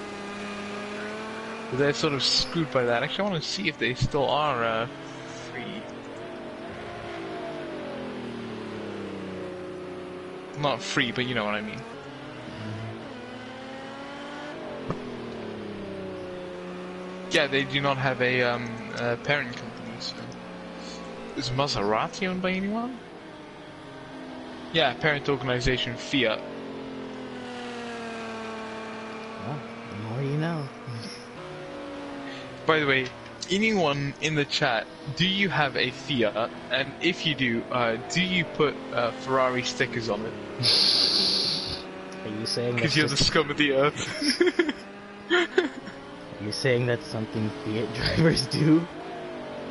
They're sort of screwed by that. Actually, I want to see if they still are free. Not free, but you know what I mean. Yeah, they do not have a parent company. So, is Maserati owned by anyone? Yeah, parent organization Fiat. Well, the more you know. By the way, anyone in the chat, do you have a Fiat? And if you do you put Ferrari stickers on it? Are you saying Because that's you're the just... scum of the earth. Are you saying that's something Fiat drivers do?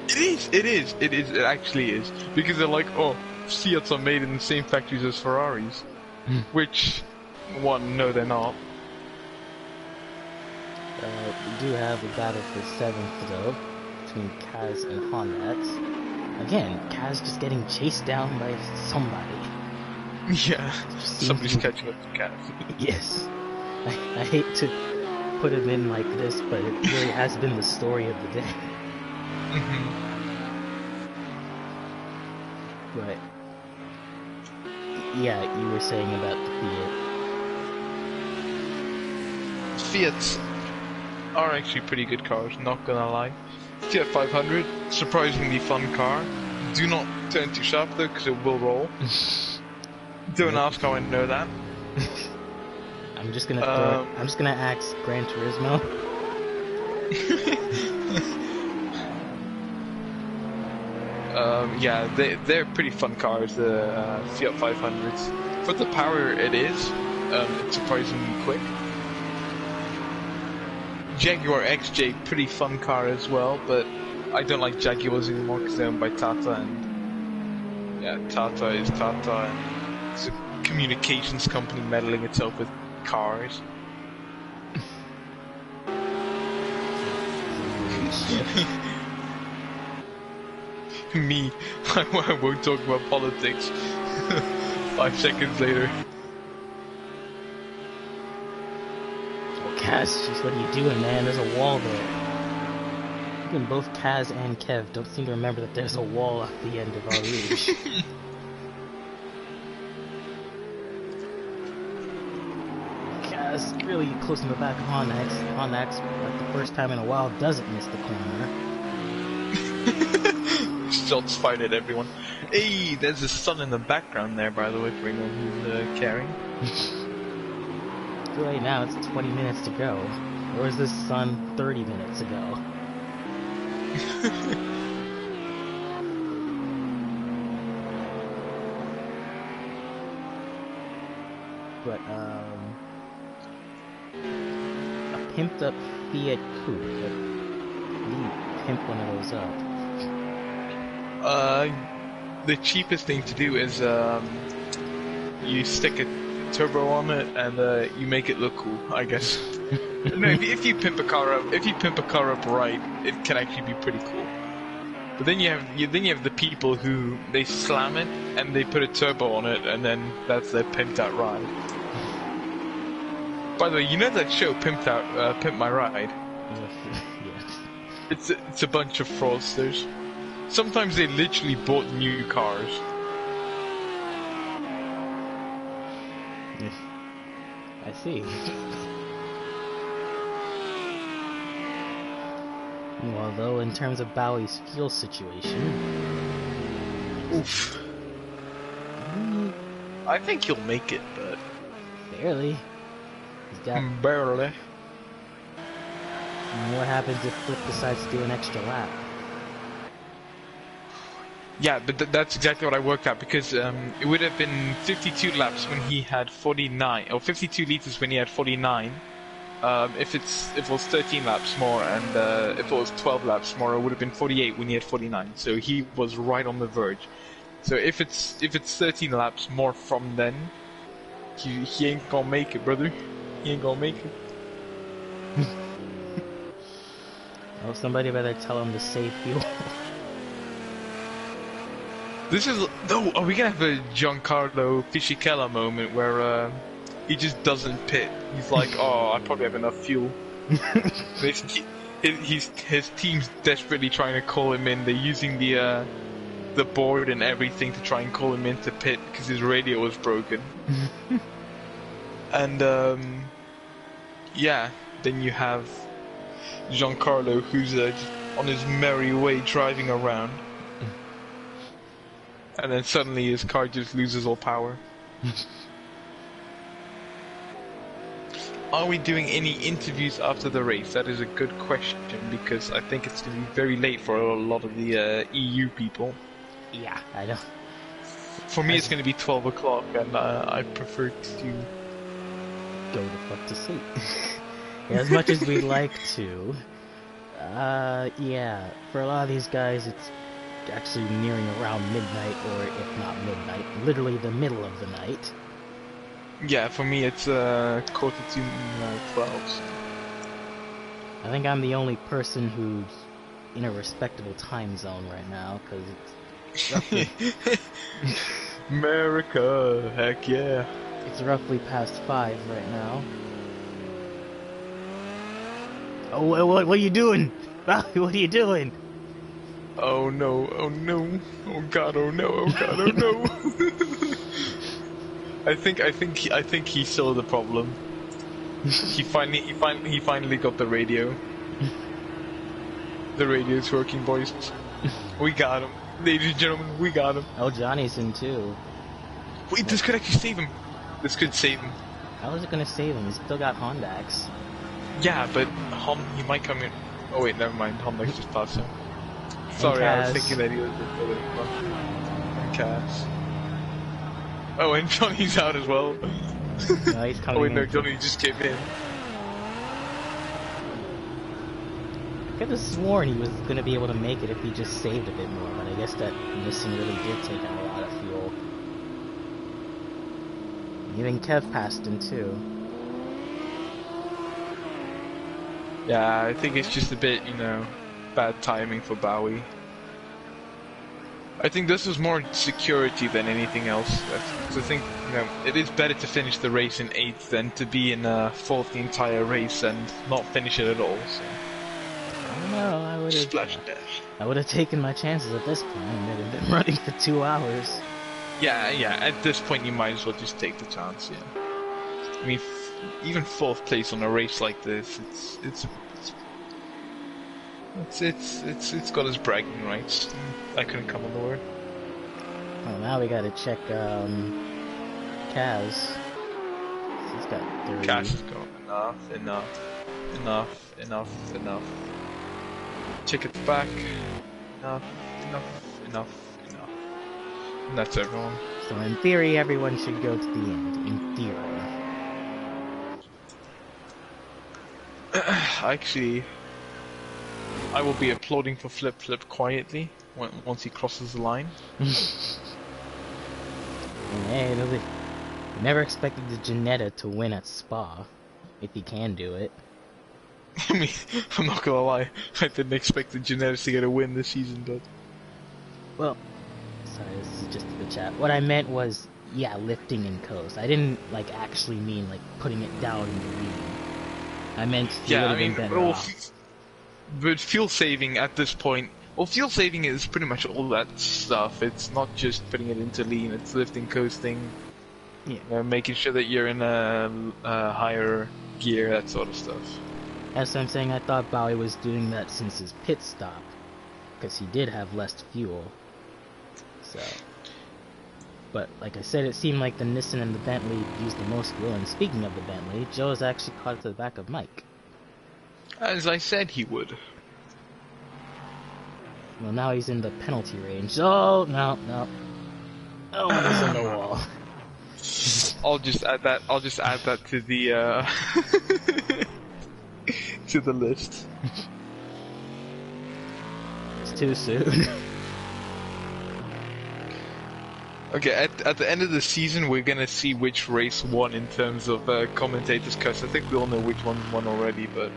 It actually is. Because they're like, oh, Fiats are made in the same factories as Ferraris. Which, one, no they're not. We do have a battle for 7th though, between Kaz and Hondax. Again, Kaz just getting chased down by somebody. Yeah, somebody's catching up to Kaz. Yes. I hate to put him in like this, but it really has been the story of the day. But yeah, you were saying about the Fiat. Fiats are actually pretty good cars, not gonna lie. Fiat 500, surprisingly fun car. Do not turn too sharp though, because it will roll. Don't ask how I know that. I'm just gonna ask Gran Turismo. Yeah, they're pretty fun cars, the Fiat 500s. For the power it is, it's surprisingly quick. Jaguar XJ, pretty fun car as well, but I don't like Jaguars anymore because they're owned by Tata, and yeah, Tata is Tata, and it's a communications company meddling itself with cars. Me, I won't talk about politics. 5 seconds later. Kaz, just what are you doing, man? There's a wall there. Even both Kaz and Kev don't seem to remember that there's a wall at the end of our rouge. Kaz really close in the back of Hondax. Hondax, like the first time in a while, doesn't miss the corner. Shots fired at everyone. Hey, there's a sun in the background there, by the way, for anyone who's caring. Right now, it's 20 minutes to go. Or is this sun 30 minutes ago? But, a pimped up Fiat Coupe. How do you pimp one of those up? The cheapest thing to do is, you stick a turbo on it and you make it look cool, I guess. No, if you pimp a car up, right, it can actually be pretty cool. But then you have the people who they slam it and they put a turbo on it, and then that's their pimped out ride. By the way, you know that show Pimp My Ride? Yes. It's a bunch of fraudsters. Sometimes they literally bought new cars. I see. Well, though, in terms of Bowie's fuel situation... Oof. I think he'll make it, but... Barely. He's got... Barely. And what happens if Flip decides to do an extra lap? Yeah, but that's exactly what I worked out, because it would have been 52 laps when he had 49, or 52 liters when he had 49. If it was 13 laps more, and if it was 12 laps more, it would have been 48 when he had 49. So he was right on the verge. So if it's 13 laps more from then, he ain't gonna make it, brother. He ain't gonna make it. Oh, somebody better tell him to save fuel. This is... No, are we gonna have a Giancarlo Fisichella moment where he just doesn't pit? He's like, oh, I probably have enough fuel. His team's desperately trying to call him in. They're using the board and everything to try and call him into pit because his radio was broken. And yeah, then you have Giancarlo, who's just on his merry way driving around, and then suddenly his car just loses all power. Are we doing any interviews after the race? That is a good question, because I think it's going to be very late for a lot of the EU people. Yeah, I know. For me, it's going to be 12 o'clock, and I prefer to go the fuck to sleep. As much as we'd like to, yeah, for a lot of these guys, it's actually nearing around midnight, or if not midnight, literally the middle of the night. Yeah, for me it's 12. So. I think I'm the only person who's in a respectable time zone right now, because it's roughly... America, heck yeah. It's roughly past 5 right now. Oh, what are you doing? What are you doing? Oh no, oh no, oh god, oh no, oh god, oh no. I think he saw the problem. he finally got the radio. The radio's working, boys. We got him. Ladies and gentlemen, we got him. Oh, Johnny's in too. Wait, this could actually save him. This could save him. How is it gonna save him? He's still got Hondax. Yeah, but he might come in. Oh wait, never mind. Hondax just passed him. Sorry, I was thinking that he was just Cass. Oh, and Johnny's out as well. No, he's coming oh wait, no, in. Johnny just came in. I could have sworn he was going to be able to make it if he just saved a bit more, but I guess that Nissan really did take out a lot of fuel. Even Kev passed him too. Yeah, I think it's just a bit, bad timing for Bowie. I think this was more security than anything else. Because I think, it is better to finish the race in 8th than to be in 4th the entire race and not finish it at all. So. I don't know, I would have taken my chances at this point and it had been running for 2 hours. Yeah, at this point you might as well just take the chance, yeah. I mean, even 4th place on a race like this, it's got its bragging rights. I couldn't come on board. Oh, now we gotta check, Kaz. He's got 30. Kaz is going enough. Check it back. Enough. And that's everyone. So in theory, everyone should go to the end. In theory. Actually, I will be applauding for Flip quietly once he crosses the line. Hey, never expected the Ginetta to win at Spa, if he can do it. I mean, I'm not gonna lie, I didn't expect the Ginetta to get a win this season, but... Well, sorry, this is just the chat. What I meant was, yeah, lifting and coast. I didn't, actually mean, putting it down in the lead. I meant he would have been better off. But fuel saving at this point, fuel saving is pretty much all that stuff. It's not just putting it into lean, it's lifting, coasting, making sure that you're in a higher gear, that sort of stuff. As I'm saying, I thought Bowie was doing that since his pit stop, because he did have less fuel. So, but like I said, it seemed like the Nissan and the Bentley used the most fuel. And speaking of the Bentley, Joe has actually caught up to the back of Mike. As I said he would. Well, now he's in the penalty range. Oh, no. Oh, he's on the wall. I'll just add that to the, to the list. It's too soon. Okay, at the end of the season, we're gonna see which race won in terms of commentators' cuts. I think we all know which one won already, but...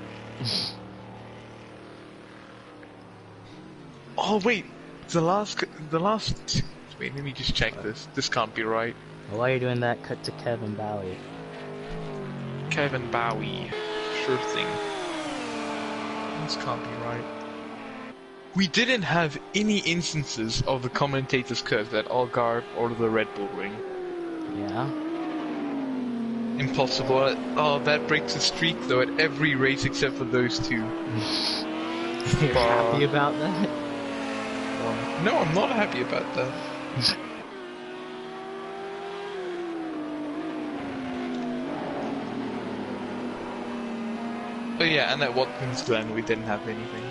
Oh wait, the last. Wait, let me just check this. This can't be right. Well, while you're doing that, cut to Kevin Bowie. Kevin Bowie, sure thing. This can't be right. We didn't have any instances of the commentators' curve at Algarve or the Red Bull Ring. Yeah. Impossible. Oh, that breaks the streak though at every race except for those two. You're happy about that? No, I'm not happy about that. But yeah, and at Watkins Glen we didn't have anything.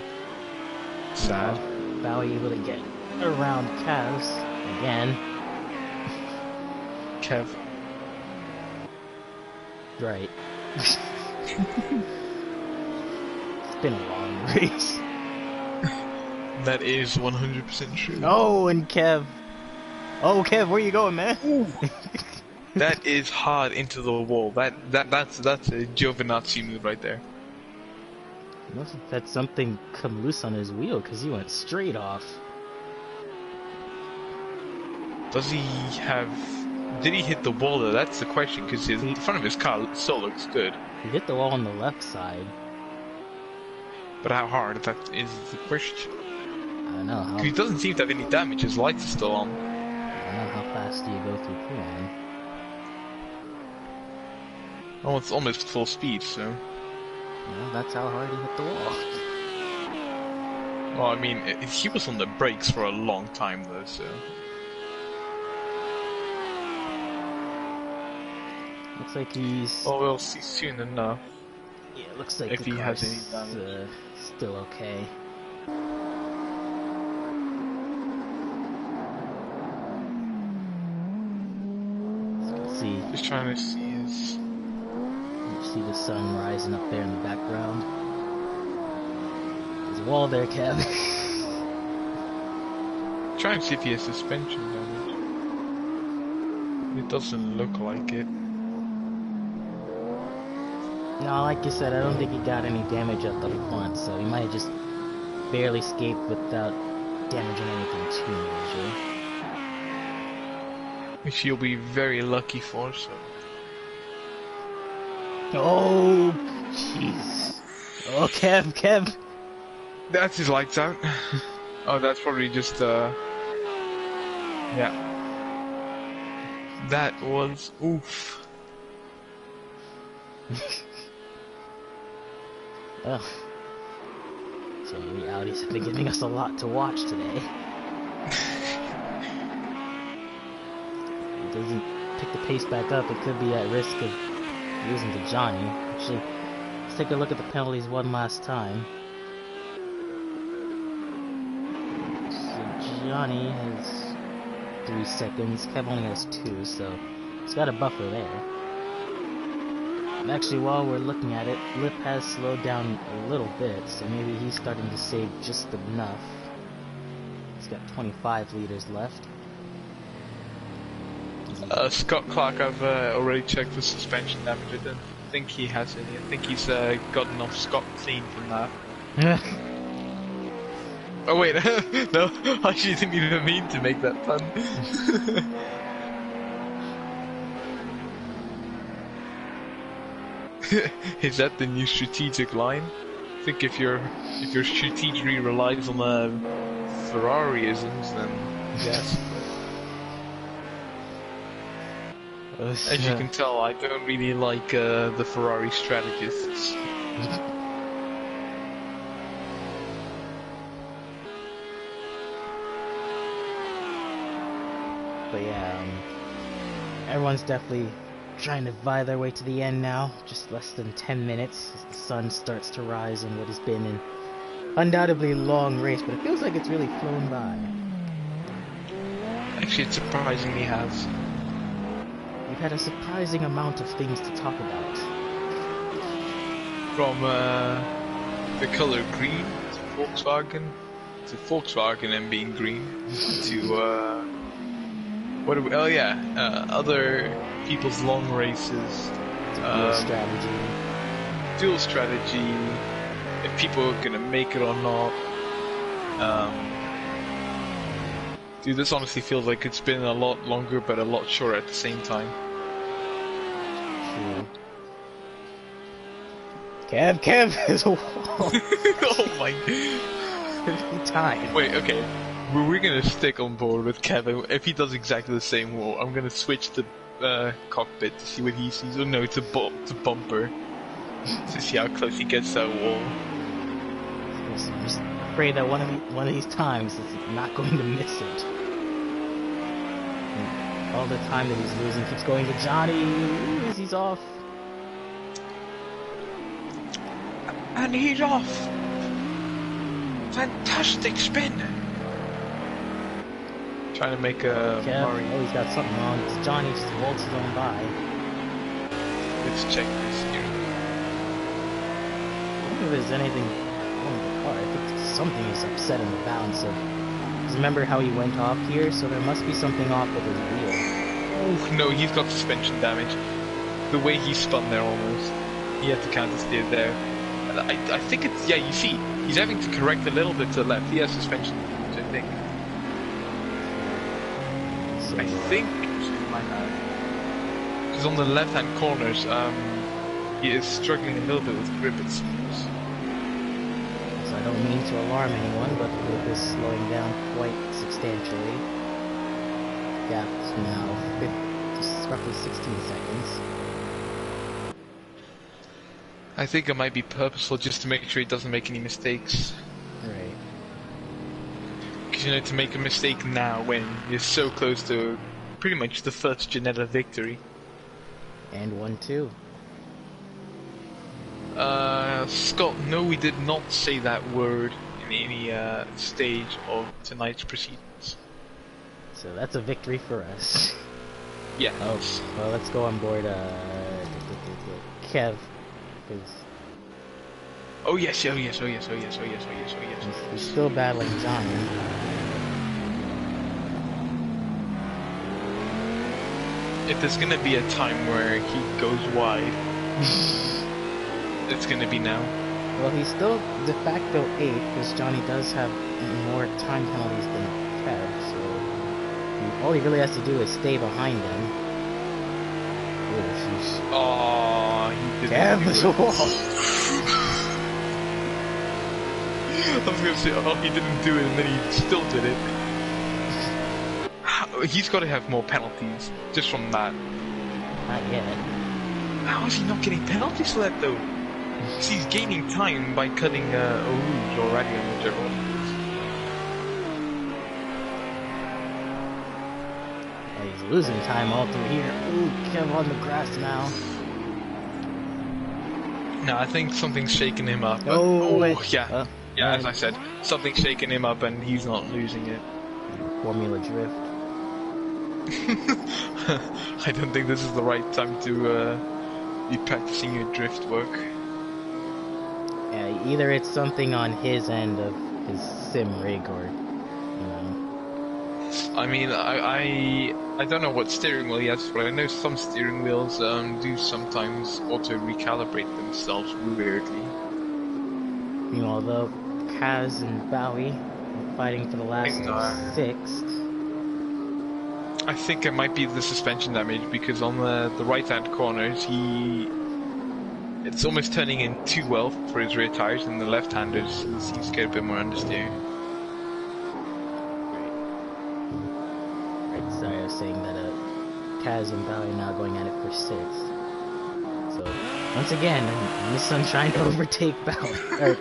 Sad. Bowie able to get around Cavs again. Kev. Right. It's been a long race. That is 100% true. Oh, and Kev. Oh, Kev, where you going, man? That is hard into the wall. That's a Giovinazzi move right there. He must have had something come loose on his wheel because he went straight off. Does he have... Did he hit the wall though? That's the question, because the front of his car still looks good. He hit the wall on the left side. But how hard? That is the question. I don't know how... He doesn't seem to have any damage, his lights are still on. I don't know how fast do you go through Puan. Oh, it's almost full speed, so... Well, that's how hard he hit the wall. Well, I mean, he was on the brakes for a long time though, so... Looks like he's... Oh, we'll see soon enough. Yeah, looks like if the he has car's, any damage. Still okay. Let's see. Just trying to see his... You see the sun rising up there in the background. There's a wall there, Kev. Trying to see if he has suspension damage. It doesn't look like it. No, like you said, I don't think he got any damage at the front, so he might have just barely escaped without damaging anything too major. Which he'll be very lucky for, so... Oh, jeez. Oh, Kev. That's his lights out. Oh, that's probably just, yeah. That was... oof. Well, so the Audis have been giving us a lot to watch today. If it doesn't pick the pace back up, it could be at risk of losing to Johnny. Actually, let's take a look at the penalties one last time. So Johnny has 3 seconds, Kev only has 2, so he's got a buffer there. Actually, while we're looking at it, Lip has slowed down a little bit, so maybe he's starting to save just enough. He's got 25 liters left. Scott Clark, I've already checked for suspension damage. I don't think he has any. I think he's gotten off Scott clean from that. Oh wait, no, I actually didn't even mean to make that pun. Is that the new strategic line? I think if your strategy relies on Ferrari-isms, then yes. As you can tell, I don't really like the Ferrari strategists. But yeah, everyone's definitely trying to vie their way to the end now. Just less than 10 minutes as the sun starts to rise in what has been an undoubtedly long race, but it feels like it's really flown by. Actually, it surprisingly has. We've had a surprising amount of things to talk about. From the color green to Volkswagen and being green, to what? Oh yeah, other people's long races. Dual strategy. If people are gonna make it or not. Dude, this honestly feels like it's been a lot longer, but a lot shorter at the same time. True. Kev, there's a wall. Oh my... Time. Wait, okay. We're gonna stick on board with Kevin. If he does exactly the same wall, I'm gonna switch to cockpit to see what he sees. Oh no, it's a bumper. To see how close he gets to that wall. I'm just afraid that one of these times it's not going to miss it. And all the time that he's losing keeps going to Johnny. He's off. And he's off. Fantastic spin. Trying to make a Murray. Oh, he's got something wrong. It's Johnny just waltzes on by. Let's check this here. I don't think there's anything wrong with the car. I think something is upset in the balance of... Because remember how he went off here? So there must be something off with his wheel. Oh no, he's got suspension damage. The way he spun there almost. He had to counter steer there. And I think it's... Yeah, you see, he's having to correct a little bit to the left. He has suspension damage, I think. So, I think... Because on the left-hand corners, he is struggling a little bit with grip, it seems. So I don't mean to alarm anyone, but with this slowing down quite substantially. Gap is now roughly 16 seconds. I think it might be purposeful just to make sure he doesn't make any mistakes. Right. Because, you know, to make a mistake now when you're so close to pretty much the first Janetta victory. And 1-2. Scott, no, we did not say that word in any stage of tonight's proceedings. So that's a victory for us. Yeah. Oh, well, let's go on board Kev. Oh yes, oh yes, oh yes, oh yes, oh yes, oh yes, oh yes. He's still battling Johnny. If there's gonna be a time where he goes wide, it's gonna be now. Well, he's still de facto 8th, because Johnny does have more time penalties than Kev, so all he really has to do is stay behind him. Oh, he didn't. Kev is a wall. I was gonna say, oh, he didn't do it, and then he still did it. He's got to have more penalties just from that. Not yet. How is he not getting penalties for that though? Because he's gaining time by cutting a rouge already on whichever one it is. He's losing time all through here. Ooh, Kev on the grass now. No, I think something's shaking him up. Yeah, as I said, something's shaking him up and he's not losing it. Formula drift. I don't think this is the right time to be practicing your drift work. Yeah, either it's something on his end of his sim rig or, you know. I mean, I don't know what steering wheel he has, but I know some steering wheels do sometimes auto-recalibrate themselves weirdly. Meanwhile, though, Kaz and Bowie are fighting for the last 6th. I think it might be the suspension damage, because on the right-hand corners, it's almost turning in too well for his rear tires, and the left-handers he seems to get a bit more understeer. Right, sorry, I was saying that Kaz and Bowie are now going at it for 6th. So, once again, Miss Sunshine to overtake Bowie, or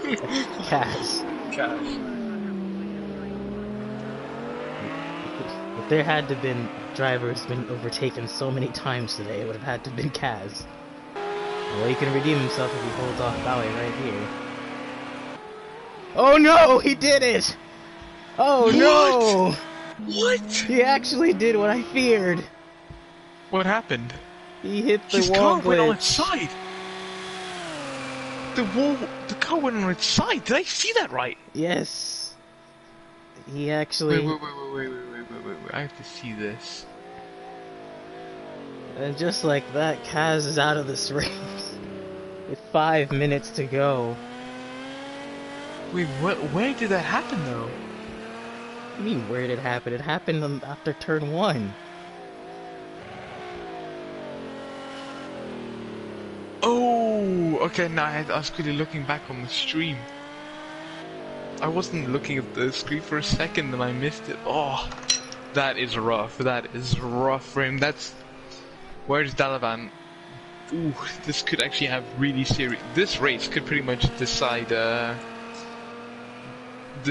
Kaz. If there had to been drivers been overtaken so many times today, it would have had to have been Kaz. Well, he can redeem himself if he holds off Bowie right here. Oh no! He did it! Oh no! What? He actually did what I feared! What happened? He hit the His wall car went on glitch. its side! The car went on its side! Did I see that right? Yes. He actually... Wait, I have to see this. And just like that, Kaz is out of this race. With 5 minutes to go. Wait, where did that happen though? What do you mean, where did it happen? It happened after turn 1. Oh, okay, now I was quickly looking back on the stream. I wasn't looking at the screen for a second and I missed it. Oh, that is rough. That is rough for him. Whereas Dalavan, ooh, this could actually have really serious. This race could pretty much decide the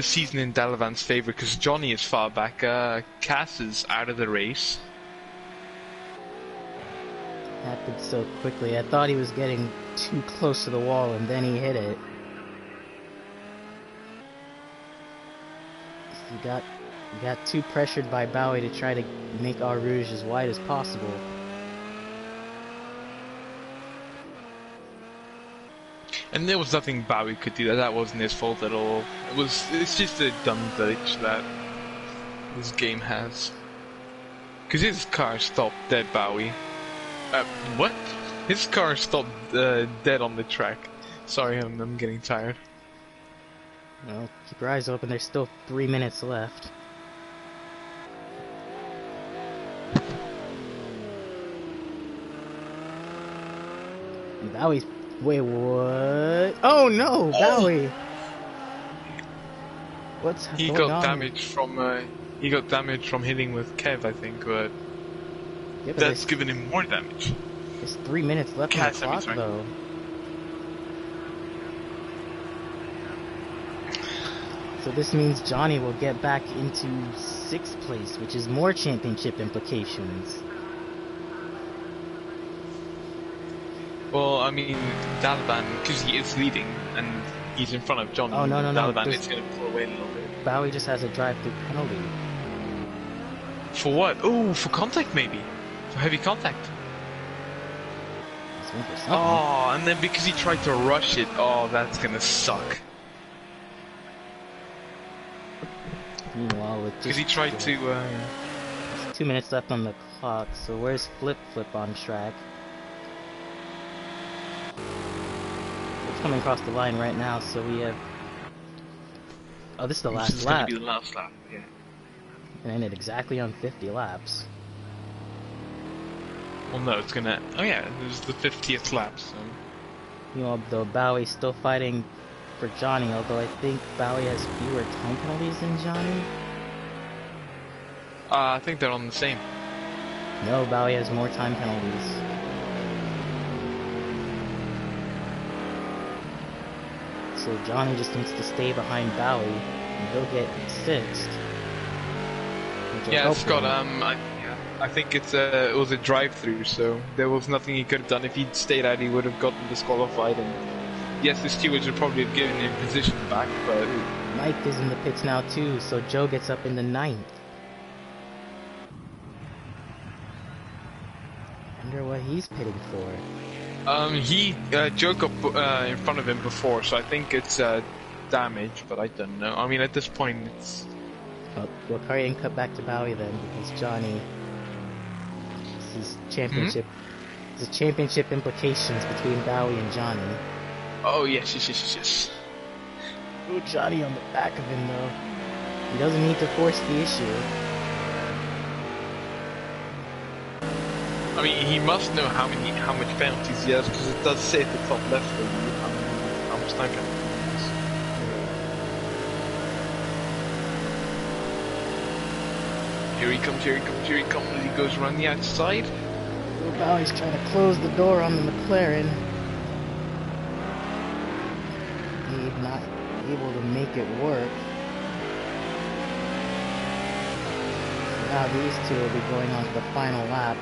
season in Dalavan's favor because Johnny is far back. Cass is out of the race. Happened so quickly. I thought he was getting too close to the wall, and then he hit it. He got too pressured by Bowie to try to make our Rouge as wide as possible. And there was nothing Bowie could do. That wasn't his fault at all. It's just a dumb glitch that this game has. Because his car stopped dead, Bowie. What? His car stopped dead on the track. Sorry, I'm getting tired. Well, keep your eyes open. There's still 3 minutes left. Bowie's... Wait, what? Oh no, Bowie! What's he going got on? damage from he got damage from hitting with Kev, I think, but Yeah, but that's given him more damage. There's 3 minutes left on the clock, though. So this means Johnny will get back into 6th place, which is more championship implications. Well, I mean, Dalavan, because he is leading, and he's in front of Johnny. Oh, no. Dalavan is going to pull away a little bit. Bowie just has a drive-through penalty. For what? Oh, for contact, maybe? For heavy contact. He's going for something. Oh, and then because he tried to rush it, oh, that's going to suck. Meanwhile, because he tried to... There's 2 minutes left on the clock, so where's Flip on track? It's coming across the line right now, so we have... Oh, this is the last lap. This is going to be the last lap, yeah. And ended exactly on 50 laps. Well, no, it's going to... Oh yeah, this is the 50th lap, so... Though Bowie's still fighting for Johnny, although I think Bowie has fewer time penalties than Johnny. I think they're on the same. No, Bowie has more time penalties. So Johnny just needs to stay behind Bowie, and he'll get 6th. Yeah, Scott, I think it was a drive-through, so there was nothing he could have done. If he'd stayed out, he would have gotten disqualified, and yes, the stewards would probably have given him position back, but... Mike is in the pits now too, so Joe gets up in the 9th. Wonder what he's pitting for. Joe got in front of him before, so I think it's damage, but I don't know. I mean, at this point, it's... Well, Carrion cut back to Bowie then, because Johnny... This is championship... There's championship implications between Bowie and Johnny. Oh, yes. Oh, Johnny on the back of him, though. He doesn't need to force the issue. I mean, he must know how much penalties he has, because it does say at the top left for you how much time penalty he has. Here he comes, he goes around the outside. Oh, Bowie's trying to close the door on the McLaren. He's not able to make it work. So now these two will be going on to the final lap.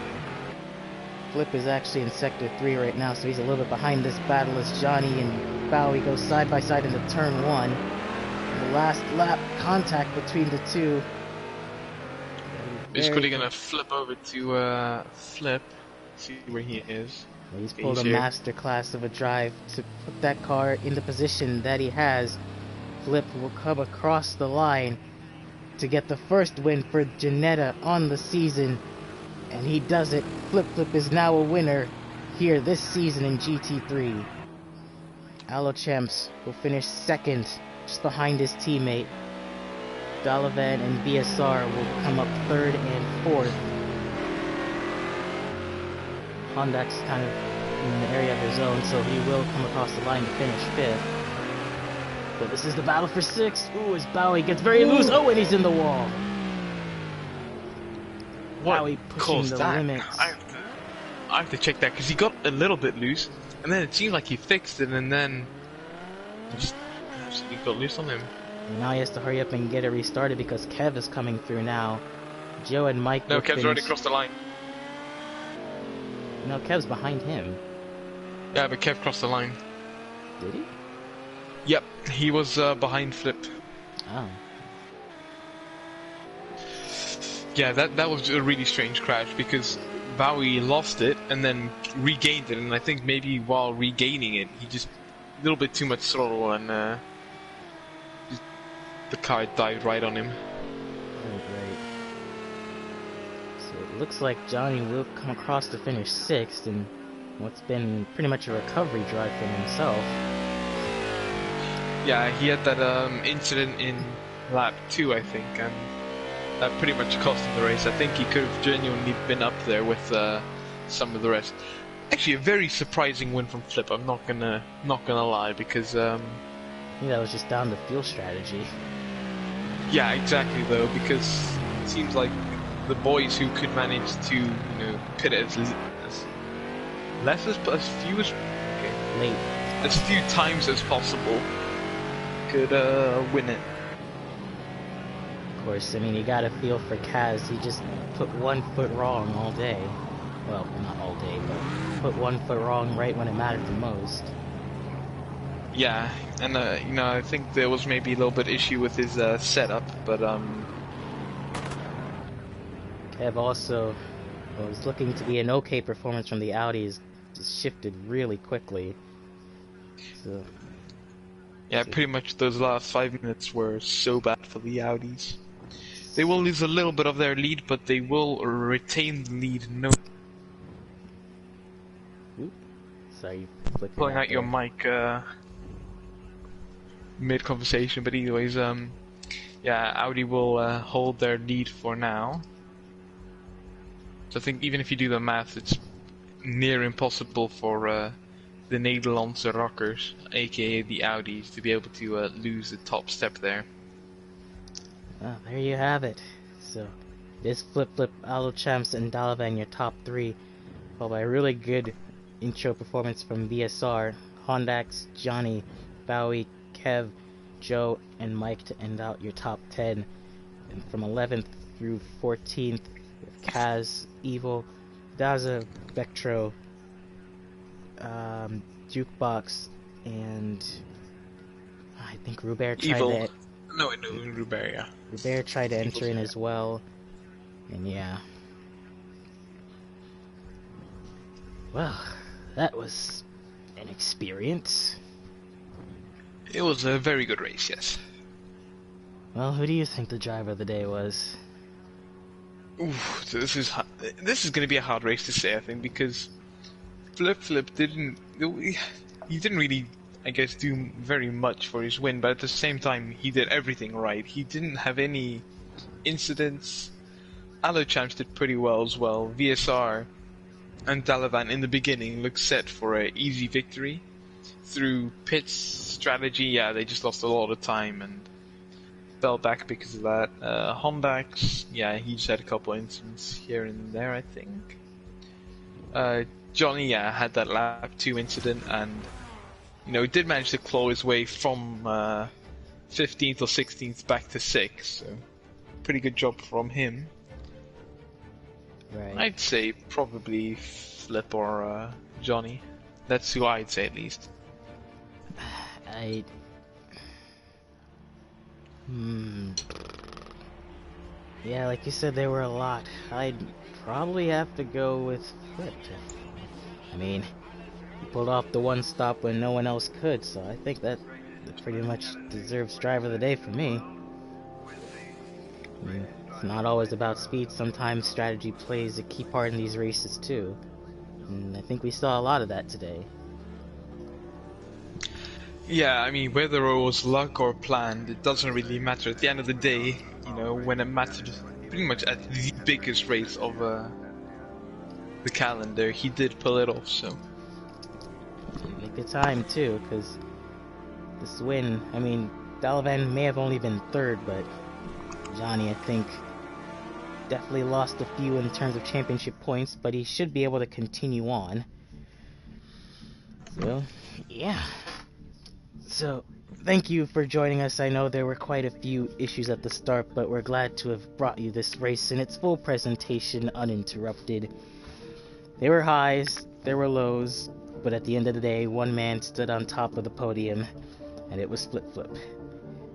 Flip is actually in Sector 3 right now, so he's a little bit behind this battle as Johnny and Bowie go side by side into Turn 1. The last lap contact between the two. He's quickly gonna flip over to Flip, see where he is. He's pulled a masterclass of a drive to put that car in the position that he has. Flip will come across the line to get the first win for Ginetta on the season. And he does it. Flip is now a winner here this season in GT3. Alochamps will finish 2nd, just behind his teammate. Dalavan and BSR will come up 3rd and 4th. Hondak's kind of in the area of his own, so he will come across the line to finish 5th. But this is the battle for 6th. Ooh, as Bowie gets very loose. Oh, and he's in the wall. Bowie pushing the limits. I have to check that because he got a little bit loose, and then it seemed like he fixed it, and then just absolutely got loose on him. And now he has to hurry up and get it restarted because Kev is coming through now. Joe and Mike No, will Kev's finish. already crossed the line. No, Kev's behind him. Yeah, but Kev crossed the line. Did he? Yep, he was behind Flip. Oh. Yeah, that was a really strange crash because Bowie lost it and then regained it, and I think maybe while regaining it, he just a little bit too much throttle and the car dived right on him. Right. So it looks like Johnny will come across to finish 6th in what's been pretty much a recovery drive for himself. Yeah, he had that incident in lap 2, I think, and that pretty much cost him the race. I think he could have genuinely been up there with some of the rest. Actually, a very surprising win from Flip. I'm not gonna lie, because I think that was just down to fuel strategy. yeah, exactly though, because it seems like the boys who could manage to pit it as few times as possible could win it. Of course, I mean, you gotta feel for Kaz. He just put 1 foot wrong all day. Well, not all day, but put 1 foot wrong right when it mattered the most. Yeah, and I think there was maybe a little bit issue with his setup, but Kev also was looking to be an okay performance from the Audis. Just shifted really quickly. So yeah, pretty much those last 5 minutes were so bad for the Audis. They will lose a little bit of their lead, but they will retain the lead. No. Oop. Sorry, flickered Pulling out there. your mic mid-conversation, but anyways, yeah, Audi will hold their lead for now. So I think even if you do the math, it's near impossible for the Nederlandse rockers, aka the Audis, to be able to lose the top step there. Well, there you have it. So, this Flip, Aldo Champs, and Dalavan your top 3, followed by a really good intro performance from VSR, Hondax, Johnny, Bowie, Kev, Joe, and Mike to end out your top 10. And from 11th through 14th, with Kaz, Evil, Daza, Vectro, Jukebox, and I think Robert tried Evil. to... No, Robert, yeah. Robert tried to enter in as well, and yeah. Well, that was an experience. It was a very good race, yes. Well, who do you think the driver of the day was? Oof, so this is going to be a hard race to say, I think, because Flip didn't really, I guess, do very much for his win, but at the same time, he did everything right. He didn't have any incidents. Allo Champs did pretty well as well. VSR and Dalavan in the beginning looked set for an easy victory. Through pits strategy, yeah, they just lost a lot of time and fell back because of that. Hondax, yeah, he just had a couple of incidents here and there, I think. Johnny, yeah, had that lap 2 incident and did manage to claw his way from 15th or 16th back to 6th, so pretty good job from him. Right. I'd say probably Flip or Johnny. That's who I'd say at least. Yeah, like you said, there were a lot. I'd probably have to go with Flip. I mean, he pulled off the one stop when no one else could, so I think that pretty much deserves driver of the day for me. I mean, it's not always about speed. Sometimes strategy plays a key part in these races too. And I think we saw a lot of that today. Yeah, I mean, whether it was luck or planned, it doesn't really matter. At the end of the day, when it mattered pretty much at the biggest race of the calendar, he did pull it off, so. Make the time too, because this win, I mean, Dalavan may have only been 3rd, but Johnny, I think, definitely lost a few in terms of championship points, but he should be able to continue on. So, yeah. So, thank you for joining us. I know there were quite a few issues at the start, but we're glad to have brought you this race in its full presentation uninterrupted. There were highs, there were lows, but at the end of the day, one man stood on top of the podium, and it was Flip Flip.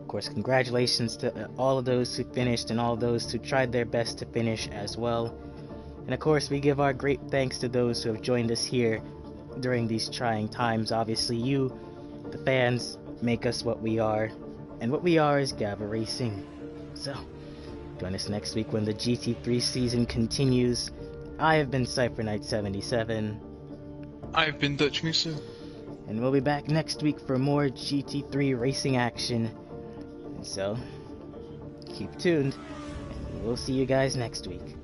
Of course, congratulations to all of those who finished and all of those who tried their best to finish as well. And of course, we give our great thanks to those who have joined us here during these trying times. Obviously, you, the fans, make us what we are, and what we are is Gavra Racing. So, join us next week when the GT3 season continues. I have been Cypher Knight 77. I've been Dutch Musa. And we'll be back next week for more GT3 racing action. And so, keep tuned, and we'll see you guys next week.